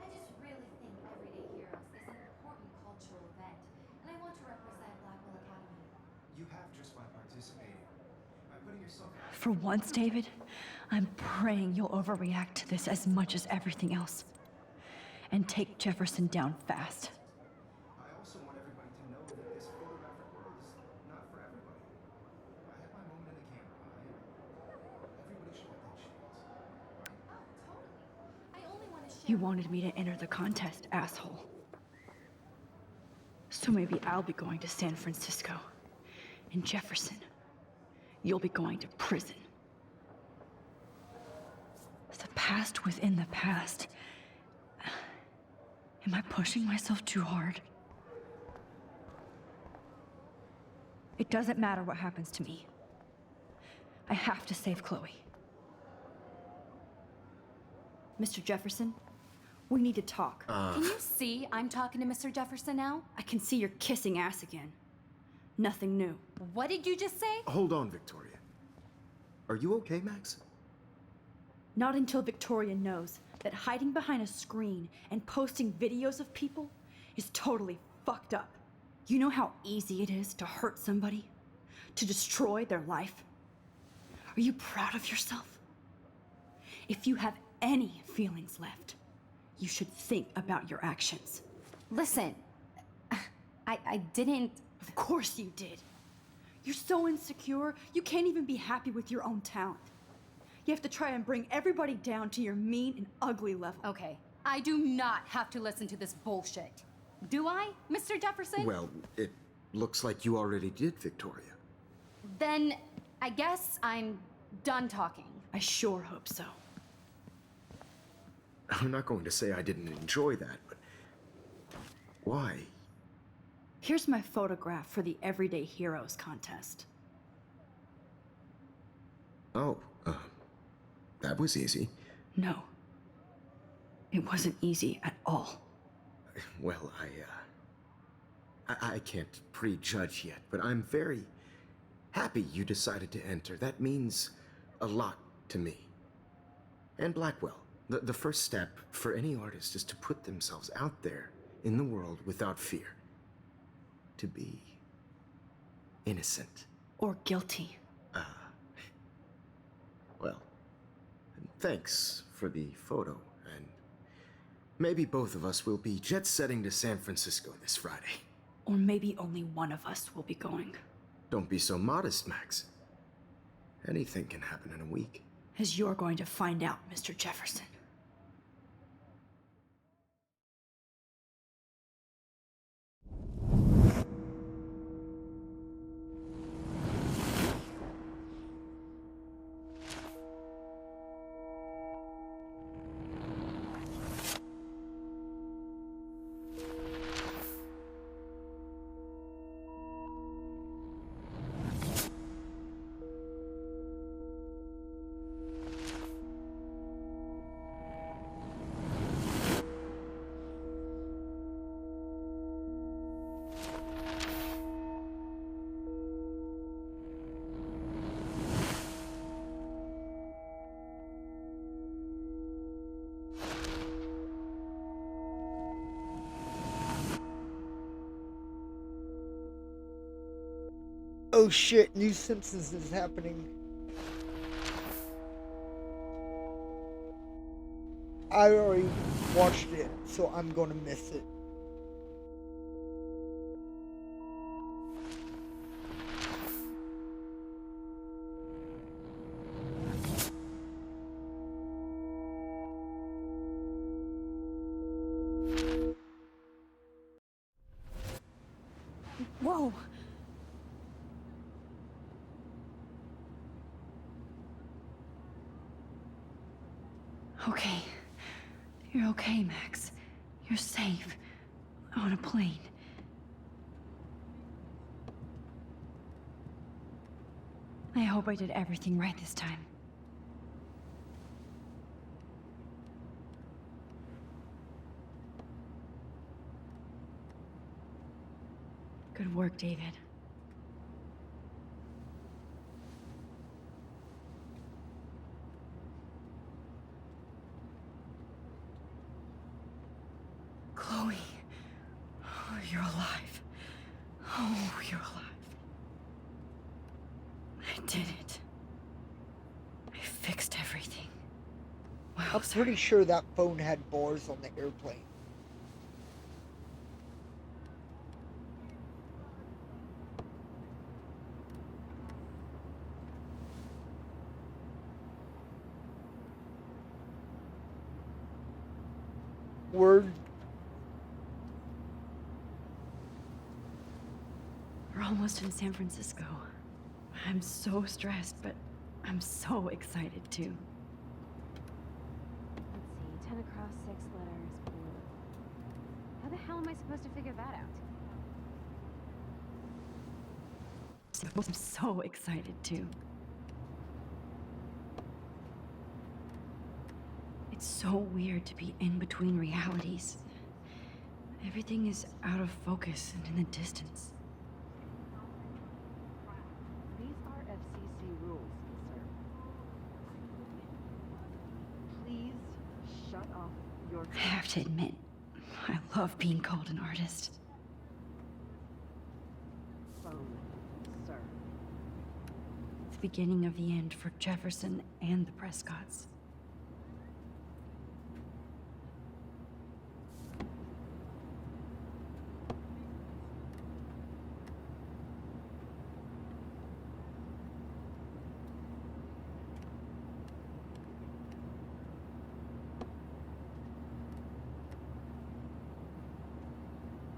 I just really think Everyday Heroes is an important cultural event, and I want to represent Blackwell Academy. You have just by participating. By putting yourself out. For once, David, I'm praying you'll overreact to this as much as everything else. And take Jefferson down fast. I also want everybody to know that this photographic world is not for everybody. I had my moment in the camera eye. Everybody should have that chance. I only want to share. You wanted me to enter the contest, asshole. So maybe I'll be going to San Francisco. And Jefferson, you'll be going to prison. The past within the past. Am I pushing myself too hard? It doesn't matter what happens to me. I have to save Chloe. Mr. Jefferson, we need to talk. Can you see I'm talking to Mr. Jefferson now? I can see you're kissing ass again. Nothing new. What did you just say? Hold on, Victoria. Are you okay, Max? Not until Victoria knows that hiding behind a screen and posting videos of people is totally fucked up. You know how easy it is to hurt somebody? To destroy their life? Are you proud of yourself? If you have any feelings left, you should think about your actions. Listen, I didn't. Of course you did. You're so insecure, you can't even be happy with your own talent. You have to try and bring everybody down to your mean and ugly level. Okay, I do not have to listen to this bullshit. Do I, Mr. Jefferson? Well, it looks like you already did, Victoria. Then I guess I'm done talking. I sure hope so. I'm not going to say I didn't enjoy that, but why? Here's my photograph for the Everyday Heroes contest. Oh, that was easy. No. It wasn't easy at all. Well, I can't prejudge yet, but I'm very happy you decided to enter. That means a lot to me. And Blackwell. The first step for any artist is to put themselves out there in the world without fear. To be innocent. Or guilty. Well, thanks for the photo, and maybe both of us will be jet-setting to San Francisco this Friday. Or maybe only one of us will be going. Don't be so modest, Max. Anything can happen in a week. As you're going to find out, Mr. Jefferson. Oh shit, New Simpsons is happening. I already watched it, so I'm gonna miss it. Whoa! Okay. You're okay, Max. You're safe. On a plane. I hope I did everything right this time. Good work, David. Chloe. Oh, you're alive. Oh, you're alive. I did it. I fixed everything. I'm pretty sure that phone had bars on the airplane. Word. We're almost in San Francisco. I'm so stressed, but I'm so excited too. Let's see, 10 across, 6 letters, blue. How the hell am I supposed to figure that out? I'm so excited too. It's so weird to be in between realities. Everything is out of focus and in the distance. These are FCC rules, sir. Please shut off your... I have to admit, I love being called an artist. phone, sir. It's the beginning of the end for Jefferson and the Prescotts.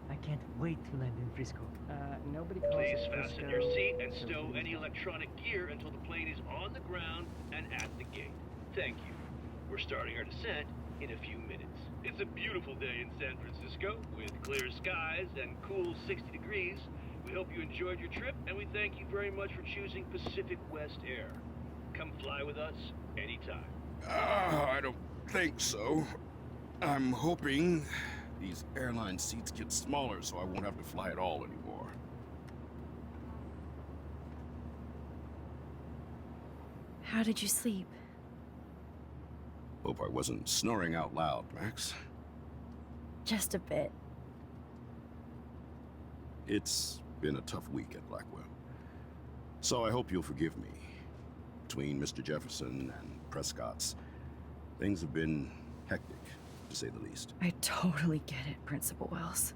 I can't wait to land in Frisco. Nobody calls Please it fasten Frisco, your seat and so stow please any electronic gear until the plane is on the ground and at the gate. Thank you. We're starting our descent in a few minutes. It's a beautiful day in San Francisco with clear skies and cool 60 degrees. We hope you enjoyed your trip, and we thank you very much for choosing Pacific West Air. Come fly with us anytime. I don't think so. I'm hoping these airline seats get smaller so I won't have to fly at all anymore. How did you sleep? Hope I wasn't snoring out loud, Max. Just a bit. It's been a tough week at Blackwell. So I hope you'll forgive me. Between Mr. Jefferson and Prescott's, things have been hectic, to say the least. I totally get it, Principal Wells.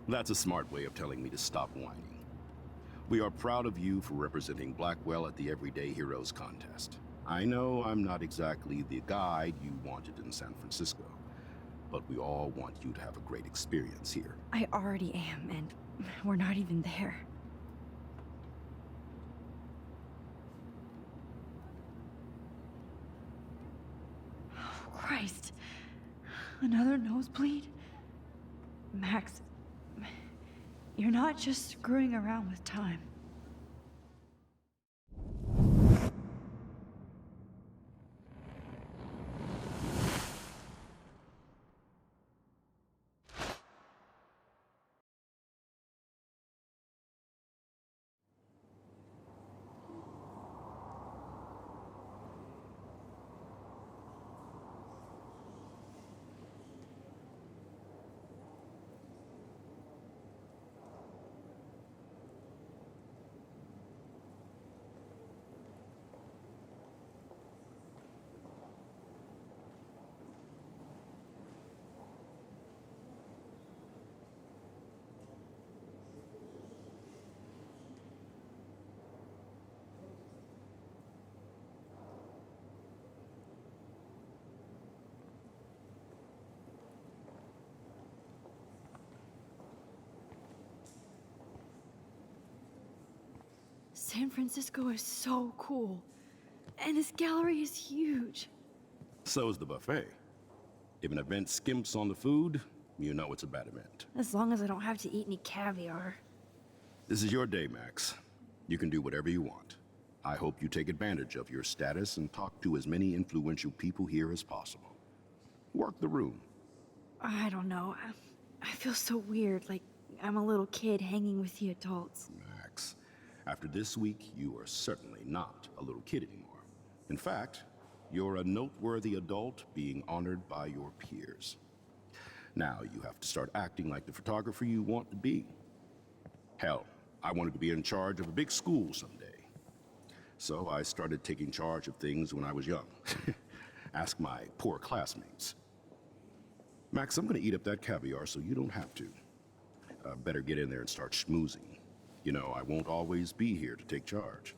That's a smart way of telling me to stop whining. We are proud of you for representing Blackwell at the Everyday Heroes contest. I know I'm not exactly the guide you wanted in San Francisco, but we all want you to have a great experience here. I already am, and we're not even there. Oh, Christ. Another nosebleed? Max, you're not just screwing around with time. San Francisco is so cool. And this gallery is huge. So is the buffet. If an event skimps on the food, you know it's a bad event. As long as I don't have to eat any caviar. This is your day, Max. You can do whatever you want. I hope you take advantage of your status and talk to as many influential people here as possible. Work the room. I don't know. I feel so weird, like I'm a little kid hanging with the adults. Max, after this week, you are certainly not a little kid anymore. In fact, you're a noteworthy adult being honored by your peers. Now you have to start acting like the photographer you want to be. Hell, I wanted to be in charge of a big school someday. So I started taking charge of things when I was young. Ask my poor classmates. Max, I'm gonna eat up that caviar so you don't have to. Better get in there and start schmoozing. You know, I won't always be here to take charge.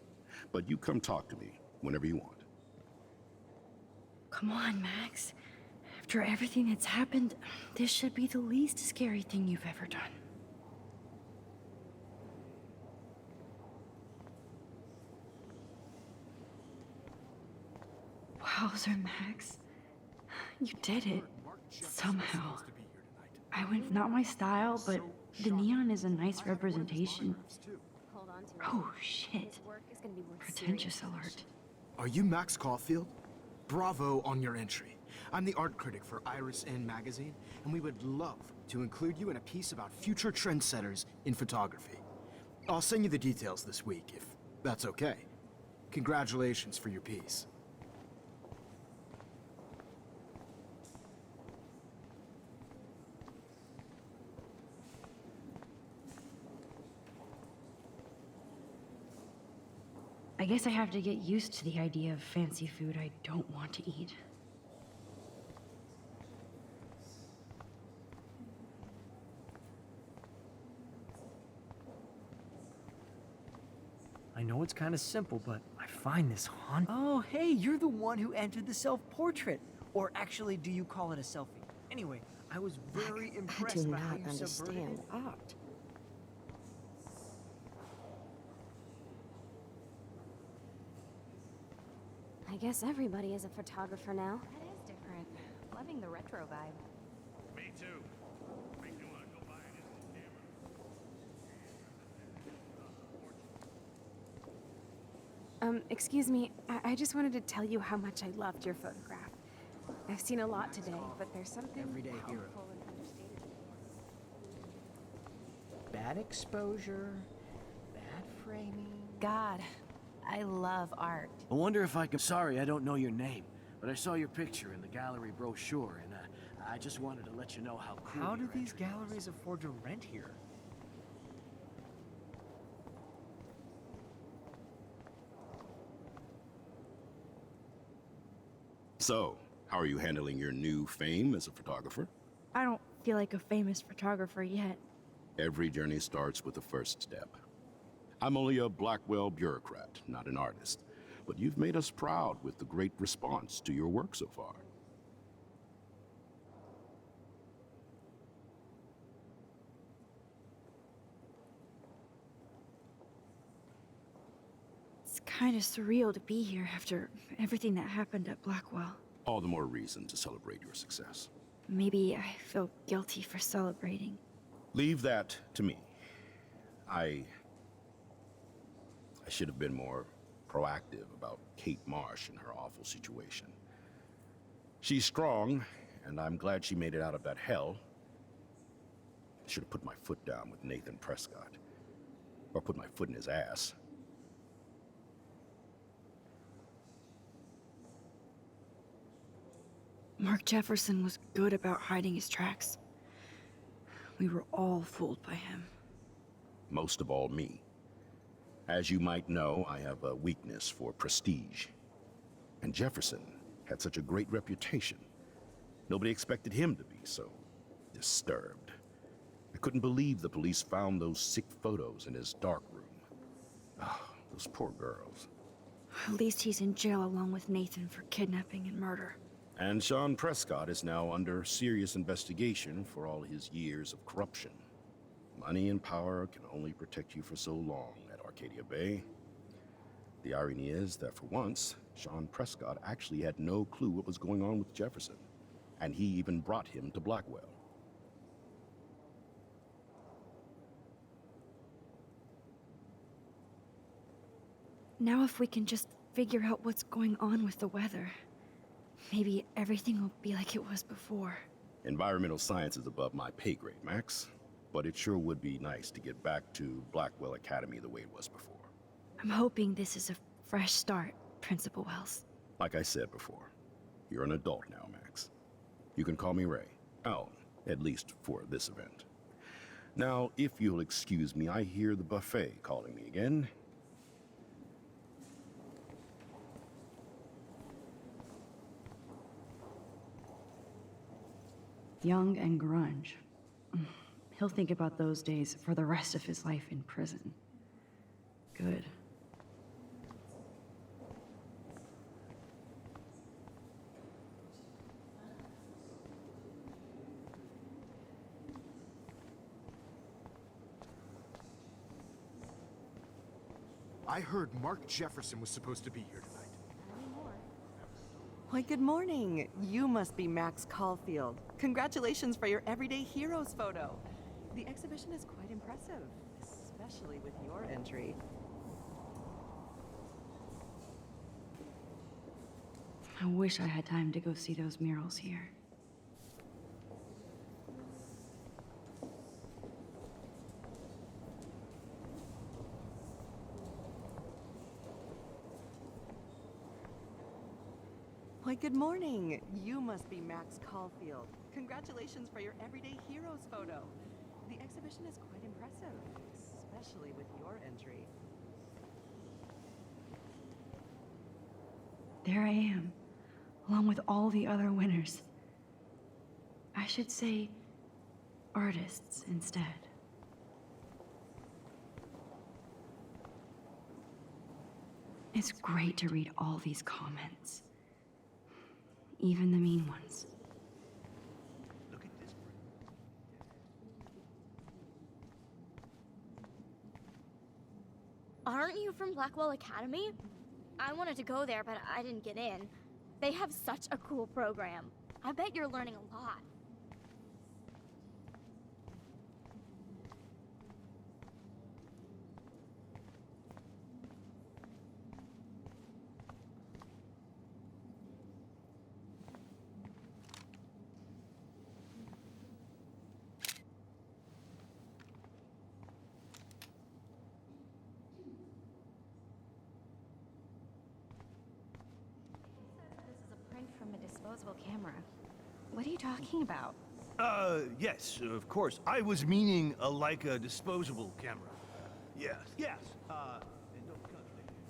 But you come talk to me whenever you want. Come on, Max. After everything that's happened, this should be the least scary thing you've ever done. Wowzer, Max. You did it. Somehow. I went, not my style, but the neon is a nice representation. Oh, shit. Pretentious alert. Are you Max Caulfield? Bravo on your entry. I'm the art critic for Iris N magazine, and we would love to include you in a piece about future trendsetters in photography. I'll send you the details this week, if that's okay. Congratulations for your piece. I guess I have to get used to the idea of fancy food I don't want to eat. I know it's kind of simple, but I find this haunting. Oh, hey, you're the one who entered the self-portrait. Or actually, do you call it a selfie? Anyway, I was very impressed by how you subverted art. I guess everybody is a photographer now. That is different. Loving the retro vibe. Me too. Make me want to go buy an instant camera. Excuse me, I just wanted to tell you how much I loved your photograph. I've seen a lot today, but there's something Everyday hero. powerful and understated. Bad exposure, bad framing. God, I love art. I wonder if I can... Sorry, I don't know your name, but I saw your picture in the gallery brochure, and I just wanted to let you know how cool How do your these entry was. galleries afford to rent here? So, how are you handling your new fame as a photographer? I don't feel like a famous photographer yet. Every journey starts with the first step. I'm only a Blackwell bureaucrat, not an artist, but you've made us proud with the great response to your work so far. It's kind of surreal to be here after everything that happened at Blackwell. All the more reason to celebrate your success. Maybe I feel guilty for celebrating. Leave that to me. I should have been more proactive about Kate Marsh and her awful situation. She's strong, and I'm glad she made it out of that hell. I should have put my foot down with Nathan Prescott. Or put my foot in his ass. Mark Jefferson was good about hiding his tracks. We were all fooled by him. Most of all, me. As you might know, I have a weakness for prestige. And Jefferson had such a great reputation. Nobody expected him to be so disturbed. I couldn't believe the police found those sick photos in his dark room. Oh, those poor girls. At least he's in jail along with Nathan for kidnapping and murder. And Sean Prescott is now under serious investigation for all his years of corruption. Money and power can only protect you for so long at Arcadia Bay. The irony is that for once, Sean Prescott actually had no clue what was going on with Jefferson, and he even brought him to Blackwell. Now if we can just figure out what's going on with the weather, maybe everything will be like it was before. Environmental science is above my pay grade, Max, but it sure would be nice to get back to Blackwell Academy the way it was before. I'm hoping this is a fresh start, Principal Wells. Like I said before, you're an adult now, Max. You can call me Ray. Alan, at least for this event. Now, if you'll excuse me, I hear the buffet calling me again. Young and grunge. He'll think about those days for the rest of his life in prison. Good. I heard Mark Jefferson was supposed to be here tonight. Why, good morning. You must be Max Caulfield. Congratulations for your Everyday Heroes photo. The exhibition is quite impressive, especially with your entry. I wish I had time to go see those murals here. Why, good morning. You must be Max Caulfield. Congratulations for your Everyday Heroes photo. The exhibition is quite impressive, especially with your entry. There I am, along with all the other winners. I should say artists instead. It's great to read all these comments. Even the mean ones. Aren't you from Blackwell Academy? I wanted to go there, but I didn't get in. They have such a cool program. I bet you're learning a lot. From a disposable camera. What are you talking about? Yes, of course. I was meaning a Leica disposable camera. Yes, yes. And don't contradict me.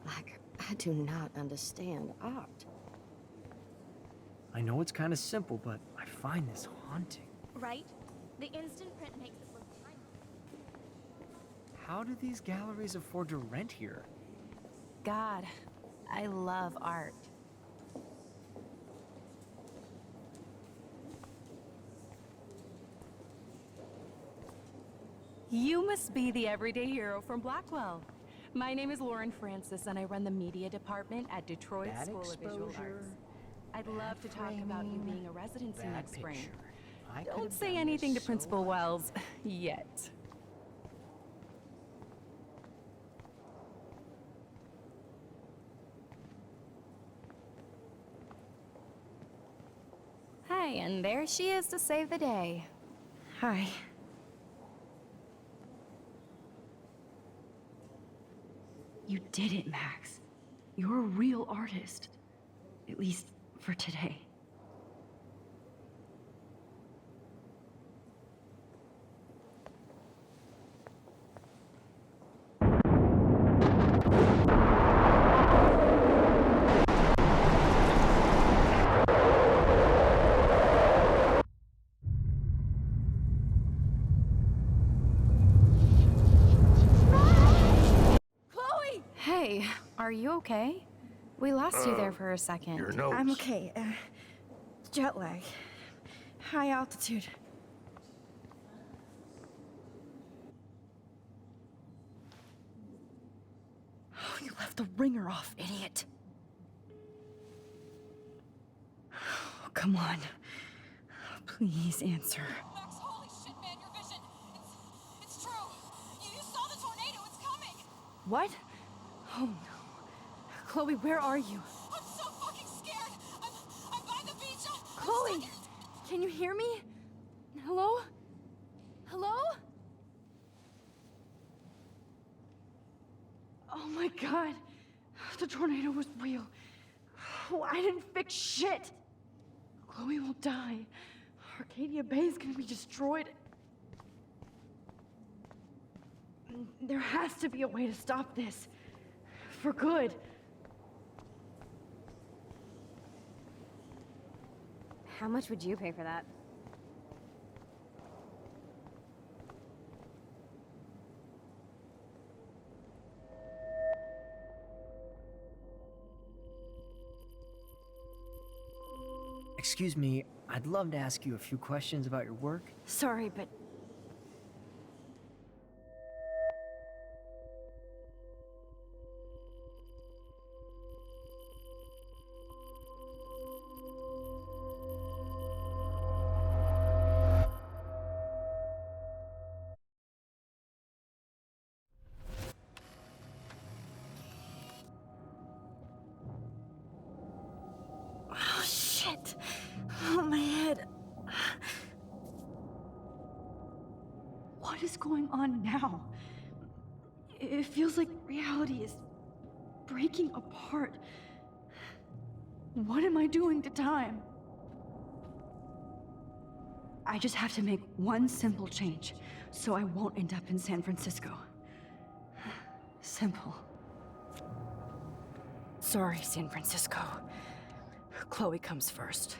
Like, I do not understand art. I know it's kind of simple, but I find this haunting. Right? The instant print makes it look timeless. How do these galleries afford to rent here? God, I love art. You must be the everyday hero from Blackwell. My name is Lauren Francis, and I run the media department at Detroit Bad School of Visual exposure, Arts. I'd bad love to talk about you framing, being a residency bad next spring. picture. I could Don't have say done anything to this so Principal much Wells yet. Hi, and there she is to save the day. Hi. You did it, Max. You're a real artist. At least for today. Chloe! Hey, are you okay? We lost you there for a second. Your nose. I'm okay. Jet lag. High altitude. Oh, you The ringer off, idiot. Come on. Please answer. Max, holy shit, man, your vision. It's true. You saw the tornado. It's coming. What? Oh no. Chloe, where are you? I'm so fucking scared. I'm by the beach. Chloe! Can you hear me? Hello? Hello? Oh my god. The tornado was real. Oh, I didn't fix shit. Chloe will die. Arcadia Bay is gonna be destroyed. There has to be a way to stop this. For good. How much would you pay for that? Excuse me, I'd love to ask you a few questions about your work. Sorry, but oh shit. Oh, my head. What is going on now? It feels like reality is breaking apart. What am I doing to time? I just have to make one simple change, so I won't end up in San Francisco. Simple. Sorry, San Francisco. Chloe comes first.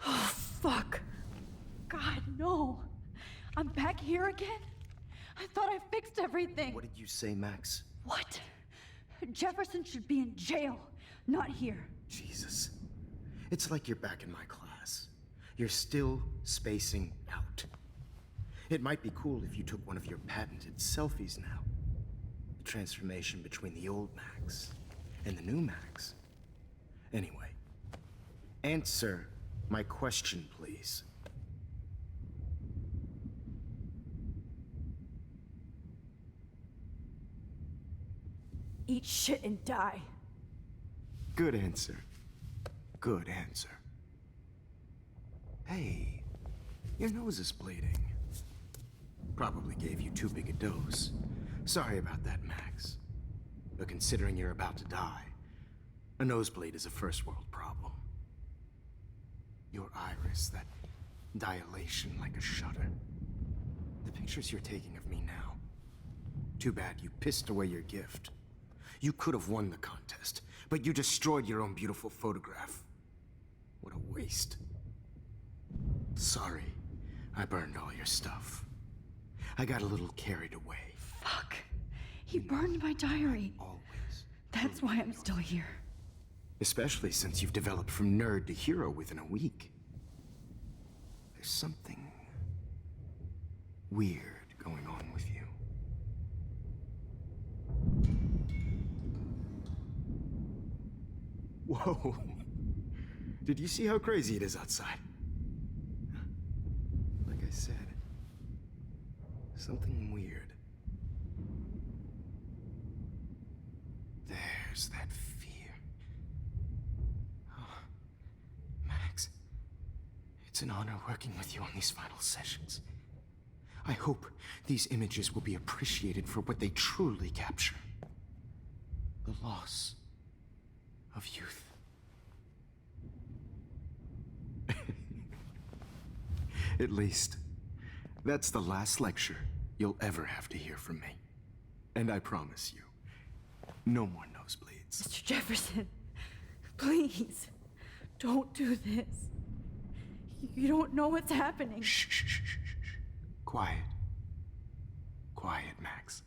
Oh, fuck. God, no. I'm back here again? I thought I fixed everything. What did you say, Max? What? Jefferson should be in jail, not here. Jesus. It's like you're back in my class. You're still spacing out. It might be cool if you took one of your patented selfies now. The transformation between the old Max and the new Max. Anyway, answer my question, please. Eat shit and die. Good answer. Good answer. Hey, your nose is bleeding. Probably gave you too big a dose. Sorry about that, Max. But considering you're about to die, a nosebleed is a first world problem. Your iris, that dilation like a shutter. The pictures you're taking of me now. Too bad you pissed away your gift. You could have won the contest, but you destroyed your own beautiful photograph. What a waste. Sorry, I burned all your stuff. I got a little carried away. Fuck. He burned my diary. Always. That's why I'm still here. Especially since you've developed from nerd to hero within a week. There's something weird going on with you. Whoa. Did you see how crazy it is outside? Like I said, something weird. There's that fear. Oh, Max, it's an honor working with you on these final sessions. I hope these images will be appreciated for what they truly capture. the loss of youth. At least, that's the last lecture you'll ever have to hear from me. And I promise you, no more nosebleeds. Mr. Jefferson, please, don't do this. You don't know what's happening. Shh, shh, shh, shh, shh. Quiet. Quiet, Max.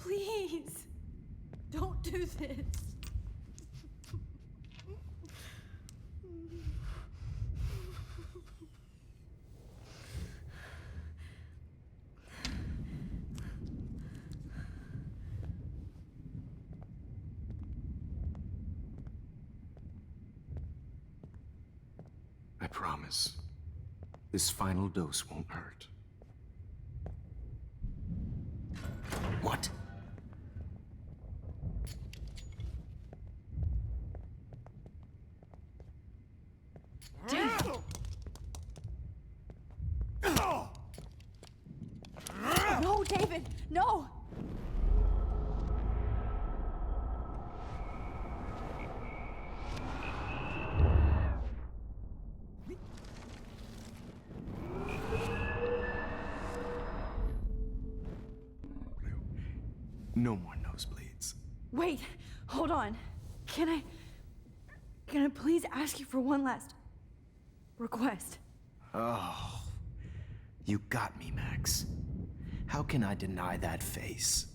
Please, don't do this. I promise, this final dose won't hurt. What? No, David, no! No more nosebleeds. Wait, hold on. Can I please ask you for one last request? Oh, you got me, Max. How can I deny that face?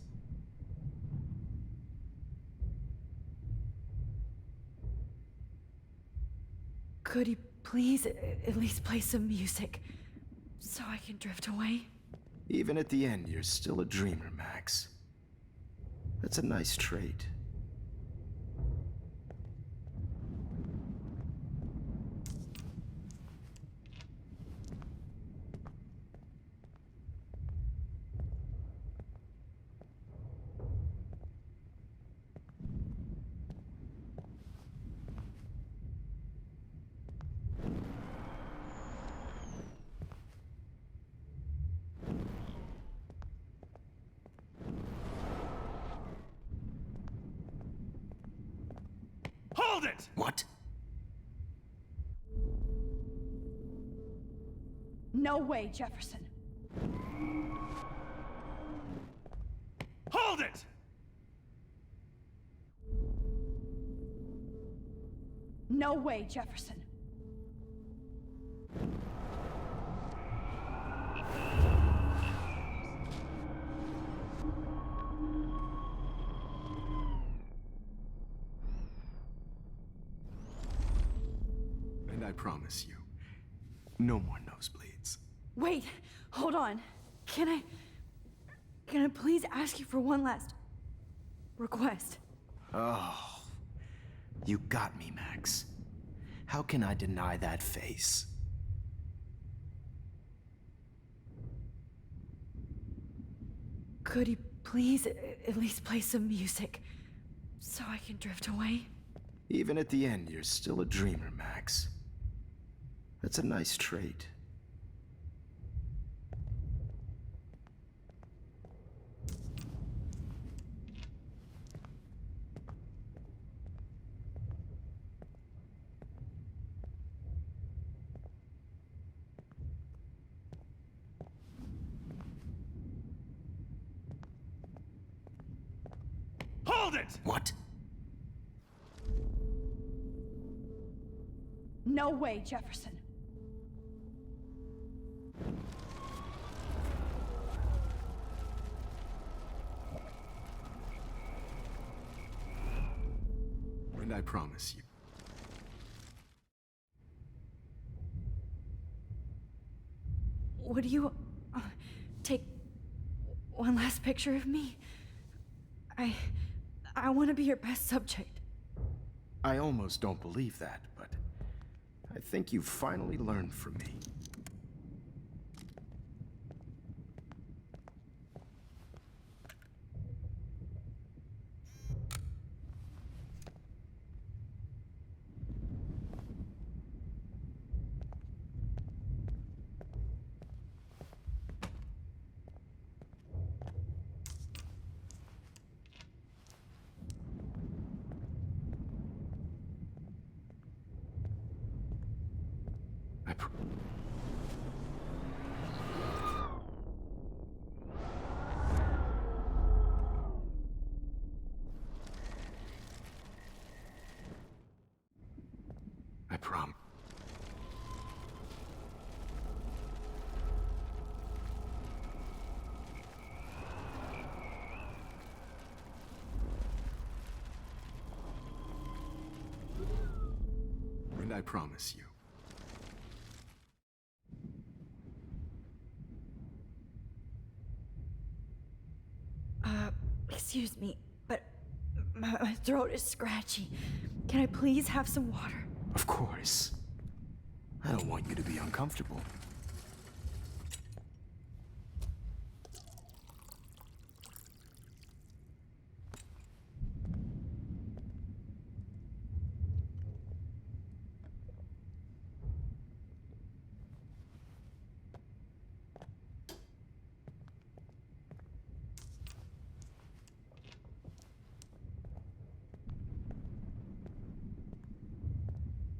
Could you please at least play some music so I can drift away? Even at the end, you're still a dreamer, Max. That's a nice trait. Hold it! What? No way, Jefferson. Hold it! No way, Jefferson. And I promise you, no more nosebleeds. Wait, hold on. Can I please ask you for one last request? Oh, you got me, Max. How can I deny that face? Could you please at least play some music so I can drift away? Even at the end, you're still a dreamer, Max. That's a nice trait. Hold it! What? No way, Jefferson. And I promise you. Would you take one last picture of me? I want to be your best subject. I almost don't believe that, but I think you've finally learned from me. promise. And I promise you. Excuse me, but my throat is scratchy. Can I please have some water? Of course. I don't want you to be uncomfortable.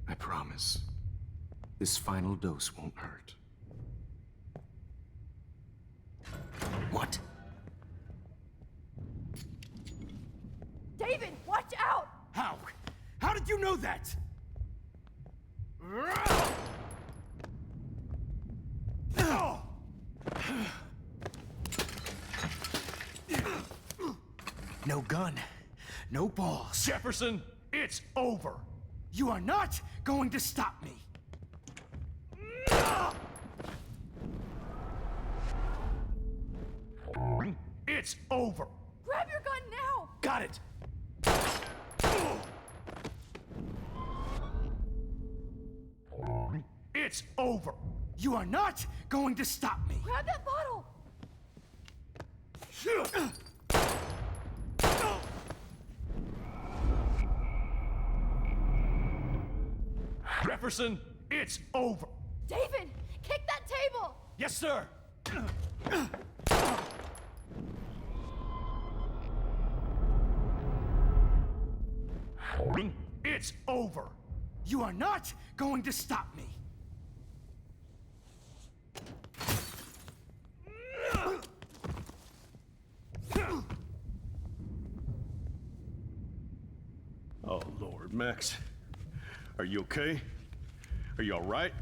I promise. This final dose won't hurt. What? David, watch out! How? How did you know that? No gun. No balls. Jefferson, it's over. You are not going to stop me. It's over. Grab your gun now! Got it. It's over. You are not going to stop me. Grab that bottle! Jefferson, it's over. David, kick that table! Yes, sir. It's over. You are not going to stop me. Oh, Lord, Max. Are you okay? Are you all right?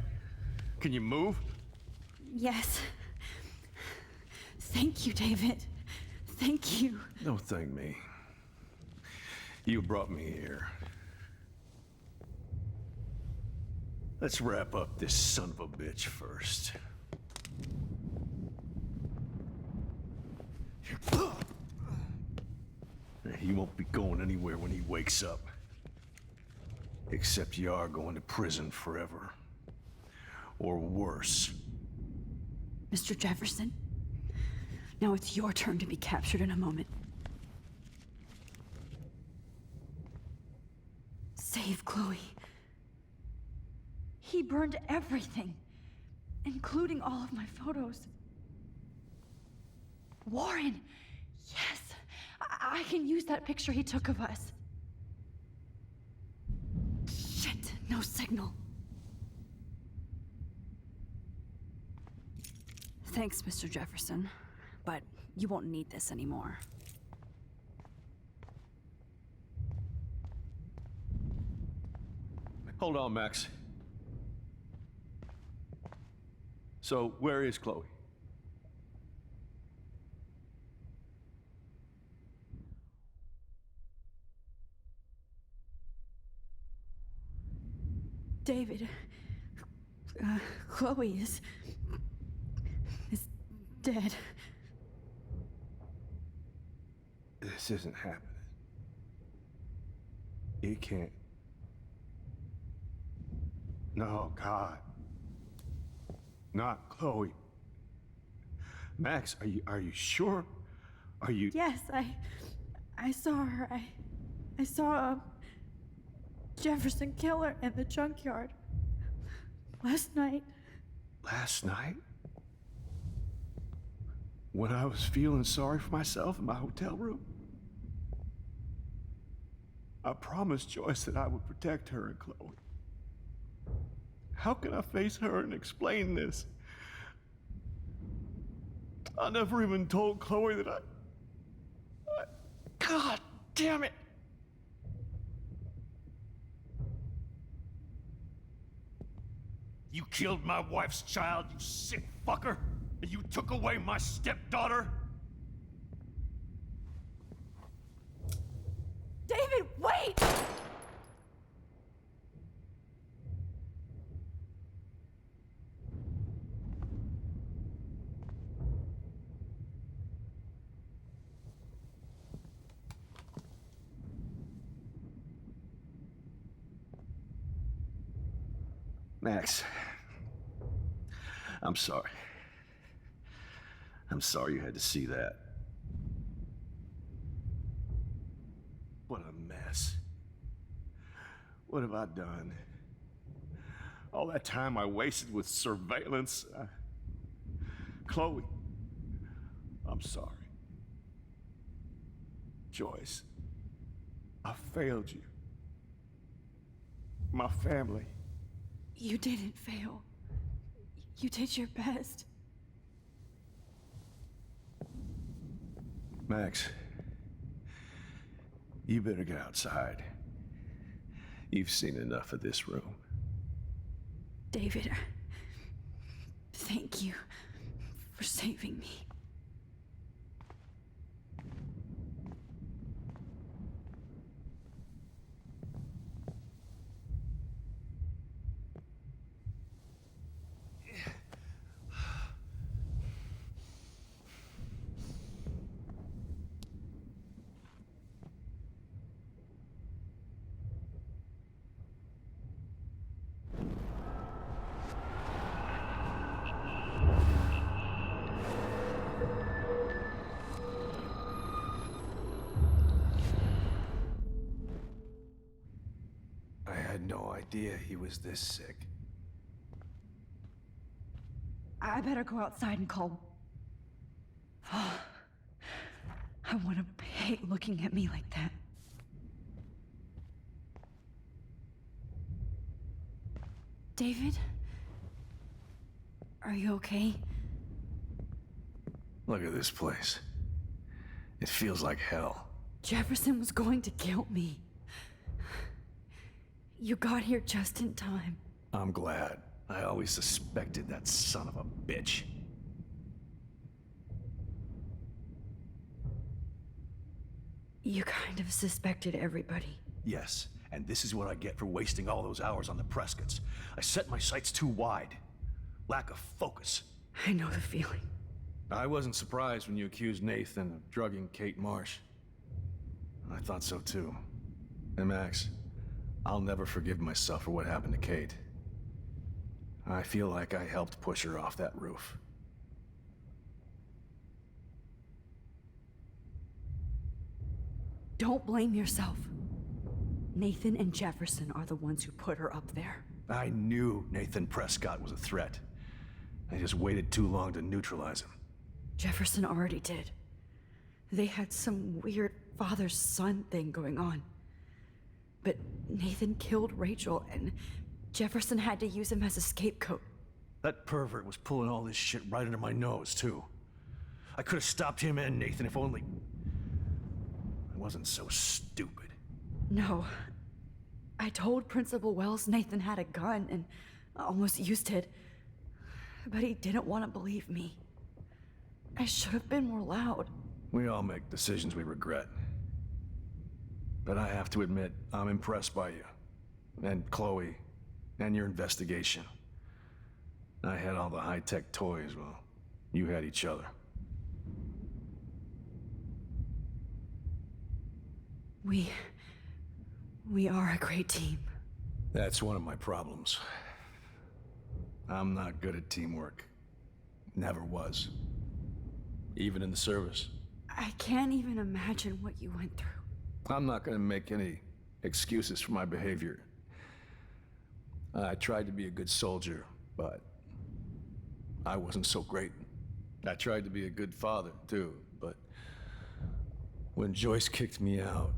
Can you move? Yes. Thank you, David. Thank you. Don't thank me. You brought me here. Let's wrap up this son of a bitch first. He won't be going anywhere when he wakes up. Except you are going to prison forever. Or worse. Mr. Jefferson, now it's your turn to be captured in a moment. Save Chloe. He burned everything, including all of my photos. Warren! Yes! I can use that picture he took of us. Shit, no signal. Thanks, Mr. Jefferson, but you won't need this anymore. Hold on, Max. So, where is Chloe? David, Chloe is dead. This isn't happening. It can't. No, God. Not Chloe. Max, are you sure? Are you? Yes, I saw her. I saw Jefferson kill her in the junkyard last night. Last night? When I was feeling sorry for myself in my hotel room? I promised Joyce that I would protect her and Chloe. How can I face her and explain this? I never even told Chloe that I... God damn it! killed my wife's child, you sick fucker? And you took away my stepdaughter? David, wait! Max, I'm sorry. I'm sorry you had to see that. What a mess. What have I done? All that time I wasted with surveillance. Chloe, I'm sorry. Joyce, I failed you. My family. You didn't fail. You did your best. Max, you better get outside. You've seen enough of this room. David, thank you for saving me. I had no idea he was this sick. I better go outside and call. I want to hate looking at me like that. David? Are you okay? Look at this place. It feels like hell. Jefferson was going to kill me. You got here just in time. I'm glad. I always suspected that son of a bitch. You kind of suspected everybody. Yes, and this is what I get for wasting all those hours on the Prescotts. I set my sights too wide. Lack of focus. I know the feeling. I wasn't surprised when you accused Nathan of drugging Kate Marsh. I thought so too. And Max, I'll never forgive myself for what happened to Kate. I feel like I helped push her off that roof. Don't blame yourself. Nathan and Jefferson are the ones who put her up there. I knew Nathan Prescott was a threat. I just waited too long to neutralize him. Jefferson already did. They had some weird father-son thing going on. But Nathan killed Rachel, and Jefferson had to use him as a scapegoat. That pervert was pulling all this shit right under my nose, too. I could have stopped him and Nathan if only... I wasn't so stupid. No. I told Principal Wells Nathan had a gun and almost used it. But he didn't want to believe me. I should have been more loud. We all make decisions we regret. But I have to admit, I'm impressed by you. And Chloe. And your investigation. I had all the high-tech toys, well, you had each other. We are a great team. That's one of my problems. I'm not good at teamwork. Never was. Even in the service. I can't even imagine what you went through. I'm not gonna make any excuses for my behavior. I tried to be a good soldier, but I wasn't so great. I tried to be a good father, too, but when Joyce kicked me out,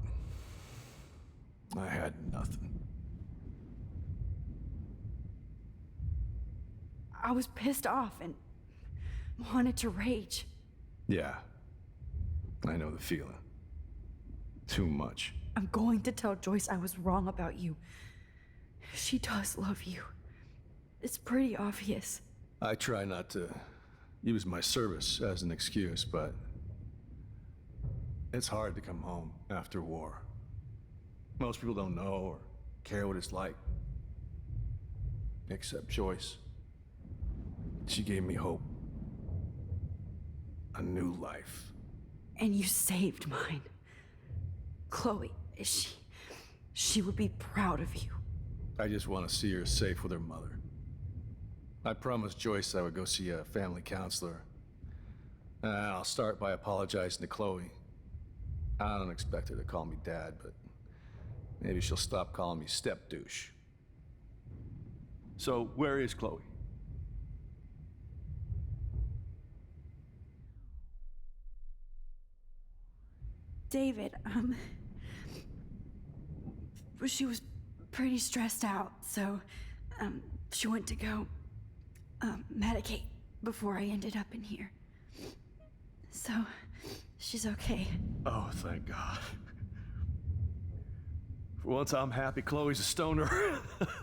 I had nothing. I was pissed off and wanted to rage. Yeah, I know the feeling. Too much. I'm going to tell Joyce I was wrong about you. She does love you. It's pretty obvious. I try not to use my service as an excuse, but it's hard to come home after war. Most people don't know or care what it's like. Except Joyce. She gave me hope. A new life. And you saved mine. Chloe, she would be proud of you. I just want to see her safe with her mother. I promised Joyce I would go see a family counselor. And I'll start by apologizing to Chloe. I don't expect her to call me Dad, but maybe she'll stop calling me step douche. So, where is Chloe? David, she was pretty stressed out, so, she went to go, medicate before I ended up in here. So, she's okay. Oh, thank God. For once, I'm happy Chloe's a stoner.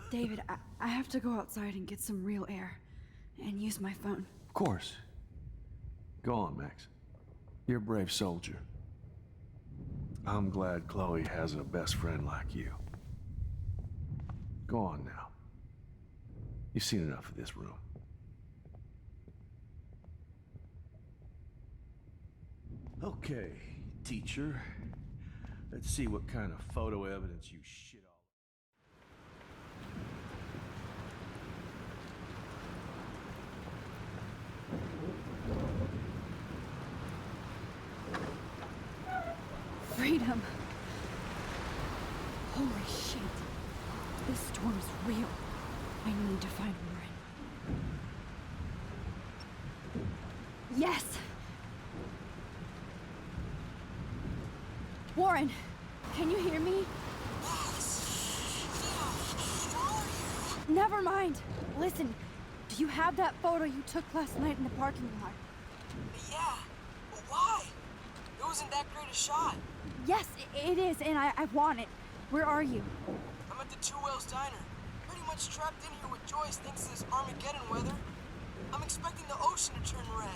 David, I have to go outside and get some real air and use my phone. Of course. Go on, Max. You're a brave soldier. I'm glad Chloe has a best friend like you. Go on now. You've seen enough of this room. Okay, teacher. Let's see what kind of photo evidence you shit all. Freedom. Holy shit. This storm's real. I need to find Warren. Yes! Warren, can you hear me? Never mind. Listen, do you have that photo you took last night in the parking lot? Yeah, but why? It wasn't that great a shot. Yes, it is, and I want it. Where are you? I'm at the Two Whales Diner. Pretty much trapped in here with Joyce thanks to this Armageddon weather. I'm expecting the ocean to turn red.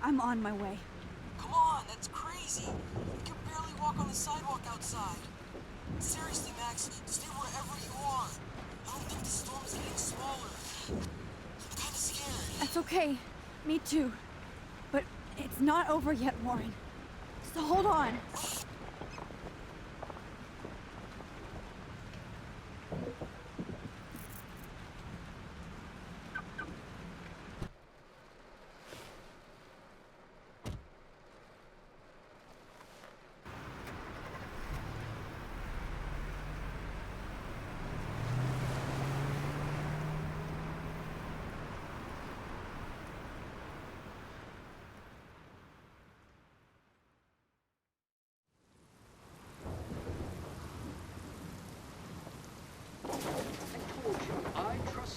I'm on my way. Come on, that's crazy. You can barely walk on the sidewalk outside. Seriously, Max, stay wherever you are. I don't think the storm's getting smaller. I'm kinda scared. That's okay. Me too. But it's not over yet, Warren. So hold on.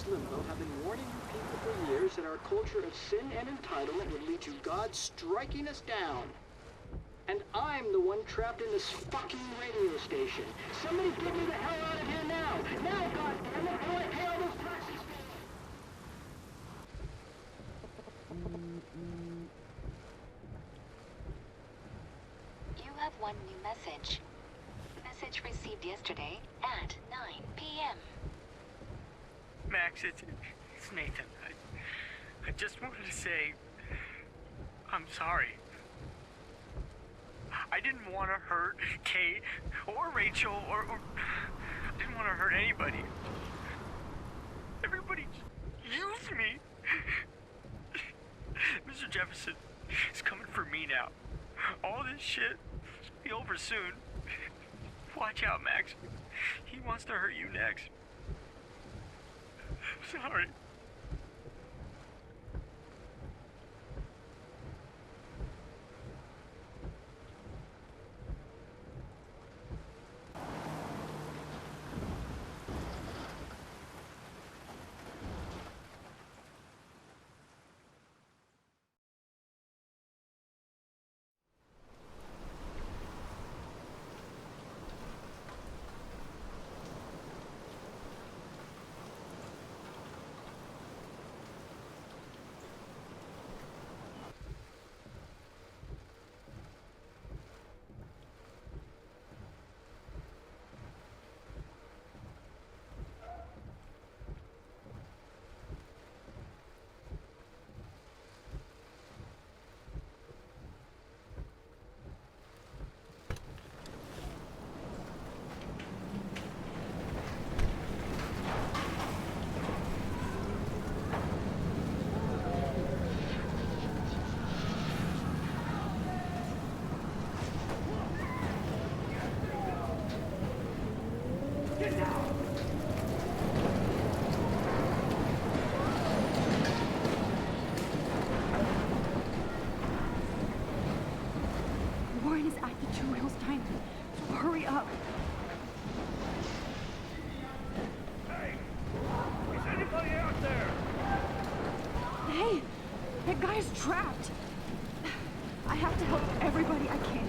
Limbo have been warning you people for years that our culture of sin and entitlement would lead to God striking us down. And I'm the one trapped in this fucking radio station. Somebody get me the hell out of here now! Now, goddammit, before I pay all those taxes! You have one new message. Message received yesterday at 9 p.m. Max, it's Nathan. I just wanted to say, I'm sorry. I didn't want to hurt Kate or Rachel or I didn't want to hurt anybody. Everybody used me. Mr. Jefferson is coming for me now. All this shit will be over soon. Watch out, Max. He wants to hurt you next. Sorry. guy's trapped. I have to help everybody I can.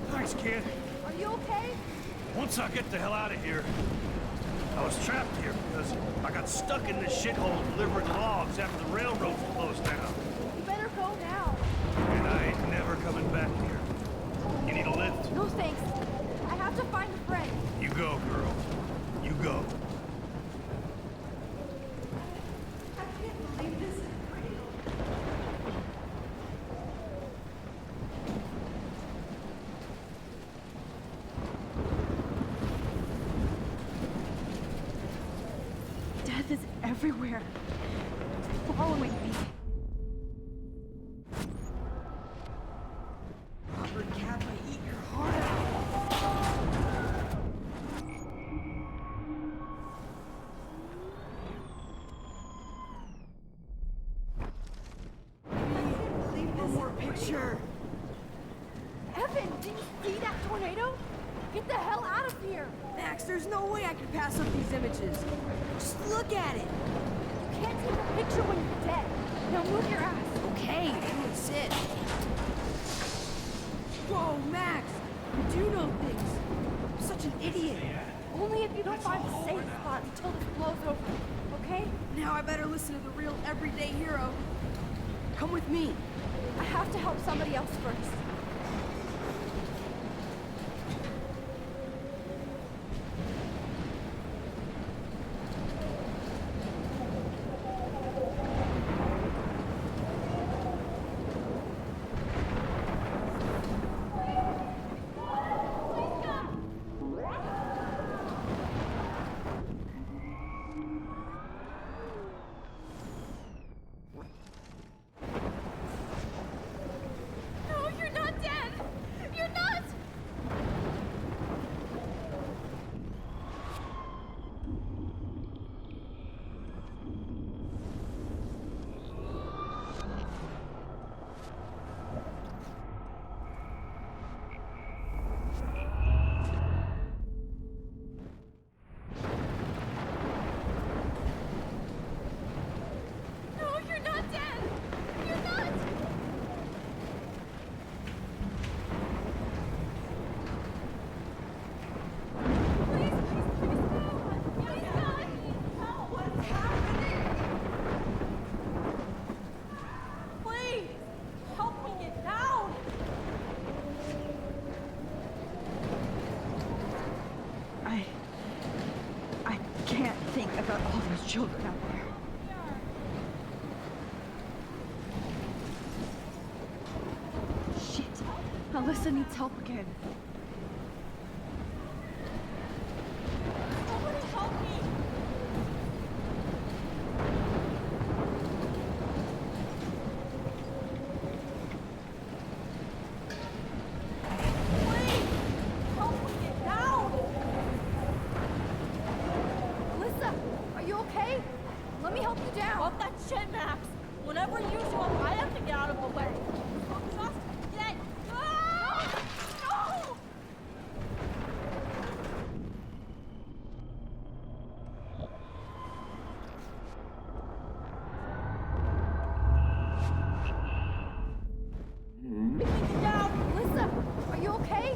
Thanks, kid. Are you okay? Once I get the hell out of here, I was trapped here because I got stuck in this shithole delivering logs after the railroad closed down. You better go now. And I ain't never coming back here. You need a lift? No thanks. I have to find a friend. You go, girl. You go. I can't believe this is real. Death is everywhere. It's following me. Rubber Kappa, eat your heart out. One more picture. Evan, did you see that tornado? Get the hell out of here! Max, there's no way I can pass up these images. Just look at it. You can't take a picture when you're dead. Now move your ass. Okay, you insist. Whoa, Max, you do know things. I'm such an idiot. Only if you don't find a safe spot until this blows over, okay? Now I better listen to the real everyday hero. Come with me. I have to help somebody else first. No, you're not dead! You're not! No, you're not dead! You're not! Please, no! Please, God! What's happening? Please! Help me get down! I can't think about all those children out there. Shit. Alyssa needs help again. Somebody help me! Please! Help me get down! Alyssa, are you okay? Let me help you down. Fuck that shit, Max. Whenever you show up, I have to get out of the way. Just get... Ah! No! Get down! Alyssa, are you okay?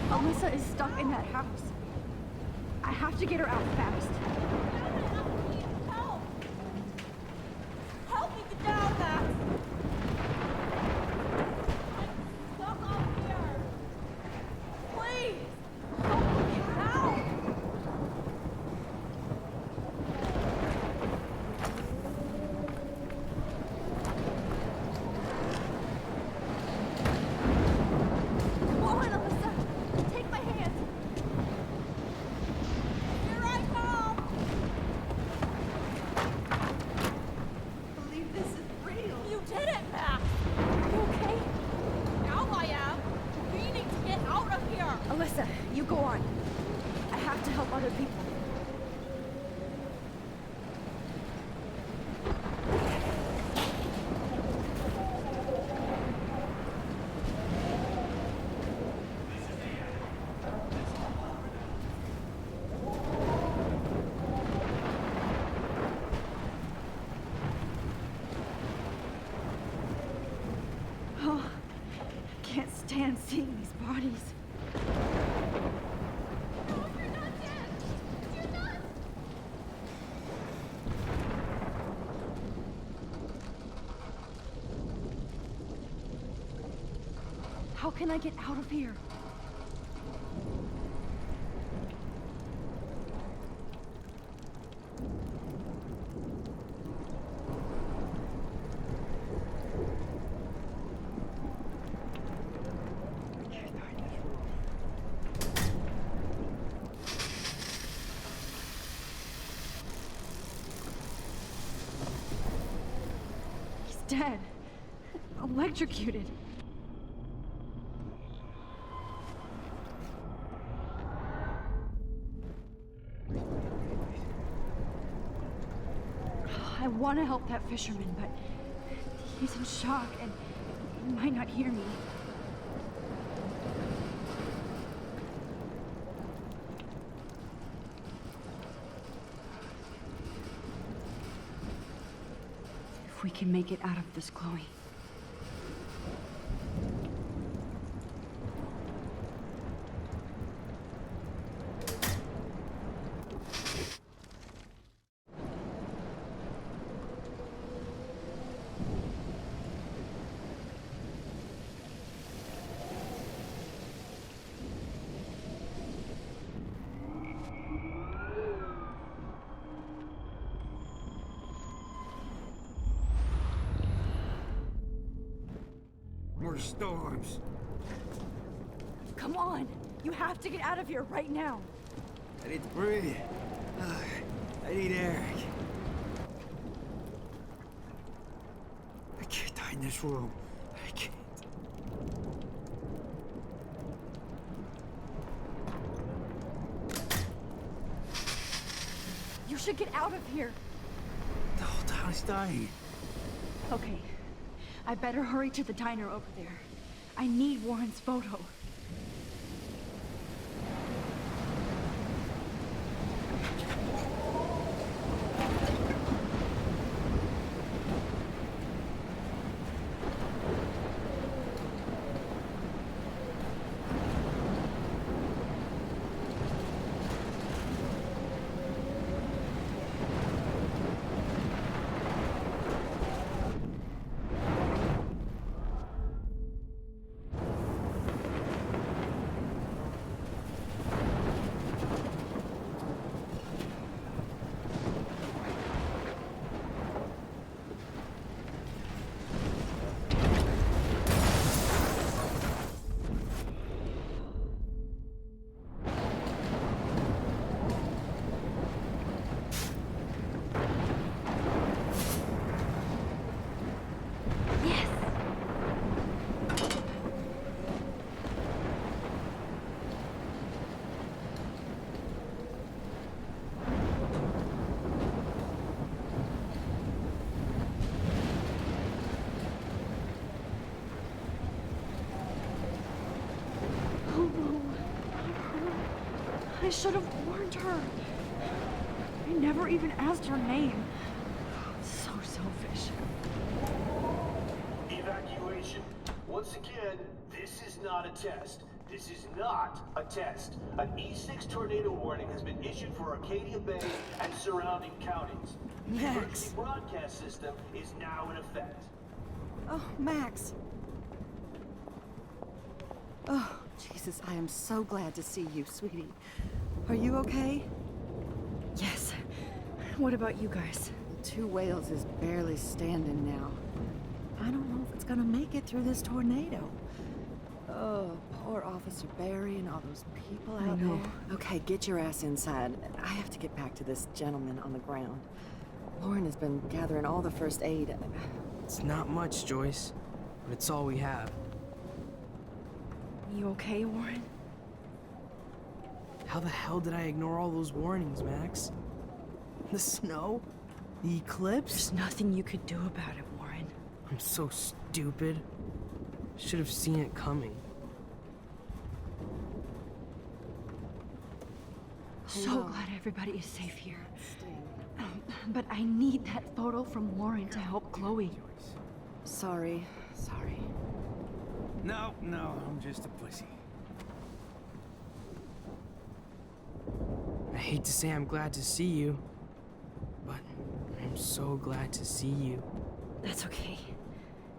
Alyssa is stuck in that house. I have to get her out fast. Help! Help me get down, Max! I'm stuck up here. Please! Help me get down! Come on, Alyssa! Take my hand! Here I come! Believe this is real. You did it, Max! Are you okay? Now I am. We need to get out of here! Alyssa, you go on. I have to help other people. can't stand seeing these bodies. How can I get out of here? He's dead. Electrocuted. I want to help that fisherman, but he's in shock and he might not hear me. If we can make it out of this, Chloe. More storms. Come on! You have to get out of here right now! I need to breathe. I need air. I can't die in this room. I can't. You should get out of here! The whole town is dying. Okay. I better hurry to the diner over there. I need Warren's photo. I should have warned her. I never even asked her name. So selfish. Evacuation. Once again, this is not a test. This is not a test. An E6 tornado warning has been issued for Arcadia Bay and surrounding counties. The emergency broadcast system is now in effect. Oh, Max. Oh, Jesus, I am so glad to see you, sweetie. Are you okay? Yes. What about you guys? Two Whales is barely standing now. I don't know if it's gonna make it through this tornado. Oh, poor Officer Barry and all those people out there. Okay, get your ass inside. I have to get back to this gentleman on the ground. Lauren has been gathering all the first aid. It's not much, Joyce, but it's all we have. You okay, Warren? How the hell did I ignore all those warnings, Max? The snow? The eclipse? There's nothing you could do about it, Warren. I'm so stupid. Should have seen it coming. So glad everybody is safe here. But I need that photo from Warren to help Chloe. Sorry. No, I'm just a pussy. I hate to say I'm glad to see you, but I'm so glad to see you. That's okay.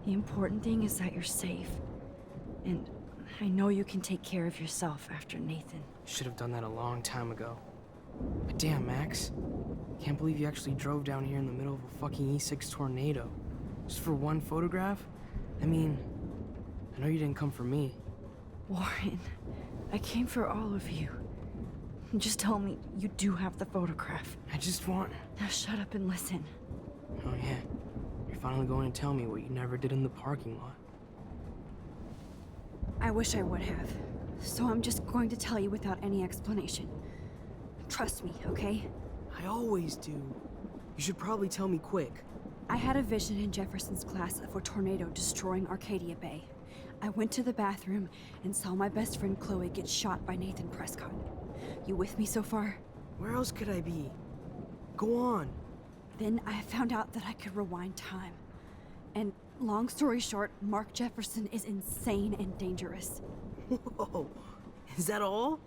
The important thing is that you're safe. And I know you can take care of yourself after Nathan. Should have done that a long time ago. But damn, Max. Can't believe you actually drove down here in the middle of a fucking E6 tornado. Just for one photograph? I mean, I know you didn't come for me. Warren, I came for all of you. Just tell me you do have the photograph. I just want... Now shut up and listen. Oh yeah, you're finally going to tell me what you never did in the parking lot. I wish I would have. So I'm just going to tell you without any explanation. Trust me, okay? I always do. You should probably tell me quick. I had a vision in Jefferson's class of a tornado destroying Arcadia Bay. I went to the bathroom and saw my best friend Chloe get shot by Nathan Prescott. You with me so far? Where else could I be? Go on. Then I found out that I could rewind time. And long story short, Mark Jefferson is insane and dangerous. Whoa, is that all?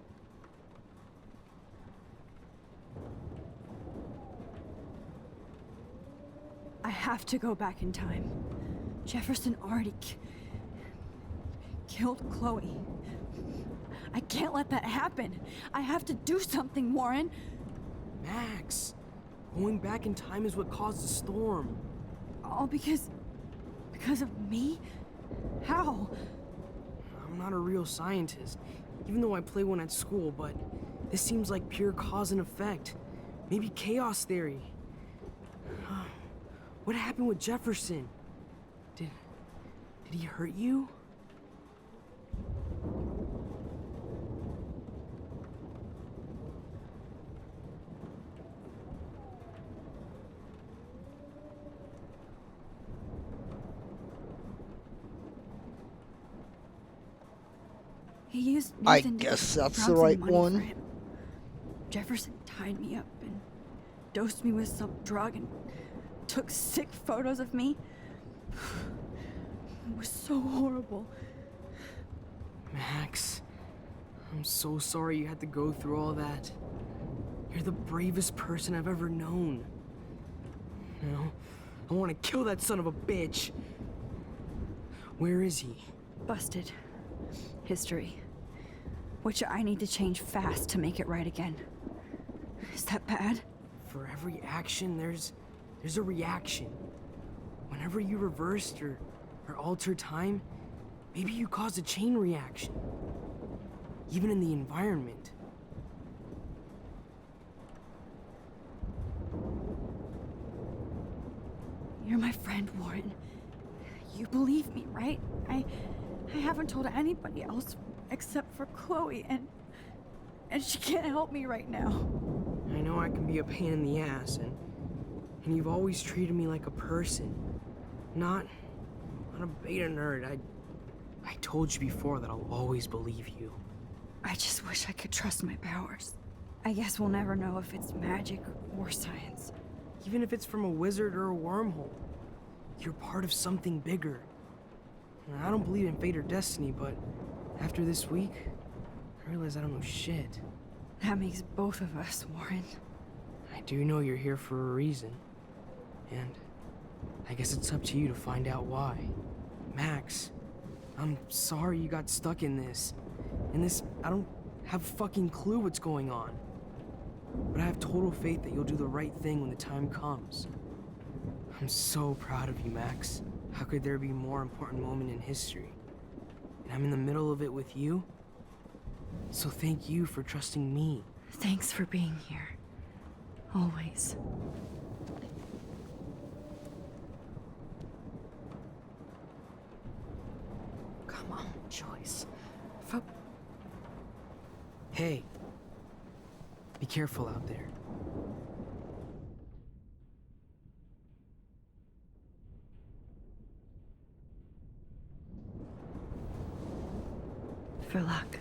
I have to go back in time. Jefferson already killed Chloe. I can't let that happen. I have to do something, Warren. Max, going back in time is what caused the storm. All because of me? How? I'm not a real scientist, even though I play one at school, but this seems like pure cause and effect. Maybe chaos theory. What happened with Jefferson? Did he hurt you? He used I Nathan to guess get that's some the right money for one. him. Jefferson tied me up and dosed me with some drug and took sick photos of me. It was so horrible. Max, I'm so sorry you had to go through all that. You're the bravest person I've ever known. You know, I want to kill that son of a bitch. Where is he? Busted. History. Which I need to change fast to make it right again. Is that bad? For every action, there's a reaction. Whenever you reversed or altered time, maybe you caused a chain reaction. Even in the environment. You're my friend, Warren. You believe me, right? I haven't told anybody else except for Chloe, and she can't help me right now. I know I can be a pain in the ass, and you've always treated me like a person. Not a beta nerd. I told you before that I'll always believe you. I just wish I could trust my powers. I guess we'll never know if it's magic or science. Even if it's from a wizard or a wormhole, you're part of something bigger. I don't believe in fate or destiny, but after this week, I realize I don't know shit. That makes both of us, Warren. I do know you're here for a reason. And I guess it's up to you to find out why. Max, I'm sorry you got stuck in this. I don't have a fucking clue what's going on. But I have total faith that you'll do the right thing when the time comes. I'm so proud of you, Max. How could there be a more important moment in history? And I'm in the middle of it with you? So thank you for trusting me. Thanks for being here. Always. Come on, Joyce. Hey. Be careful out there. For luck.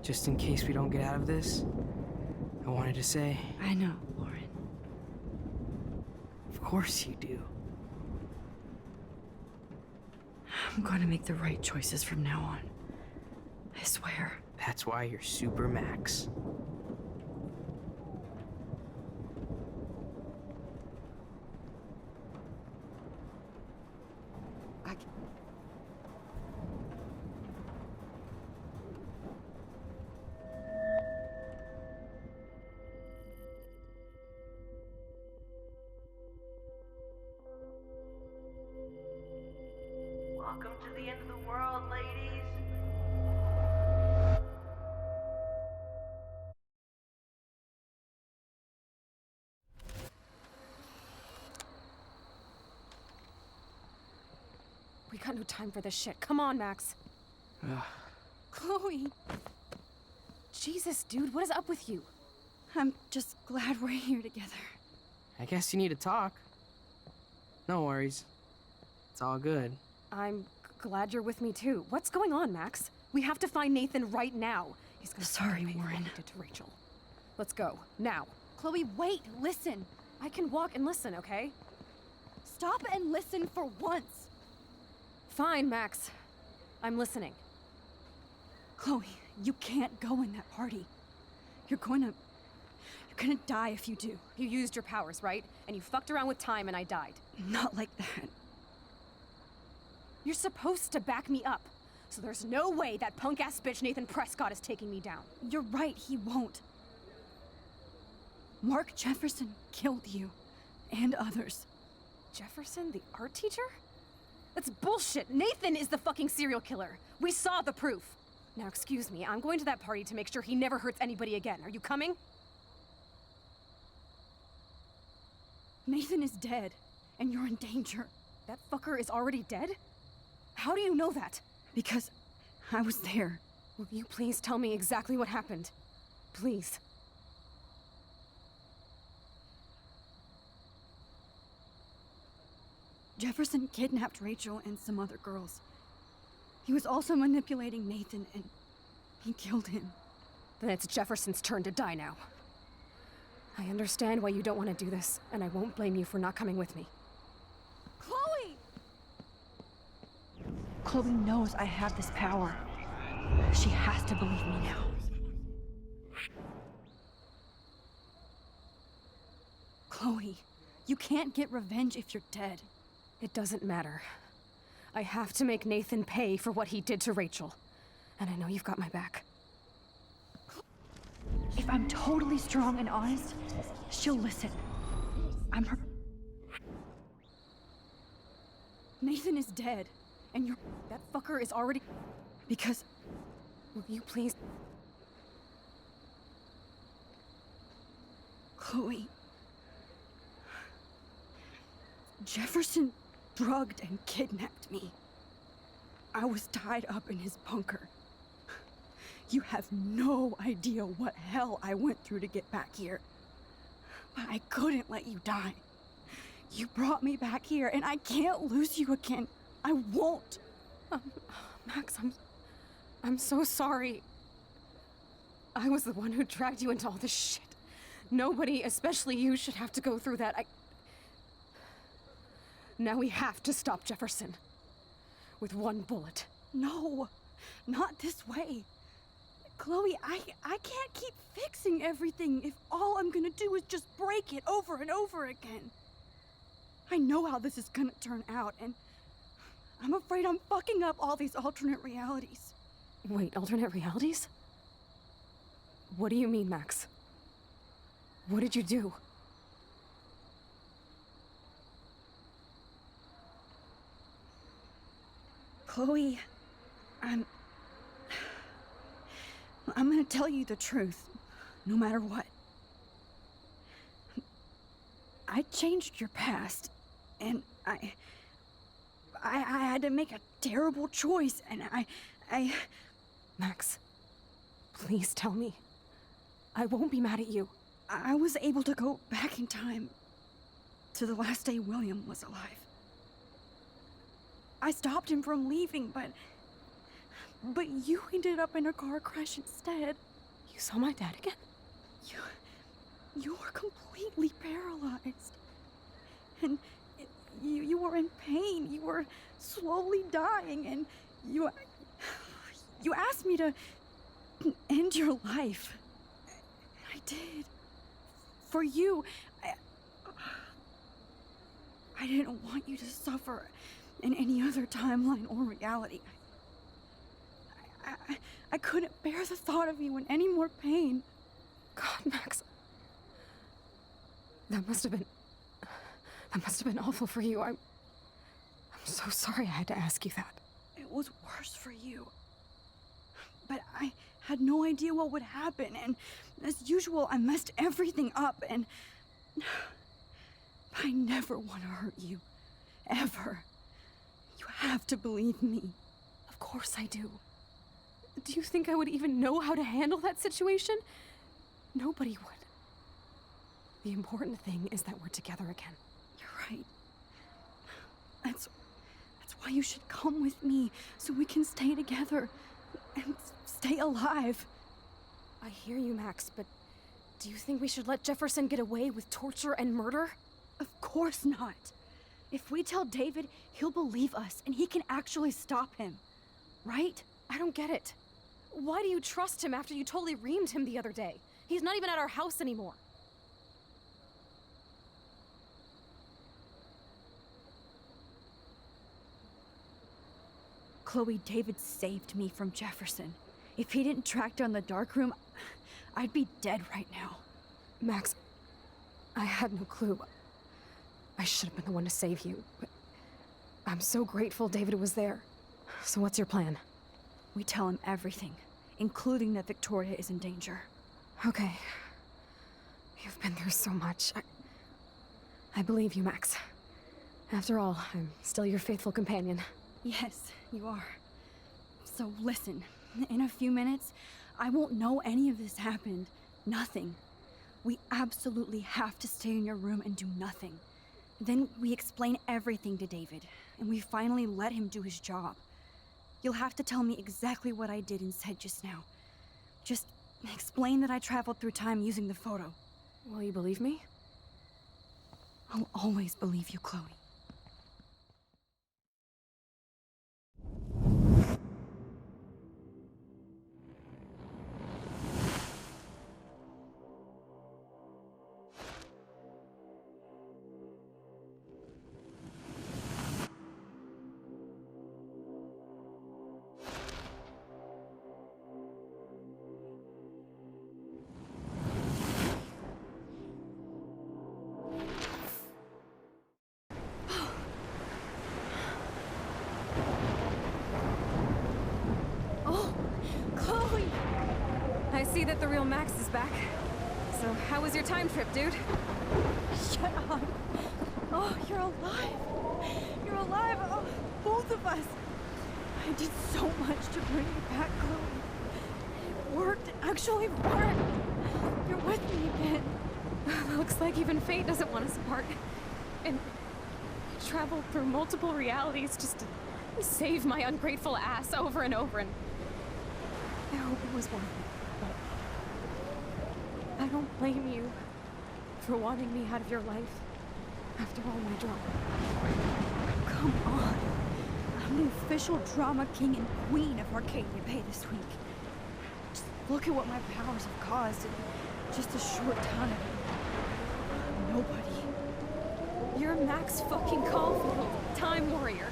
Just in case we don't get out of this, I wanted to say... I know, Warren. Of course you do. I'm going to make the right choices from now on. I swear. That's why you're Super Max. Welcome to the end of the world, ladies. We got no time for this shit. Come on, Max. Chloe. Jesus, dude, what is up with you? I'm just glad we're here together. I guess you need to talk. No worries. It's all good. I'm glad you're with me too. What's going on, Max? We have to find Nathan right now. He's gonna Sorry, Warren. What he did to Rachel. Let's go now. Chloe, wait, listen. I can walk and listen, okay? Stop and listen for once. Fine, Max. I'm listening. Chloe, you can't go in that party. You're gonna die if you do. You used your powers, right? And you fucked around with time and I died. Not like that. You're supposed to back me up. So there's no way that punk-ass bitch Nathan Prescott is taking me down. You're right, he won't. Mark Jefferson killed you. And others. Jefferson, the art teacher? That's bullshit! Nathan is the fucking serial killer! We saw the proof! Now excuse me, I'm going to that party to make sure he never hurts anybody again. Are you coming? Nathan is dead, and you're in danger. That fucker is already dead? How do you know that? Because I was there. Will you please tell me exactly what happened? Please. Jefferson kidnapped Rachel and some other girls. He was also manipulating Nathan, and he killed him. Then it's Jefferson's turn to die now. I understand why you don't want to do this, and I won't blame you for not coming with me. Chloe! Chloe knows I have this power. She has to believe me now. Chloe, you can't get revenge if you're dead. It doesn't matter. I have to make Nathan pay for what he did to Rachel. And I know you've got my back. If I'm totally strong and honest, she'll listen. I'm her... Nathan is dead, and you're... That fucker is already... Because... Will you please... Chloe... Jefferson drugged and kidnapped me. I was tied up in his bunker. You have no idea what hell I went through to get back here. But I couldn't let you die. You brought me back here, and I can't lose you again. I won't. Max, I'm so sorry. I was the one who dragged you into all this shit. Nobody, especially you, should have to go through that. Now we have to stop Jefferson. With one bullet. No, not this way. Chloe, I can't keep fixing everything if all I'm gonna do is just break it over and over again. I know how this is gonna turn out, and I'm afraid I'm fucking up all these alternate realities. Wait, alternate realities? What do you mean, Max? What did you do? Chloe, I'm gonna tell you the truth, no matter what. I changed your past, and I had to make a terrible choice, and I... Max, please tell me. I won't be mad at you. I was able to go back in time to the last day William was alive. I stopped him from leaving, but you ended up in a car crash instead. You saw my dad again? You were completely paralyzed. and you were in pain. You were slowly dying, and you asked me to end your life. I did. For you. I didn't want you to suffer in any other timeline or reality. I couldn't bear the thought of you in any more pain. God, Max. That must have been awful for you. I'm so sorry I had to ask you that. It was worse for you. But I had no idea what would happen, and as usual, I messed everything up, and I never want to hurt you. Ever. You have to believe me. Of course I do. Do you think I would even know how to handle that situation? Nobody would. The important thing is that we're together again. You're right. That's why you should come with me, so we can stay together and stay alive. I hear you, Max, but do you think we should let Jefferson get away with torture and murder? Of course not. If we tell David, he'll believe us, and he can actually stop him. Right? I don't get it. Why do you trust him after you totally reamed him the other day? He's not even at our house anymore. Chloe, David saved me from Jefferson. If he didn't track down the darkroom, I'd be dead right now. Max, I had no clue. I should have been the one to save you, but I'm so grateful David was there. So what's your plan? We tell him everything, including that Victoria is in danger. Okay. You've been through so much. I believe you, Max. After all, I'm still your faithful companion. Yes, you are. So listen, in a few minutes, I won't know any of this happened. Nothing. We absolutely have to stay in your room and do nothing. Then we explain everything to David, and we finally let him do his job. You'll have to tell me exactly what I did and said just now. Just explain that I traveled through time using the photo. Will you believe me? I'll always believe you, Chloe. I see that the real Max is back. So, how was your time trip, dude? Shut up. Oh, you're alive. You're alive. Oh, both of us. I did so much to bring you back, Chloe. It worked. It actually worked. You're with me again. Looks like even fate doesn't want us apart. And I traveled through multiple realities just to save my ungrateful ass over and over, and I hope it was worth it. I don't blame you for wanting me out of your life after all my drama. Come on. I'm the official drama king and queen of Arcadia Bay this week. Just look at what my powers have caused in just a short time. Nobody. You're Max fucking Caulfield, Time Warrior.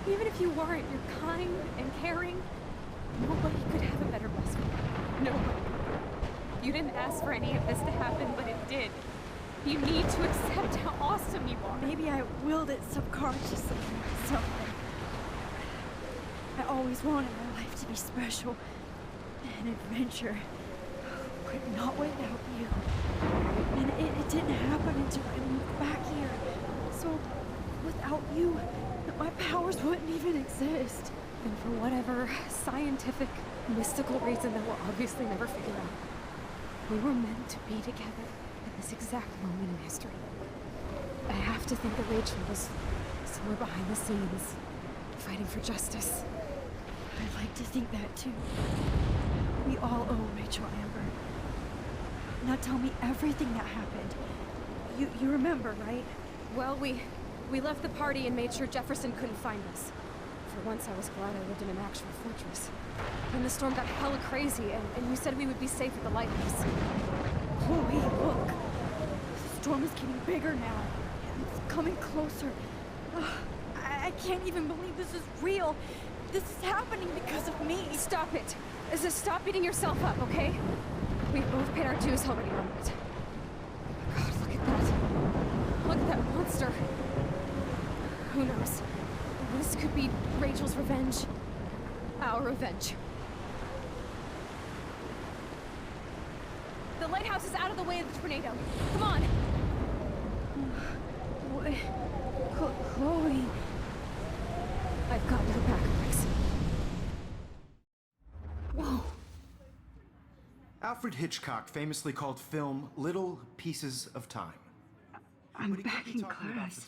Even if you weren't, you're kind and caring. Nobody could have a better best friend. Nobody. You didn't ask for any of this to happen, but it did. You need to accept how awesome you are. Maybe I willed it subconsciously myself. I always wanted my life to be special. An adventure. But not without you. And it didn't happen until I moved back here. So, without you, my powers wouldn't even exist. And for whatever scientific, mystical reason that we'll obviously never figure out, we were meant to be together at this exact moment in history. I have to think that Rachel was somewhere behind the scenes, fighting for justice. I'd like to think that too. We all owe Rachel Amber. Now tell me everything that happened. You remember, right? Well, we left the party and made sure Jefferson couldn't find us. For once, I was glad I lived in an actual fortress. Then the storm got hella crazy, and you said we would be safe at the lighthouse. Chloe, look! The storm is getting bigger now. It's coming closer. Ugh, I can't even believe this is real. This is happening because of me. Stop it! Stop beating yourself up, okay? We've both paid our dues already on it. God, look at that. Look at that monster. Who knows? This could be Rachel's revenge. Our revenge. The lighthouse is out of the way of the tornado. Come on! What? Chloe... I've got your back, Max. Whoa. Alfred Hitchcock famously called film little pieces of time. I'm back in class.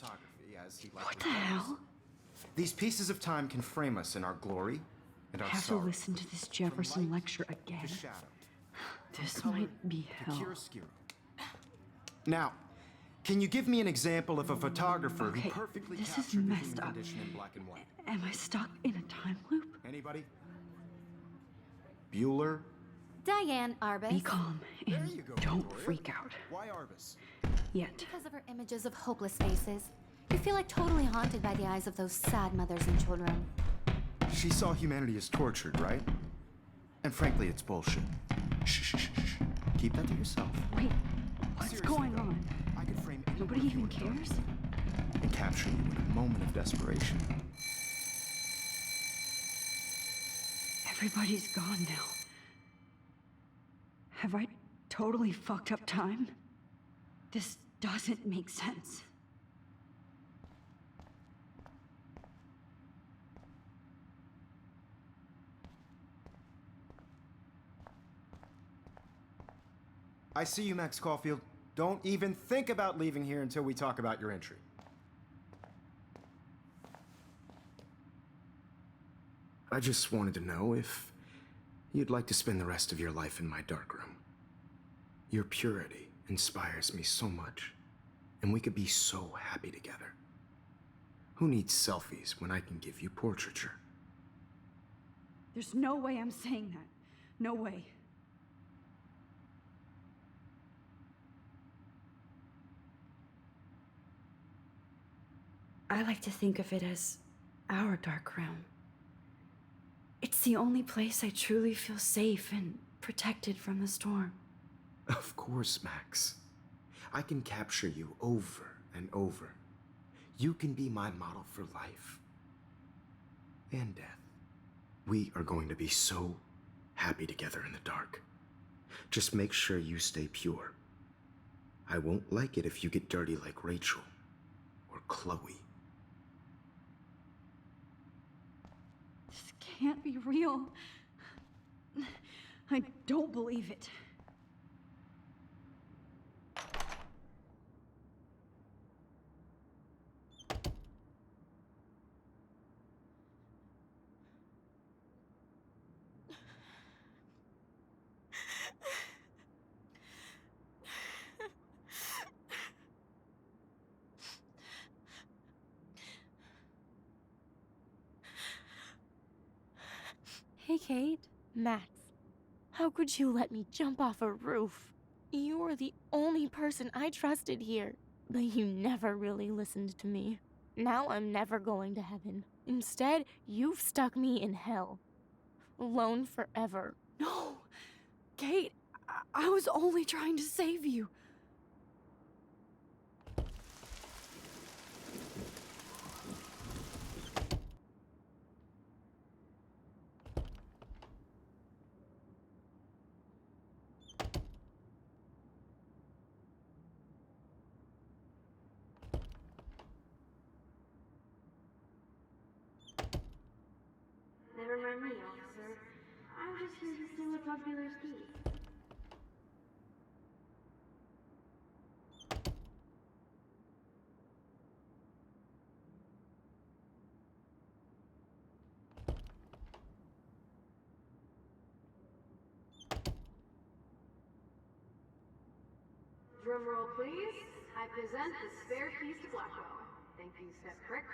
What the hell? These pieces of time can frame us in our glory and I our have to sorrow. listen to this Jefferson lecture again. This might be hell. Now, can you give me an example of a photographer Okay, who perfectly this is captured the messed human up. condition in black and white? Am I stuck in a time loop? Anybody? Bueller? Diane Arbus. Be calm and don't freak out. Why Arbus? Yet. Because of her images of hopeless faces. You feel like totally haunted by the eyes of those sad mothers and children. She saw humanity as tortured, right? And frankly, it's bullshit. Shh, shh, shh, shh. Keep that to yourself. Wait, what's going on? I could frame Nobody even cares? and capture you in a moment of desperation. Everybody's gone now. Have I totally fucked up time? This doesn't make sense. I see you, Max Caulfield. Don't even think about leaving here until we talk about your entry. I just wanted to know if you'd like to spend the rest of your life in my darkroom. Your purity inspires me so much, and we could be so happy together. Who needs selfies when I can give you portraiture? There's no way I'm saying that. No way. I like to think of it as our dark room. It's the only place I truly feel safe and protected from the storm. Of course, Max. I can capture you over and over. You can be my model for life and death. We are going to be so happy together in the dark. Just make sure you stay pure. I won't like it if you get dirty like Rachel or Chloe. This can't be real. I don't believe it. Hey, Kate. Max, how could you let me jump off a roof? You were the only person I trusted here, but you never really listened to me. Now I'm never going to heaven. Instead, you've stuck me in hell. Alone forever. No! Kate, I was only trying to save you. Never mind me, officer. I'm just here to see what's up Bueller's keys. Drum roll, please. I present the spare keys to Blackwell. Thank you, Step Prick.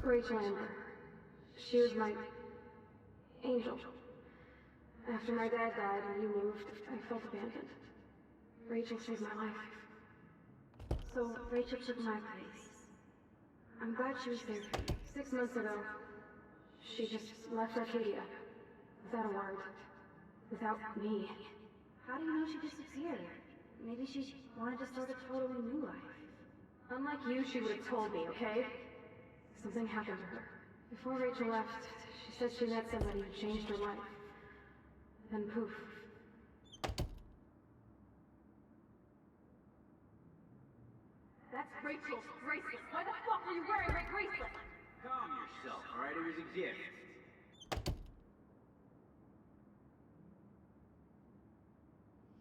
Rachel Amber. She was my angel. After my dad died and you moved, I felt abandoned. Rachel saved my life. So Rachel took my place. I'm glad she was there for me. 6 months ago, she just left Arcadia. Without a word. Without me. How do you know she disappeared? Maybe she wanted to start a totally new life. Unlike you, she would have told me, okay? Something happened to her. Before Rachel left, she said she met somebody who changed her life. Then poof. That's Rachel's bracelet. Why the fuck are you wearing my bracelet? Calm yourself, alright? It was a gift.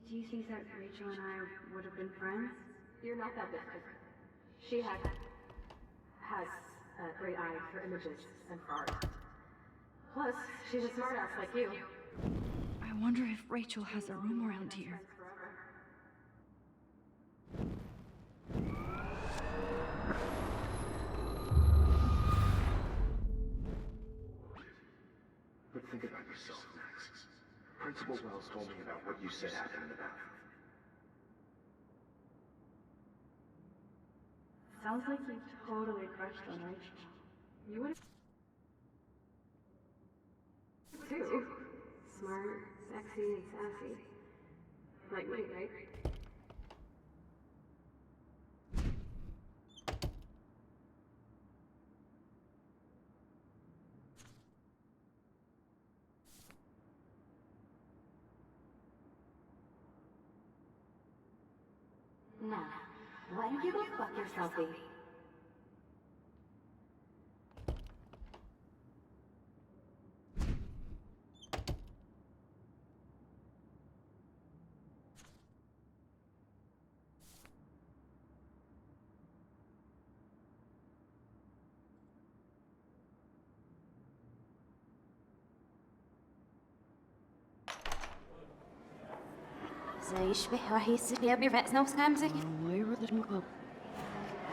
Do you think that Rachel and I would have been friends? You're not that different. She has a great eye for images and for art. Plus, she's a smartass like you. I wonder if Rachel has a room around here. But think about yourself, Max. Principal Wells told me about what you said happened in the bathroom. Sounds like you totally crushed on Rachel. You would have too. Smart, sexy, and sassy. Like me, right? Now, why don't you go fuck yourself, baby? زي يشبه وهي سيدي أبي رأس نوس كامزك. Where did we go?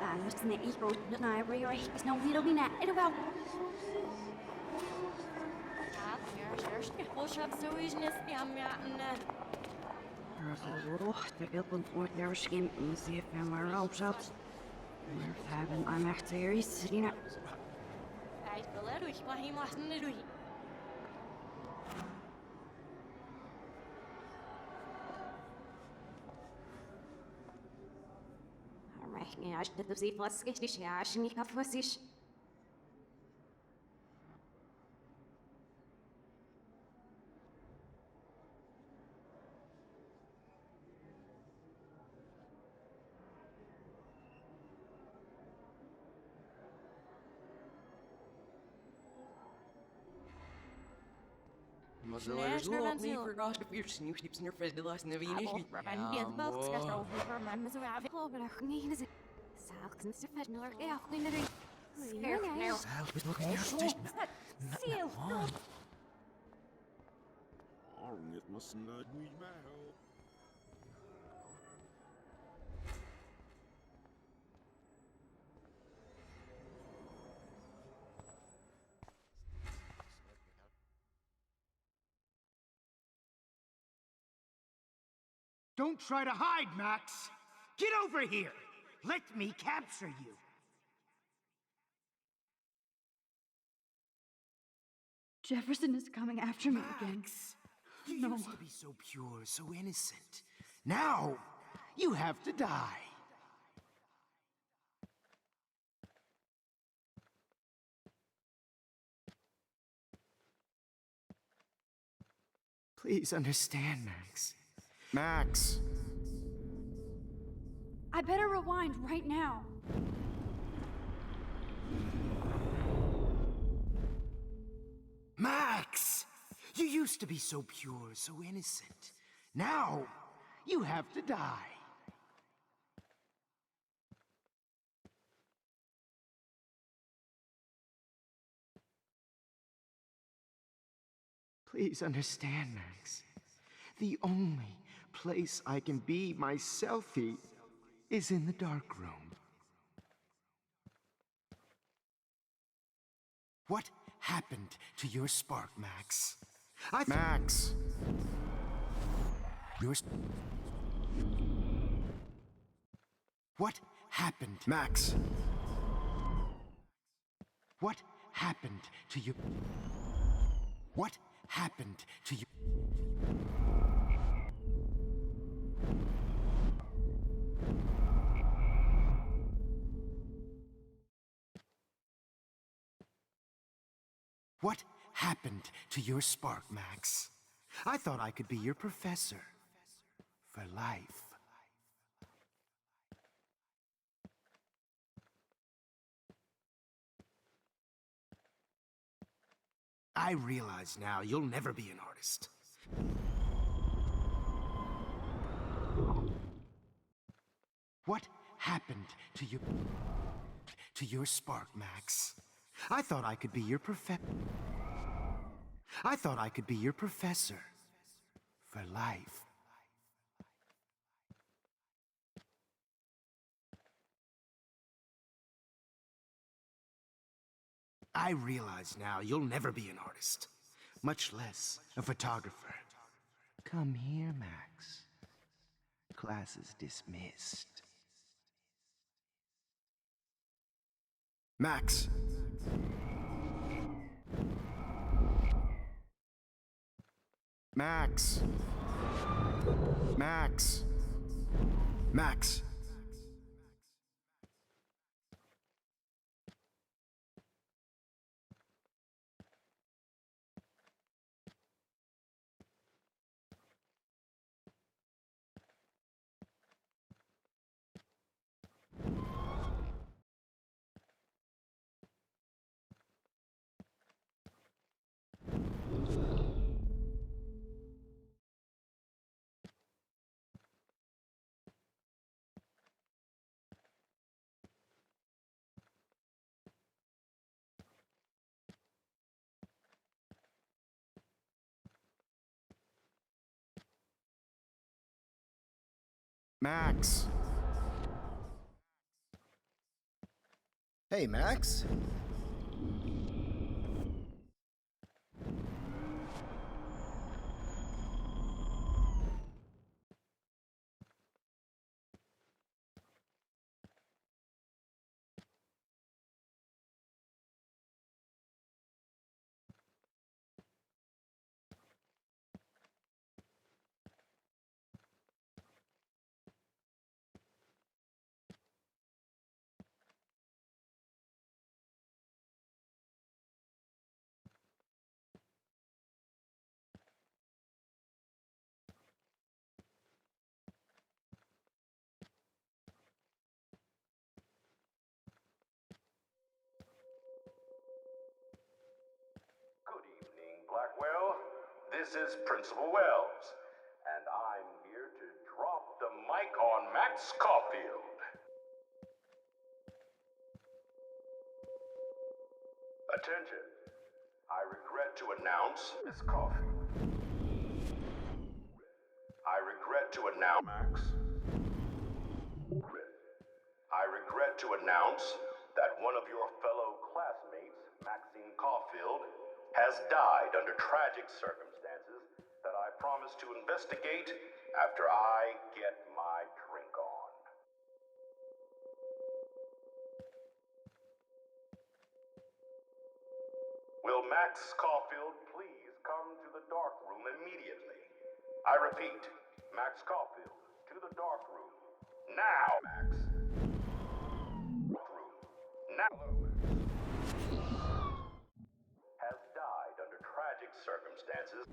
أنا سنة إيكو نتنا بري رأي بس نو فيدو بينا إلو باو. Boodschap sowieso niet De ilpen wordt daar misschien muziek en maar op zat. We hebben aan echt series, Rina. Hij wil ik maar hij mag niet doen. رحني عشت تبزي فلسكش ليش عشني كفوسيش. Mazzelers loopt niet verrast op je snoepsnips naar de laatste nevenjes. Don't try to hide, Max! Get over here! Let me capture you! Jefferson is coming after me again. You used to be so pure, so innocent. Now, you have to die. Please understand, Max. Max! I better rewind right now. Max! You used to be so pure, so innocent. Now, you have to die. Please understand, Max. The only place I can be myself is in the dark room. What happened to your spark, Max? Max! What happened? Max! What happened to you? What happened to you? What happened to your spark, Max? I thought I could be your professor. For life. I realize now you'll never be an artist. What happened to your spark, Max? I thought I could be your professor. For life. I realize now you'll never be an artist, much less a photographer. Come here, Max. Class is dismissed. Max. Max. Max. Max. Max. Hey, Max. Blackwell, this is Principal Wells, and I'm here to drop the mic on Max Caulfield. Attention, I regret to announce Miss Caulfield. I regret to announce Max. I regret to announce that one of your fellow classmates, Maxine Caulfield, has died under tragic circumstances that I promise to investigate after I get my drink on. Will Max Caulfield please come to the dark room immediately? I repeat, Max Caulfield, to the dark room. Now, Max. Dark room. Now. Has died under tragic circumstances.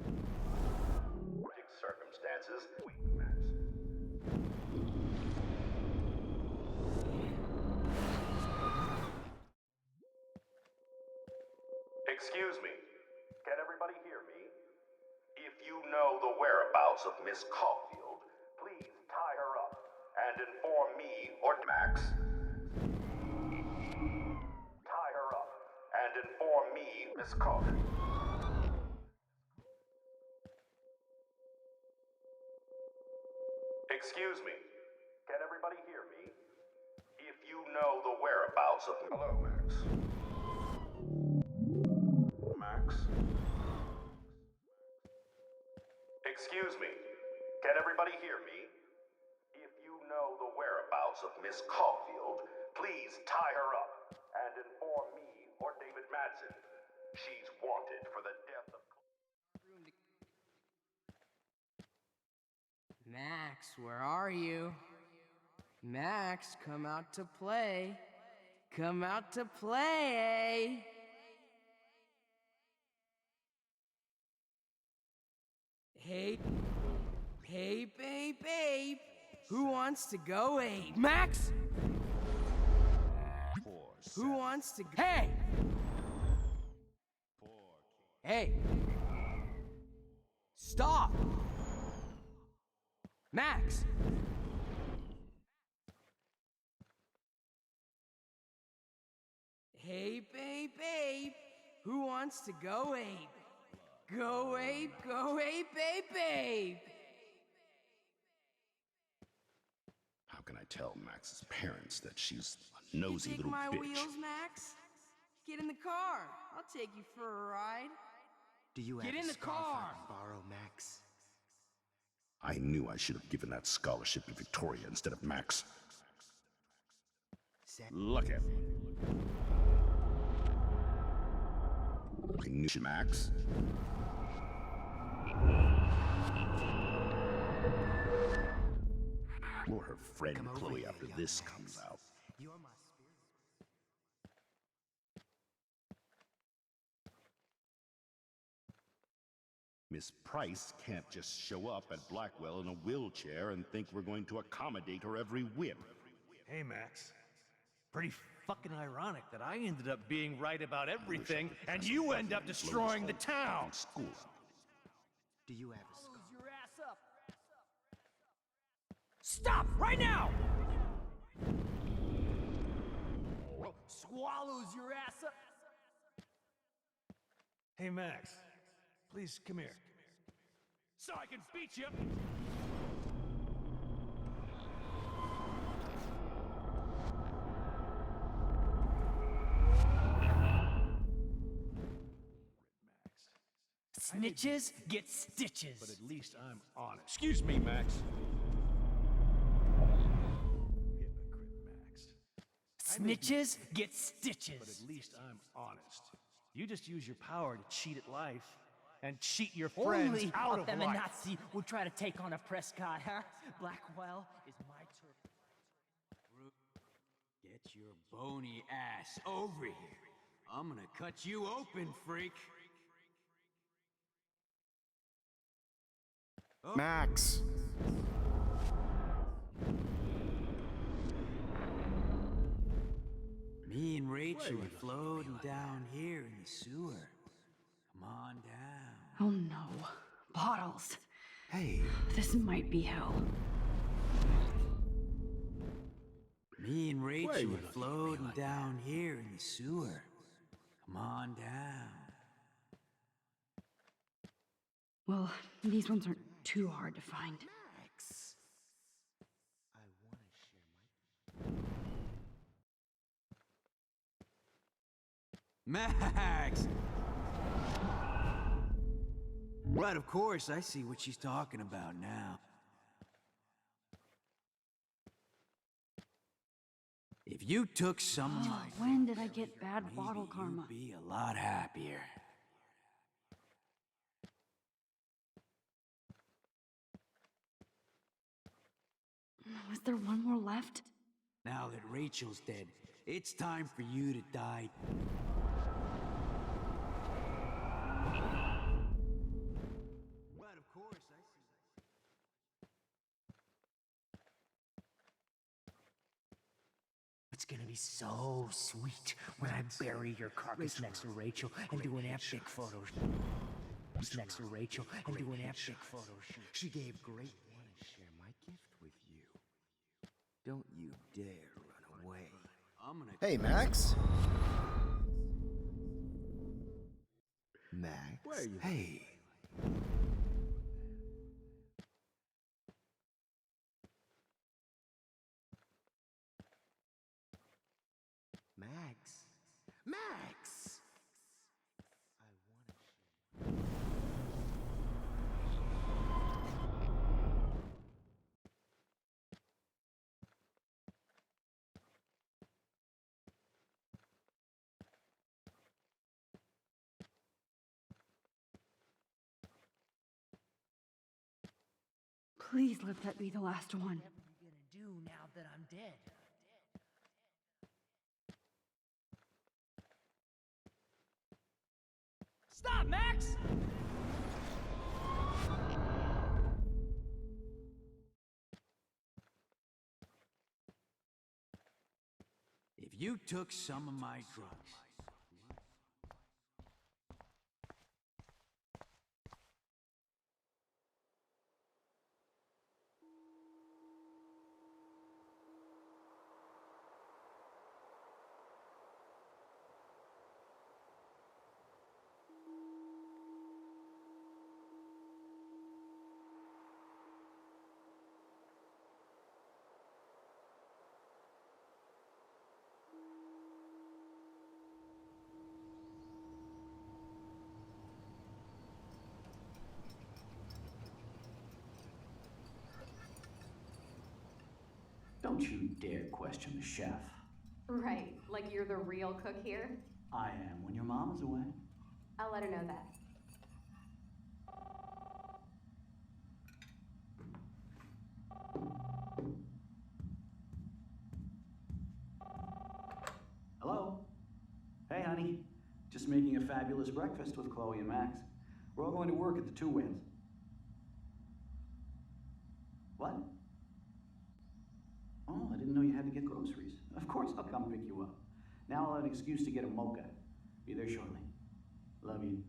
Excuse me. Can whereabouts of Miss Caulfield, please tie her up and inform me or Max. Tie her up and inform me, Miss Caulfield. Excuse me. Can everybody hear me? If you know the whereabouts of... Hello, Max. Max? Excuse me. Can everybody hear me? If you know the whereabouts of Miss Caulfield, please tie her up and inform me or David Madsen. She's wanted for the death of... Max, where are you? Max, come out to play. Come out to play. Hey, babe. Who wants to go, Max? Who wants to go? Hey! Hey! Stop! Max! Hey, babe. Who wants to go, Abe? Go, Abe, babe. How can I tell Max's parents that she's a nosy Take little my bitch? wheels, Max. Get in the car. I'll take you for a ride. Do you Get have in a the scarf car. I can borrow, Max? I knew I should have given that scholarship to Victoria instead of Max. Look at me. I knew Max. Or her friend Chloe after this comes out. You're my Miss Price can't just show up at Blackwell in a wheelchair and think we're going to accommodate her every whim. Hey, Max. Pretty fucking ironic that I ended up being right about everything, and you end up destroying the town. Do you have a scarf? Your ass up. Stop right now! Swallows your ass up. Hey, Max. Please come here. So I can beat you. Snitches get stitches. But at least I'm honest. Excuse me, Max. Hypocrite, Max. Snitches get stitches. But at least I'm honest. You just use your power to cheat at life and cheat your friends Only out a of life. feminazi will try to take on a Prescott, huh? Blackwell is my turn. Get your bony ass over here. I'm gonna cut you open, freak. Max! Me and Rachel are floating down here in the sewer. Come on down. Oh no. Bottles. Hey. This might be hell. Me and Rachel are floating down here in the sewer. Come on down. Well, these ones aren't too hard to find. Max! I want to share my... Max! Right, of course, I see what she's talking about now. If you took some of my When did I get bad bottle karma? you'd be a lot happier. Was there one more left? Now that Rachel's dead, it's time for you to die. Right, of course, I see. It's gonna be so sweet when I bury your carcass next to Rachel and do an epic photo. next to Rachel and do an epic photo shoot. She gave great to share my gift with you. Don't you dare run away. Hey, Max. Max. Hey. Max. Max! Please let that be the last one. What are you gonna do now that I'm dead? Stop, Max! If you took some of my drugs, Don't you dare question the chef. Right, like you're the real cook here? I am when your mom is away. I'll let her know that. Hello? Hey, honey. Just making a fabulous breakfast with Chloe and Max. We're all going to work at the Two Winds. What? Oh, I didn't know you had to get groceries. Of course I'll come pick you up. Now I'll have an excuse to get a mocha. Be there shortly. Love you.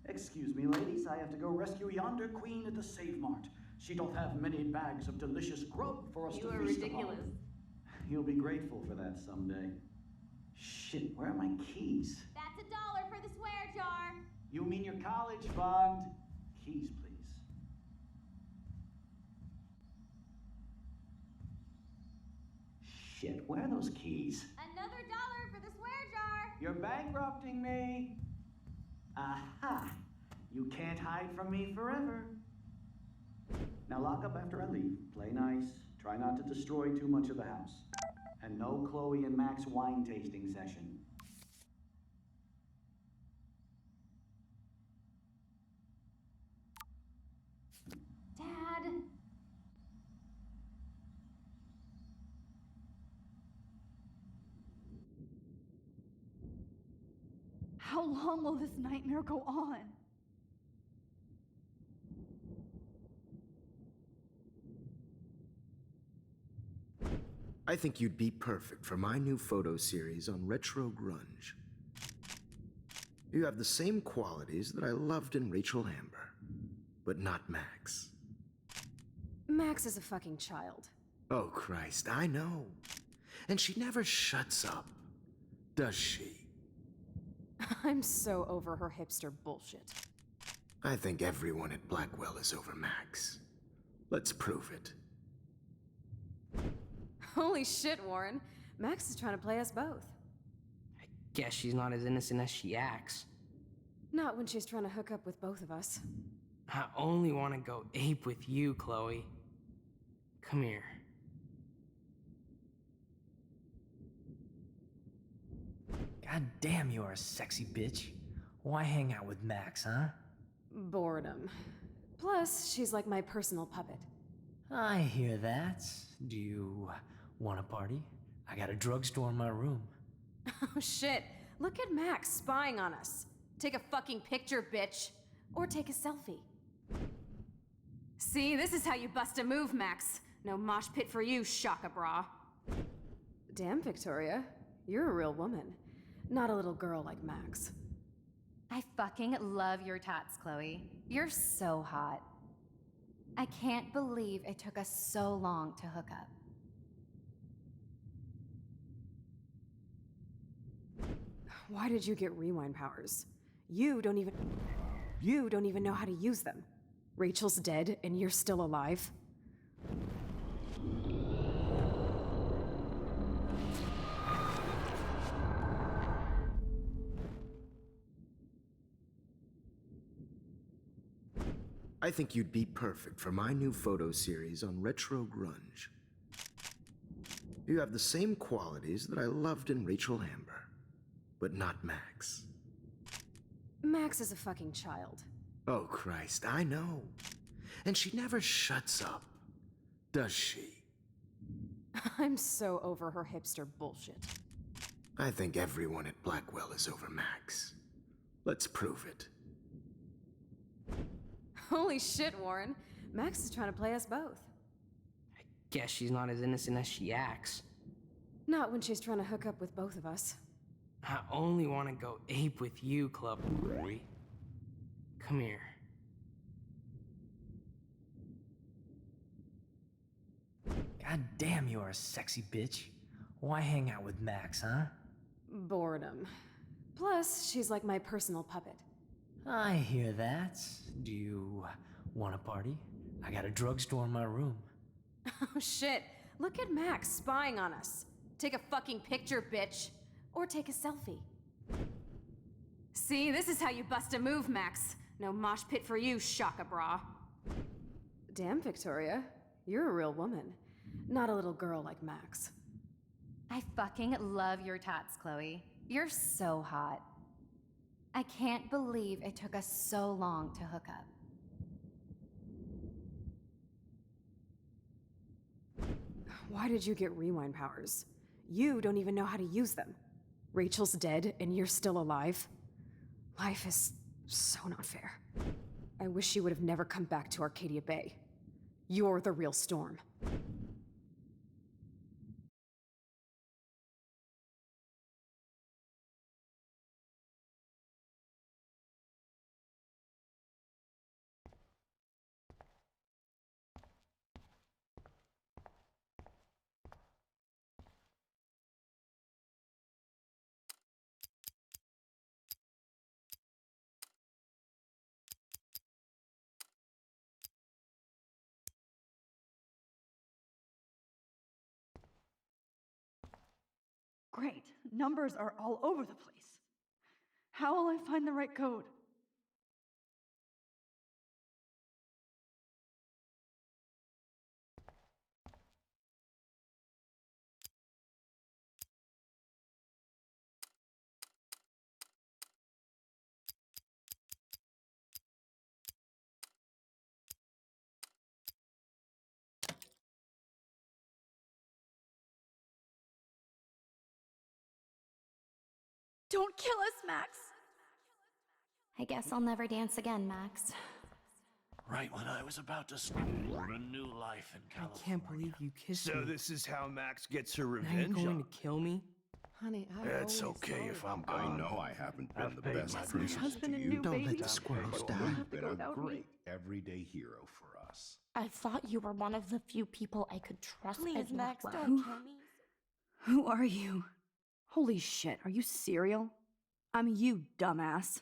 Excuse me, ladies. I have to go rescue yonder queen at the Save Mart. She doth have many bags of delicious grub for us to feast upon. You are ridiculous. You'll be grateful for that someday. Shit, where are my keys? That's $1 for the swear jar. You mean your college fund? Keys, please. Shit, where are those keys? Another $1 for the swear jar. You're bankrupting me. Aha! You can't hide from me forever. Now lock up after I leave. Play nice. Try not to destroy too much of the house. And no Chloe and Max wine tasting session. Dad. How long will this nightmare go on? I think you'd be perfect for my new photo series on retro grunge. You have the same qualities that I loved in Rachel Amber, but not Max. Max is a fucking child. Oh, Christ, I know. And she never shuts up, does she? I'm so over her hipster bullshit. I think everyone at Blackwell is over Max. Let's prove it. Holy shit, Warren. Max is trying to play us both. Guess she's not as innocent as she acts. Not when she's trying to hook up with both of us. I only want to go ape with you, Chloe. Come here. God damn, you are a sexy bitch. Why hang out with Max, huh? Boredom. Plus, she's like my personal puppet. I hear that. Do you want a party? I got a drugstore in my room. Oh shit. Look at Max spying on us. Take a fucking picture, bitch. Or take a selfie. See, this is how you bust a move, Max. No mosh pit for you, Shaka Bra. Damn, Victoria. You're a real woman. Not a little girl like Max. I fucking love your tats, Chloe. You're so hot. I can't believe it took us so long to hook up. Why did you get rewind powers? You don't even know how to use them. Rachel's dead and you're still alive. I think you'd be perfect for my new photo series on retro grunge. You have the same qualities that I loved in Rachel Amber, but not Max. Max is a fucking child. Oh, Christ, I know. And she never shuts up, does she? I'm so over her hipster bullshit. I think everyone at Blackwell is over Max. Let's prove it. Holy shit, Warren. Max is trying to play us both. Guess she's not as innocent as she acts. Not when she's trying to hook up with both of us. I only want to go ape with you, Club Boy. Come here. God damn, you are a sexy bitch. Why hang out with Max, huh? Boredom. Plus, she's like my personal puppet. I hear that. Do you want a party? I got a drugstore in my room. Oh shit, look at Max spying on us. Take a fucking picture, bitch. Or take a selfie. See, this is how you bust a move, Max. No mosh pit for you, Shaka Bra. Damn, Victoria. You're a real woman. Not a little girl like Max. I fucking love your tats, Chloe. You're so hot. I can't believe it took us so long to hook up. Why did you get rewind powers? You don't even know how to use them. Rachel's dead and you're still alive. Life is so not fair. I wish you would have never come back to Arcadia Bay. You're the real Storm. Great. Numbers are all over the place. How will I find the right code? Don't kill us, Max! I guess I'll never dance again, Max. Right when I was about to start a new life in California. I can't believe you kissed me. So this is how Max gets her Now revenge you're going on to kill me? Honey, It's okay if I'm I gone. know I haven't been I've the paid best my friend dues. husband to and you. new Don't baby. let the squirrels die. You've been a great everyday hero for us. I thought you were one of the few people I could trust. Please, at Max, Blackwell. don't kill me. Who are you? Holy shit, are you serial? I'm you, dumbass.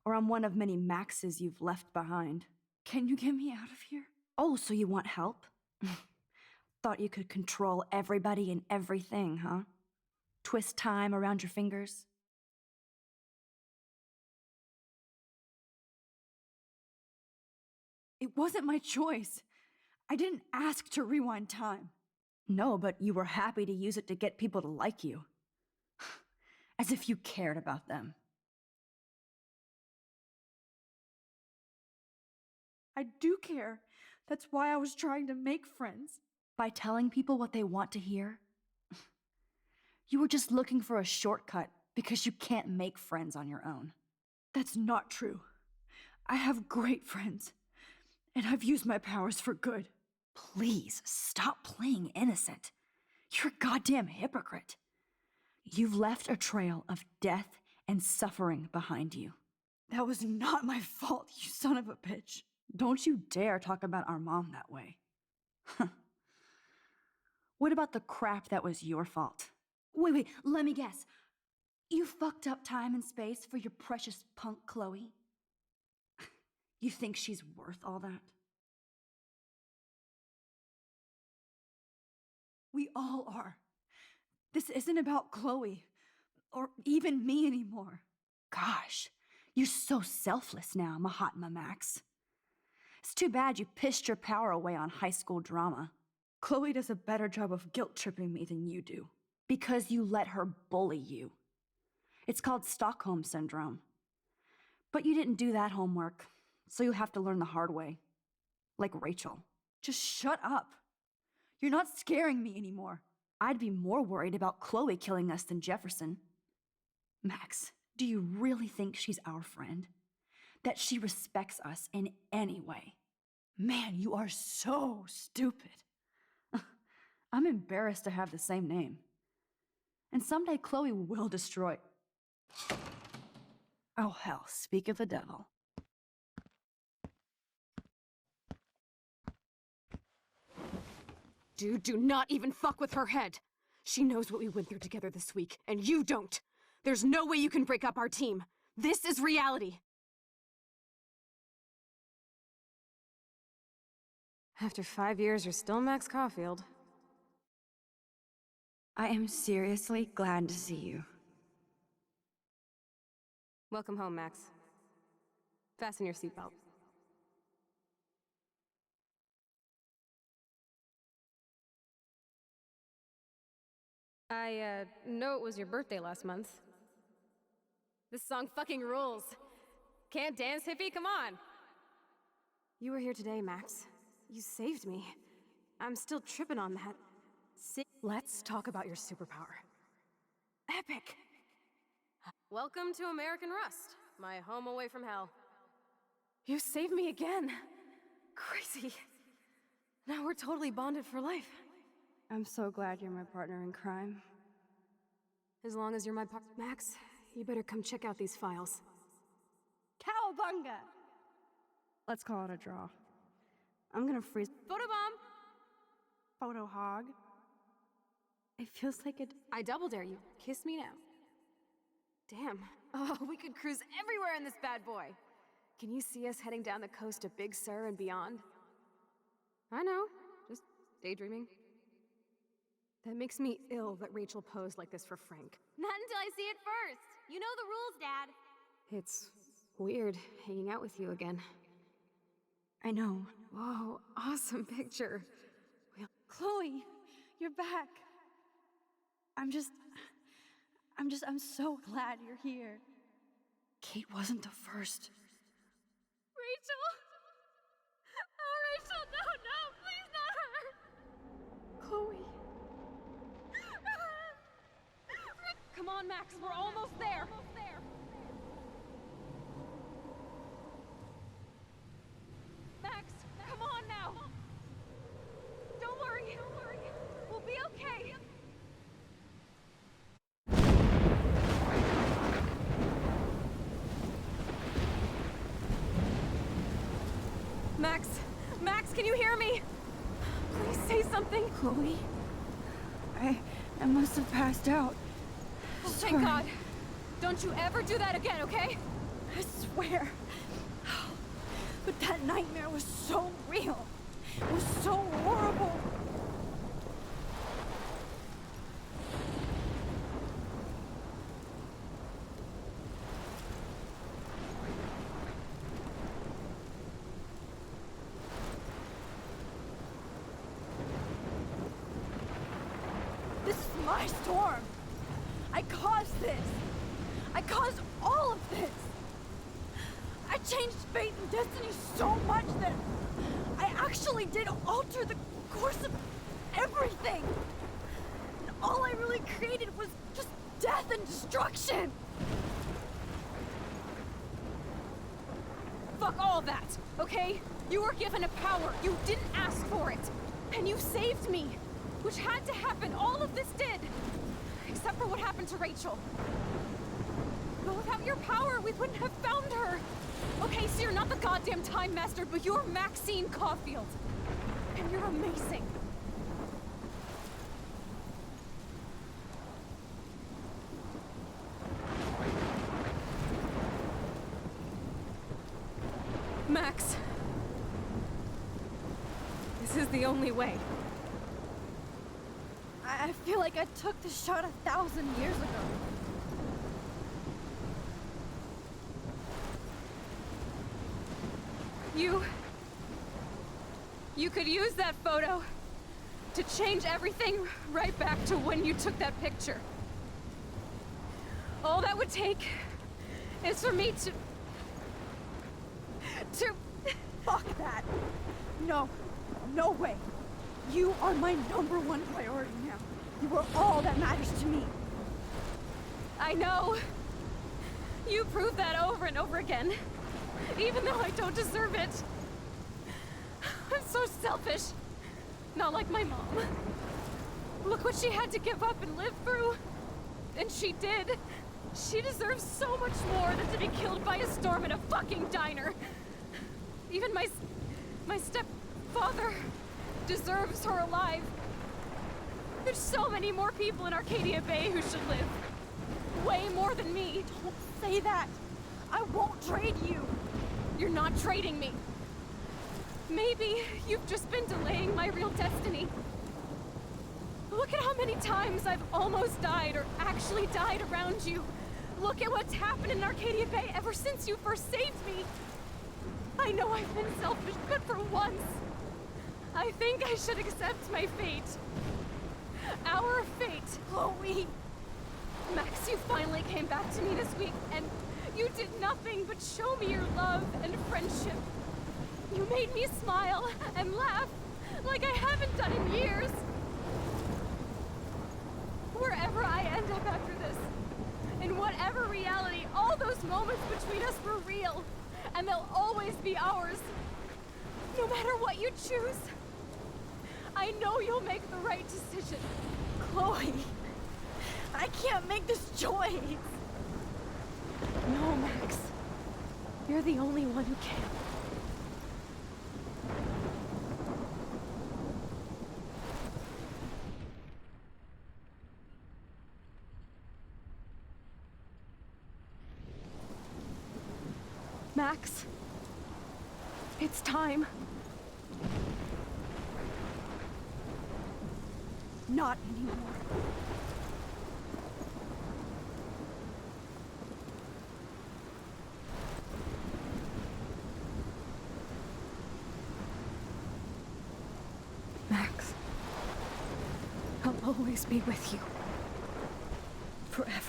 Or I'm one of many Maxes you've left behind. Can you get me out of here? Oh, so you want help? Thought you could control everybody and everything, huh? Twist time around your fingers? It wasn't my choice. I didn't ask to rewind time. No, but you were happy to use it to get people to like you. As if you cared about them. I do care. That's why I was trying to make friends. By telling people what they want to hear? You were just looking for a shortcut because you can't make friends on your own. That's not true. I have great friends, and I've used my powers for good. Please, stop playing innocent. You're a goddamn hypocrite. You've left a trail of death and suffering behind you. That was not my fault, you son of a bitch. Don't you dare talk about our mom that way. What about the crap that was your fault? Wait, let me guess. You fucked up time and space for your precious punk Chloe? You think she's worth all that? We all are. This isn't about Chloe, or even me anymore. Gosh, you're so selfless now, Mahatma Max. It's too bad you pissed your power away on high school drama. Chloe does a better job of guilt-tripping me than you do. Because you let her bully you. It's called Stockholm Syndrome. But you didn't do that homework, so you'll have to learn the hard way. Like Rachel. Just shut up. You're not scaring me anymore. I'd be more worried about Chloe killing us than Jefferson. Max, do you really think she's our friend? That she respects us in any way? Man, you are so stupid. I'm embarrassed to have the same name. And someday Chloe will destroy... Oh hell, speak of the devil. Dude, do not even fuck with her head. She knows what we went through together this week, and you don't. There's no way you can break up our team. This is reality. After 5 years, you're still Max Caulfield. I am seriously glad to see you. Welcome home, Max. Fasten your seatbelt. I know it was your birthday last month. This song fucking rules. Can't dance, hippie? Come on! You were here today, Max. You saved me. I'm still tripping on that. Let's talk about your superpower. Epic! Welcome to American Rust, my home away from hell. You saved me again. Crazy. Now we're totally bonded for life. I'm so glad you're my partner in crime. As long as you're my Max, you better come check out these files. Cowabunga! Let's call it a draw. I'm gonna freeze. Photobomb! Photo hog. It feels like it. I double dare you. Kiss me now. Damn. Oh, we could cruise everywhere in this bad boy. Can you see us heading down the coast of Big Sur and beyond? I know. Just daydreaming. That makes me ill that Rachel posed like this for Frank. Not until I see it first. You know the rules, Dad. It's weird hanging out with you again. I know. Whoa, awesome picture. Chloe, you're back. I'm so glad you're here. Kate wasn't the first. Rachel! Oh, Rachel, no, please not her! Chloe. Come on, Max, we're almost there. Max, come on now. Don't worry. We'll be okay. Max, can you hear me? Please say something. Chloe? I must have passed out. Oh, thank God. Don't you ever do that again, okay? I swear. But that nightmare was so real. It was so horrible. This is my storm. I caused this. I caused all of this. I changed fate and destiny so much that I actually did alter the course of everything. And all I really created was just death and destruction. Fuck all that, okay? You were given a power. You didn't ask for it. And you saved me. Which had to happen. All of this did. Except for what happened to Rachel. But without your power, we wouldn't have found her. Okay, so you're not the goddamn Time Master, but you're Maxine Caulfield. And you're amazing. Max. This is the only way. I feel like I took the shot 1,000 years ago. You could use that photo to change everything right back to when you took that picture. All that would take is for me to... Fuck that! No, no way. You are my #1 priority now. You are all that matters to me. I know. You proved that over and over again. Even though I don't deserve it. I'm so selfish. Not like my mom. Look what she had to give up and live through. And she did. She deserves so much more than to be killed by a storm in a fucking diner. Even my stepfather deserves her alive. There's so many more people in Arcadia Bay who should live. Way more than me. Don't say that. I won't trade you. You're not trading me. Maybe you've just been delaying my real destiny. Look at how many times I've almost died or actually died around you. Look at what's happened in Arcadia Bay ever since you first saved me. I know I've been selfish, but for once, I think I should accept my fate. Our fate. Chloe! Max, you finally came back to me this week, and you did nothing but show me your love and friendship. You made me smile and laugh like I haven't done in years. Wherever I end up after this, in whatever reality, all those moments between us were real, and they'll always be ours. No matter what you choose, I know you'll make the right decision. Chloe, I can't make this choice. No, Max. You're the only one who can. Max, it's time. Not anymore. Max, I'll always be with you. Forever.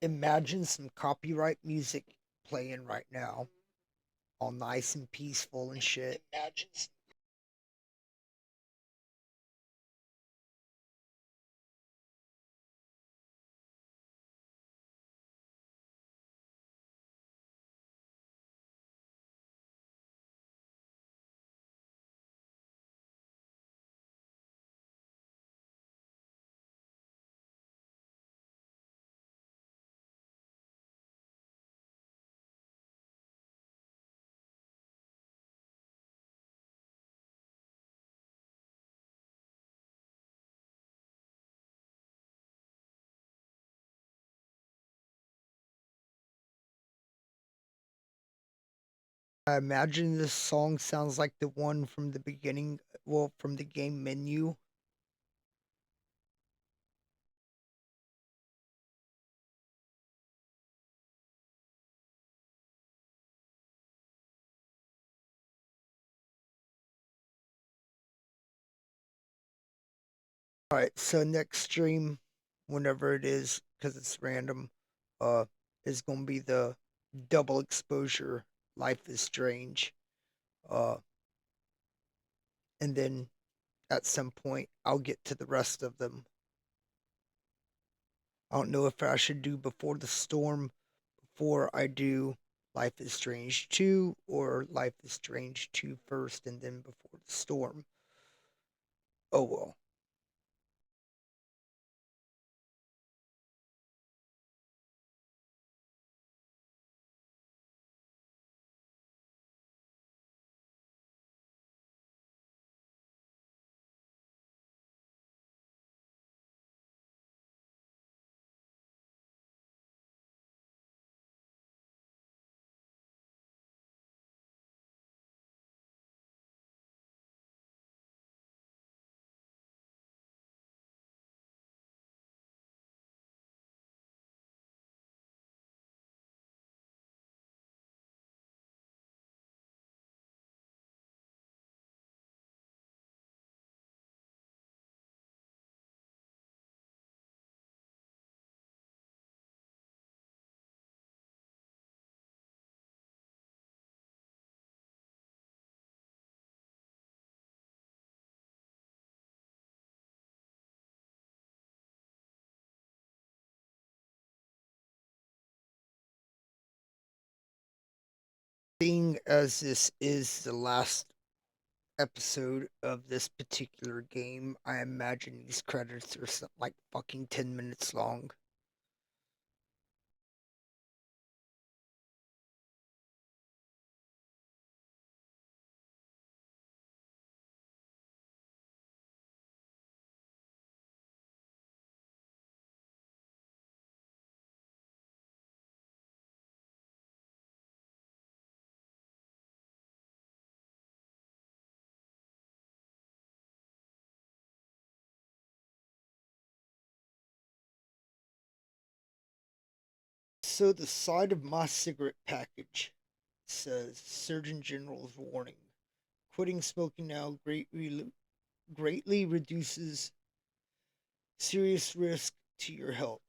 Imagine some copyright music playing right now, all nice and peaceful and shit. I imagine this song sounds like the one from the beginning, well, from the game menu. Alright, so next stream, whenever it is, because it's random, is gonna be the double exposure Life is Strange. And then at some point I'll get to the rest of them. I don't know if I should do Before the Storm before I do Life is Strange 2 or Life is Strange 2 first and then Before the Storm. Oh well. Seeing as this is the last episode of this particular game, I imagine these credits are something like fucking 10 minutes long. So the side of my cigarette package says Surgeon General's warning. Quitting smoking now greatly reduces serious risk to your health.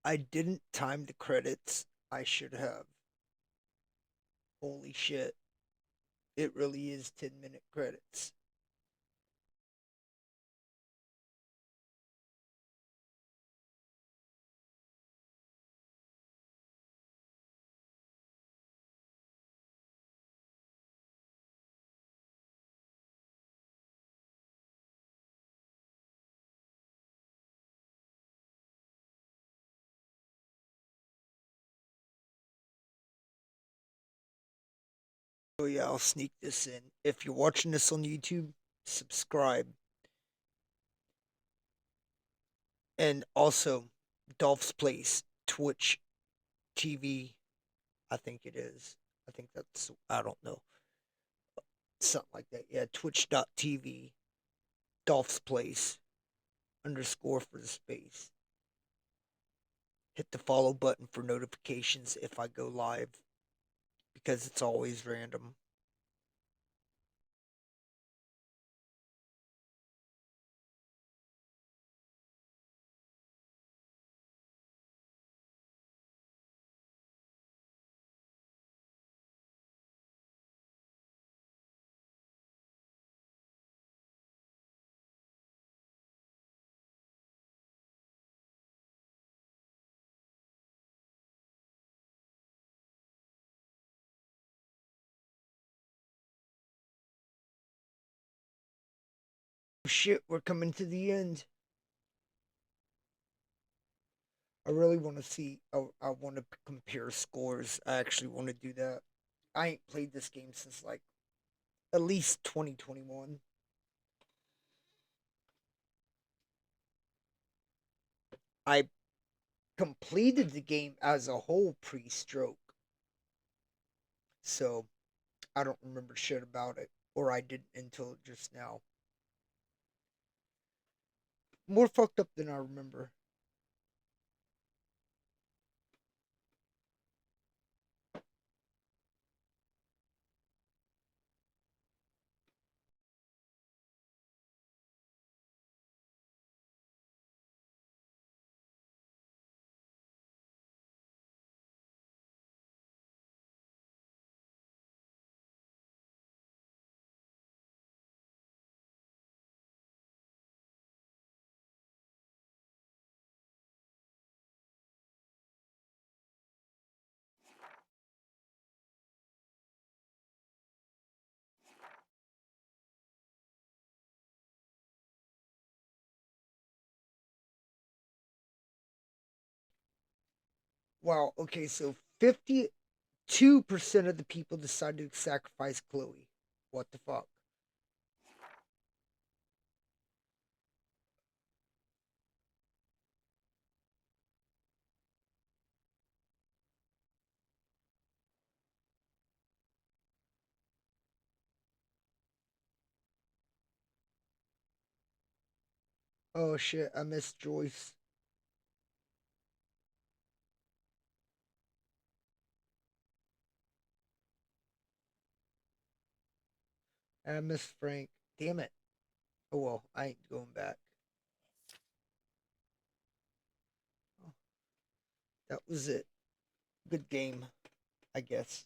I didn't time the credits. I should have. Holy shit. It really is 10-minute credits. So yeah, I'll sneak this in. If you're watching this on YouTube, subscribe. And also, Dolph's Place, Twitch TV, I think it is. I think that's, I don't know. Something like that. Yeah, twitch.tv, Dolph's Place, _ for the space. Hit the follow button for notifications if I go live, because it's always random. Shit, we're coming to the end. I really want to see, I want to compare scores. I actually want to do that. I ain't played this game since like at least 2021. I completed the game as a whole pre-stroke. So I don't remember shit about it, or I didn't until just now. More fucked up than I remember. Wow, okay, so 52% of the people decided to sacrifice Chloe. What the fuck? Oh shit, I missed Joyce. And I missed Frank. Damn it. Oh well, I ain't going back. Oh, that was it. Good game, I guess.